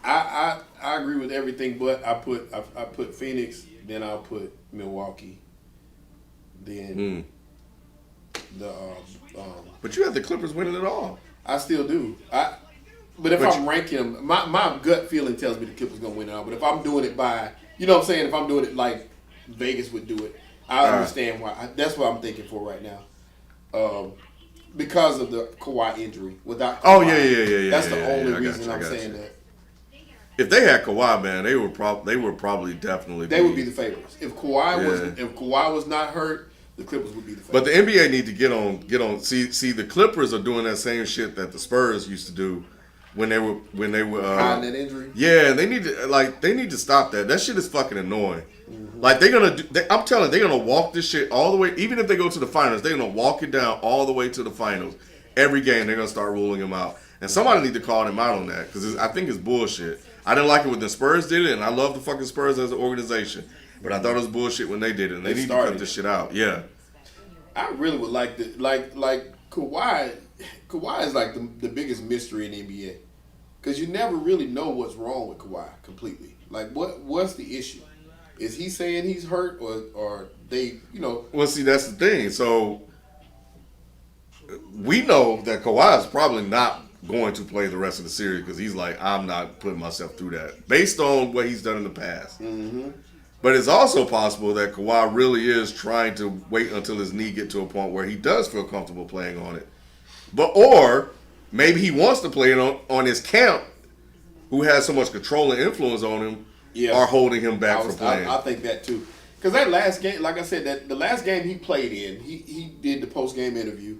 I agree with everything, but I put Phoenix, then I'll put Milwaukee, then But you had the Clippers winning it all. I still do. But if I'm ranking them, my gut feeling tells me the Clippers gonna win it all. But if I'm doing it by, you know what I'm saying, if I'm doing it like Vegas would do it, I understand why. That's what I'm thinking for right now. Because of the Kawhi injury. Without Kawhi, yeah. That's the only reason I'm saying that. If they had Kawhi, man, they would probably definitely. They would be the favorites. If Kawhi was not hurt, the Clippers would be the favorite. But the NBA need to get on. See, the Clippers are doing that same shit that the Spurs used to do when they were hiding that injury. Yeah, they need to stop that. That shit is fucking annoying. Mm-hmm. Like I'm telling you, they're gonna walk this shit all the way. Even if they go to the finals, they're gonna walk it down all the way to the finals. Every game, they're gonna start ruling them out, and somebody need to call them out on that because I think it's bullshit. I didn't like it when the Spurs did it, and I love the fucking Spurs as an organization, but I thought it was bullshit when they did it. And they need to cut this shit out. Yeah, I really would like to like Kawhi. Kawhi is like the biggest mystery in the NBA because you never really know what's wrong with Kawhi completely. Like what's the issue? Is he saying he's hurt or they Well, see, that's the thing. So we know that Kawhi is probably not going to play the rest of the series because he's like, I'm not putting myself through that based on what he's done in the past. Mm-hmm. But it's also possible that Kawhi really is trying to wait until his knee get to a point where he does feel comfortable playing on it. Or maybe he wants to play it on his camp, who has so much control and influence on him, are holding him back from playing. I think that too. Because that last game, like I said, that the last game he played in, he did the post-game interview.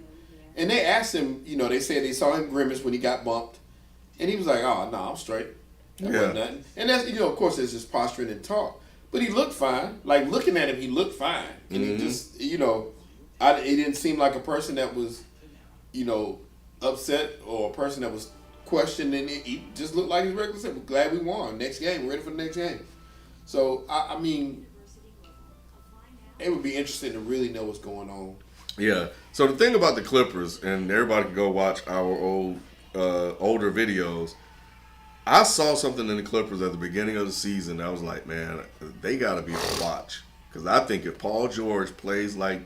And they asked him, they said they saw him grimace when he got bumped. And he was like, oh, no, I'm straight. That wasn't nothing. And that's, of course, it's just posturing and talk. But he looked fine. Like, looking at him, he looked fine. And he just, it didn't seem like a person that was, upset or a person that was questioning it. He just looked like his regular self. We're glad we won. Next game. We're ready for the next game. So, I mean, it would be interesting to really know what's going on. Yeah. So the thing about the Clippers, and everybody can go watch our older videos. I saw something in the Clippers at the beginning of the season. I was like, man, they got to be on watch. Because I think if Paul George plays like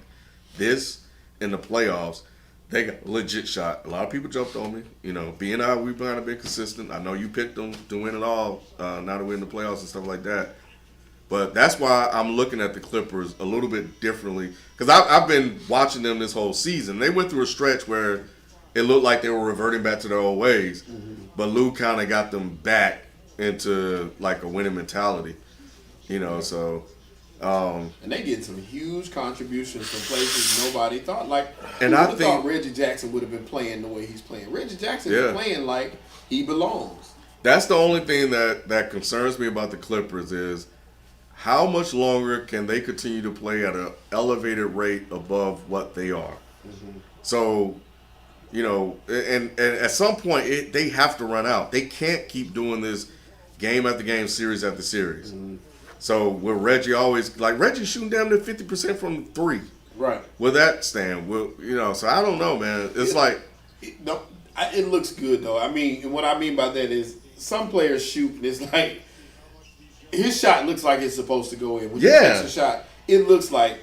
this in the playoffs, they got a legit shot. A lot of people jumped on me. We've kind of been consistent. I know you picked them to win it all, now to win the playoffs and stuff like that. But that's why I'm looking at the Clippers a little bit differently. Because I've been watching them this whole season. They went through a stretch where it looked like they were reverting back to their old ways. Mm-hmm. But Lou kind of got them back into like a winning mentality. So. And they getting some huge contributions from places nobody thought. Like, and I think thought Reggie Jackson would have been playing the way he's playing. Reggie Jackson is playing like he belongs. That's the only thing that concerns me about the Clippers is how much longer can they continue to play at an elevated rate above what they are? Mm-hmm. So, and at some point they have to run out. They can't keep doing this game after game, series after series. Mm-hmm. So will Reggie always Reggie shooting down to 50% from three? Right. Will that stand? So I don't know, man. It's it looks good though. I mean, what I mean by that is some players shoot and it's like his shot looks like it's supposed to go in. When he takes a shot, it looks like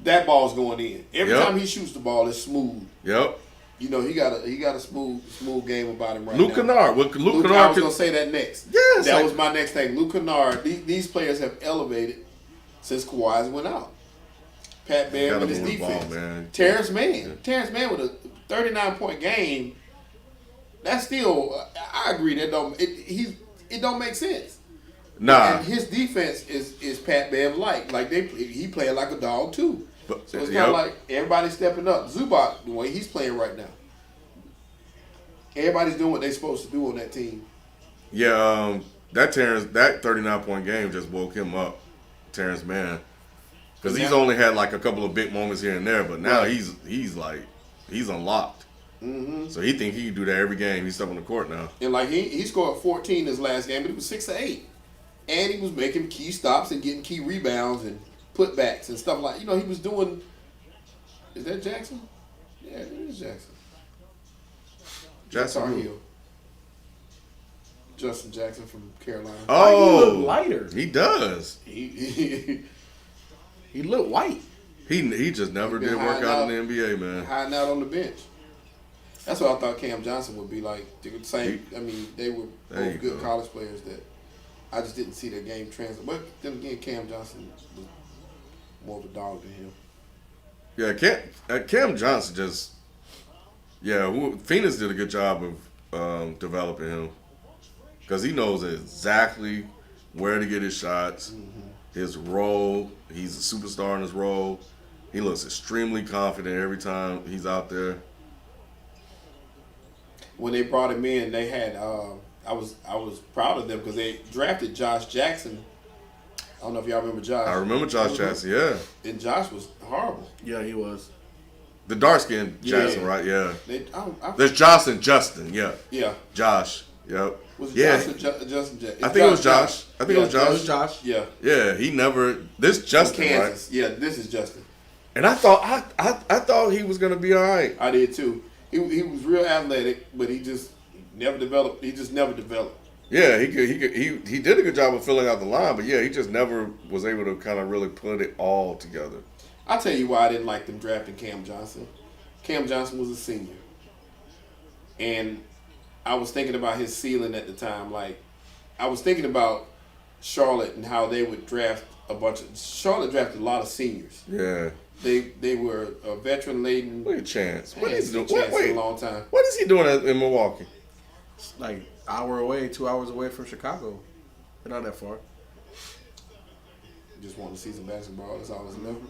that ball's going in. Every time he shoots the ball, it's smooth. Yep. He got a smooth game about him right Luke now. Kennard. Luke Kennard, I was gonna say that next. Yes, that was my next thing. Luke Kennard. These players have elevated since Kawhi's went out. Pat Bear with his defense. Terrence Mann with a 39-point game. That's still. I agree. It don't make sense. Nah. And his defense is Pat Bev like he playing like a dog too. So it's kind of like everybody's stepping up. Zubac, the way he's playing right now, everybody's doing what they're supposed to do on that team. Yeah, that 39-point game just woke him up, Terrence Mann, because he's only had like a couple of big moments here and there, but now he's unlocked. Mm-hmm. So he think he can do that every game. He's up on the court now. And like he scored 14 his last game, but he was 6 of 8, and he was making key stops and getting key rebounds and putbacks and stuff like. He was doing. Is that Jackson? Yeah, it is Jackson. Jackson Hill. Justin Jackson from Carolina. Oh, he look lighter. He does. He looked white. He just never did work out in the NBA, man. Hiding out on the bench. That's what I thought Cam Johnson would be like. They were both good college players that I just didn't see their game translate. But then again, Cam Johnson was more of a dog than him. Yeah, Cam Johnson just. Yeah, Phoenix did a good job of developing him because he knows exactly where to get his shots, his role. He's a superstar in his role. He looks extremely confident every time he's out there. When they brought him in, they had I was proud of them because they drafted Josh Jackson. I don't know if y'all remember Josh. I remember Josh Jackson, yeah. And Josh was horrible. Yeah, he was. The dark-skinned Jackson, Yeah. right? Yeah. There's Josh and Justin, yeah. Yeah. Josh, yep. Was it yeah. Josh or Justin? I think it was Josh. I think it was Josh. It was Josh. Yeah. Yeah, he never. This Justin, right? Kansas. Yeah, this is Justin. And I thought he was gonna be all right. I did too. He was real athletic, but he just never developed. He just never developed. Yeah, he did a good job of filling out the line, but yeah, he just never was able to kind of really put it all together. I'll tell you why I didn't like them drafting Cam Johnson. Cam Johnson was a senior. And I was thinking about his ceiling at the time. Like, I was thinking about Charlotte and how they would draft Charlotte drafted a lot of seniors. Yeah. They were a veteran laden. Look at Chance. What is is he doing? Chance Wait, in a long time. What is he doing in Milwaukee? Like hour away, 2 hours away from Chicago. They're not that far. Just want to see some basketball. That's all that's left.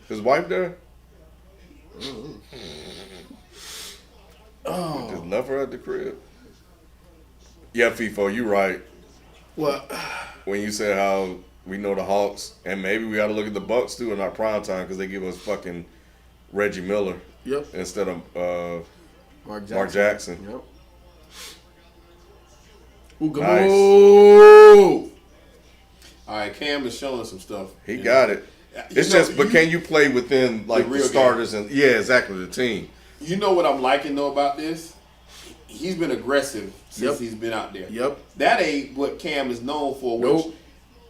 His wife there? Oh. Just left her at the crib. Yeah, FIFO, you right. What? When you said how we know the Hawks, and maybe we got to look at the Bucks too in our prime time because they give us fucking Reggie Miller. Yep. Instead of Mark Jackson. Yep. Nice. All right, Cam is showing some stuff. He got it. It's just, but can you play within like the starters and exactly the team? You know what I'm liking though about this? He's been aggressive since he's been out there. Yep. That ain't what Cam is known for. Nope. Which,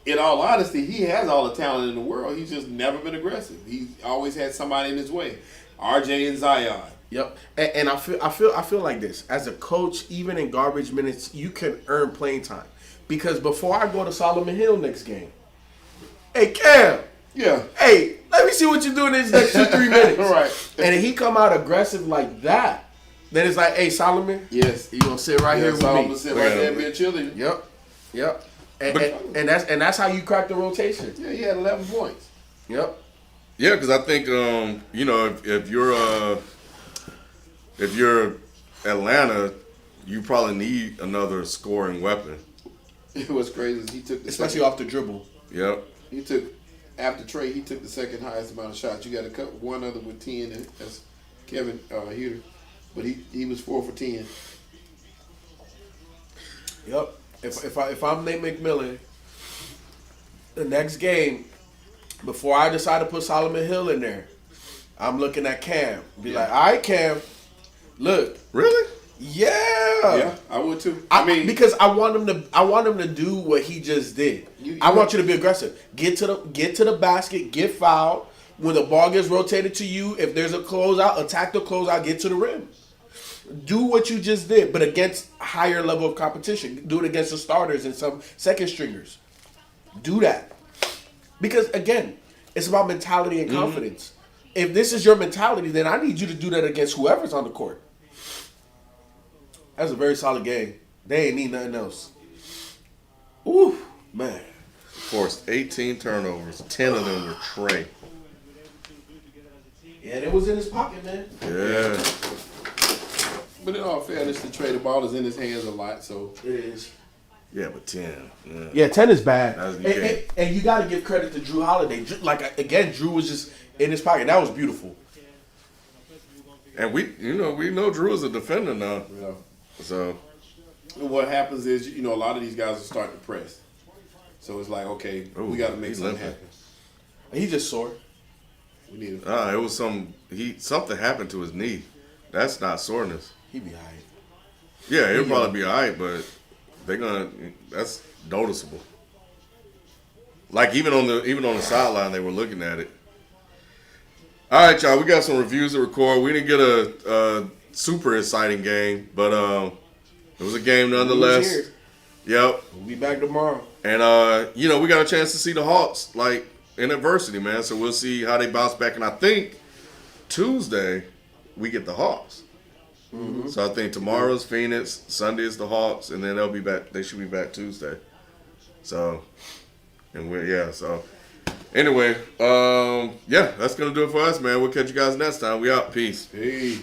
in all honesty, he has all the talent in the world. He's just never been aggressive. He's always had somebody in his way. RJ and Zion. Yep. And I feel like this. As a coach, even in garbage minutes, you can earn playing time. Because before I go to Solomon Hill next game, hey Cam. Yeah. Hey, let me see what you do in these next 2-3 minutes. Right. And if he come out aggressive like that, then it's like, hey Solomon, yes, you gonna sit right here with Solomon me. Sit right there and be a cheerleader. Yep. And that's how you crack the rotation. Yeah, he had 11 points. Yep. Yeah, because I think if you're Atlanta, you probably need another scoring weapon. What's crazy is he took especially off the dribble. Yep. He took after Trey. He took the second highest amount of shots. You got to cut one other with 10, and that's Kevin Huerter. But he was 4 for 10. Yep. If I'm Nate McMillan, the next game, before I decide to put Solomon Hill in there, I'm looking at Cam. Be like, all right, Cam, look. Really? Yeah, I would too. I mean, because I want him to do what he just did. I want you to be aggressive. Get to the basket. Get fouled. When the ball gets rotated to you, if there's a closeout, attack the closeout. Get to the rim. Do what you just did, but against higher level of competition. Do it against the starters and some second stringers. Do that. Because again, it's about mentality and confidence. If this is your mentality, then I need you to do that against whoever's on the court. That's a very solid game. They ain't need nothing else. Ooh, man. Forced 18 turnovers. 10 of them were Trey. Yeah, it was in his pocket, man. Yeah. But in all fairness, the Trey, the ball is in his hands a lot, so it is. Yeah, but 10. Yeah, 10 is bad. And you got to give credit to Drew Holiday. Like, again, Drew was just in his pocket. That was beautiful. And we know Drew is a defender now. Yeah. So what happens is, a lot of these guys will start to press. So it's like, okay, we got to make something happen. He just sore. We need it. It was something happened to his knee. That's not soreness. He be all right. Yeah, he'll probably be all right, but that's noticeable. Like even on the sideline, they were looking at it. All right, y'all, we got some reviews to record. We didn't get a super exciting game, but it was a game nonetheless. Yep. We'll be back tomorrow. And we got a chance to see the Hawks like in adversity, man. So we'll see how they bounce back. And I think Tuesday we get the Hawks. Mm-hmm. So I think tomorrow's Phoenix, Sunday is the Hawks, and then they'll be back. They should be back Tuesday. So, and so Anyway, yeah, that's gonna do it for us, man. We'll catch you guys next time. We out. Peace. Hey.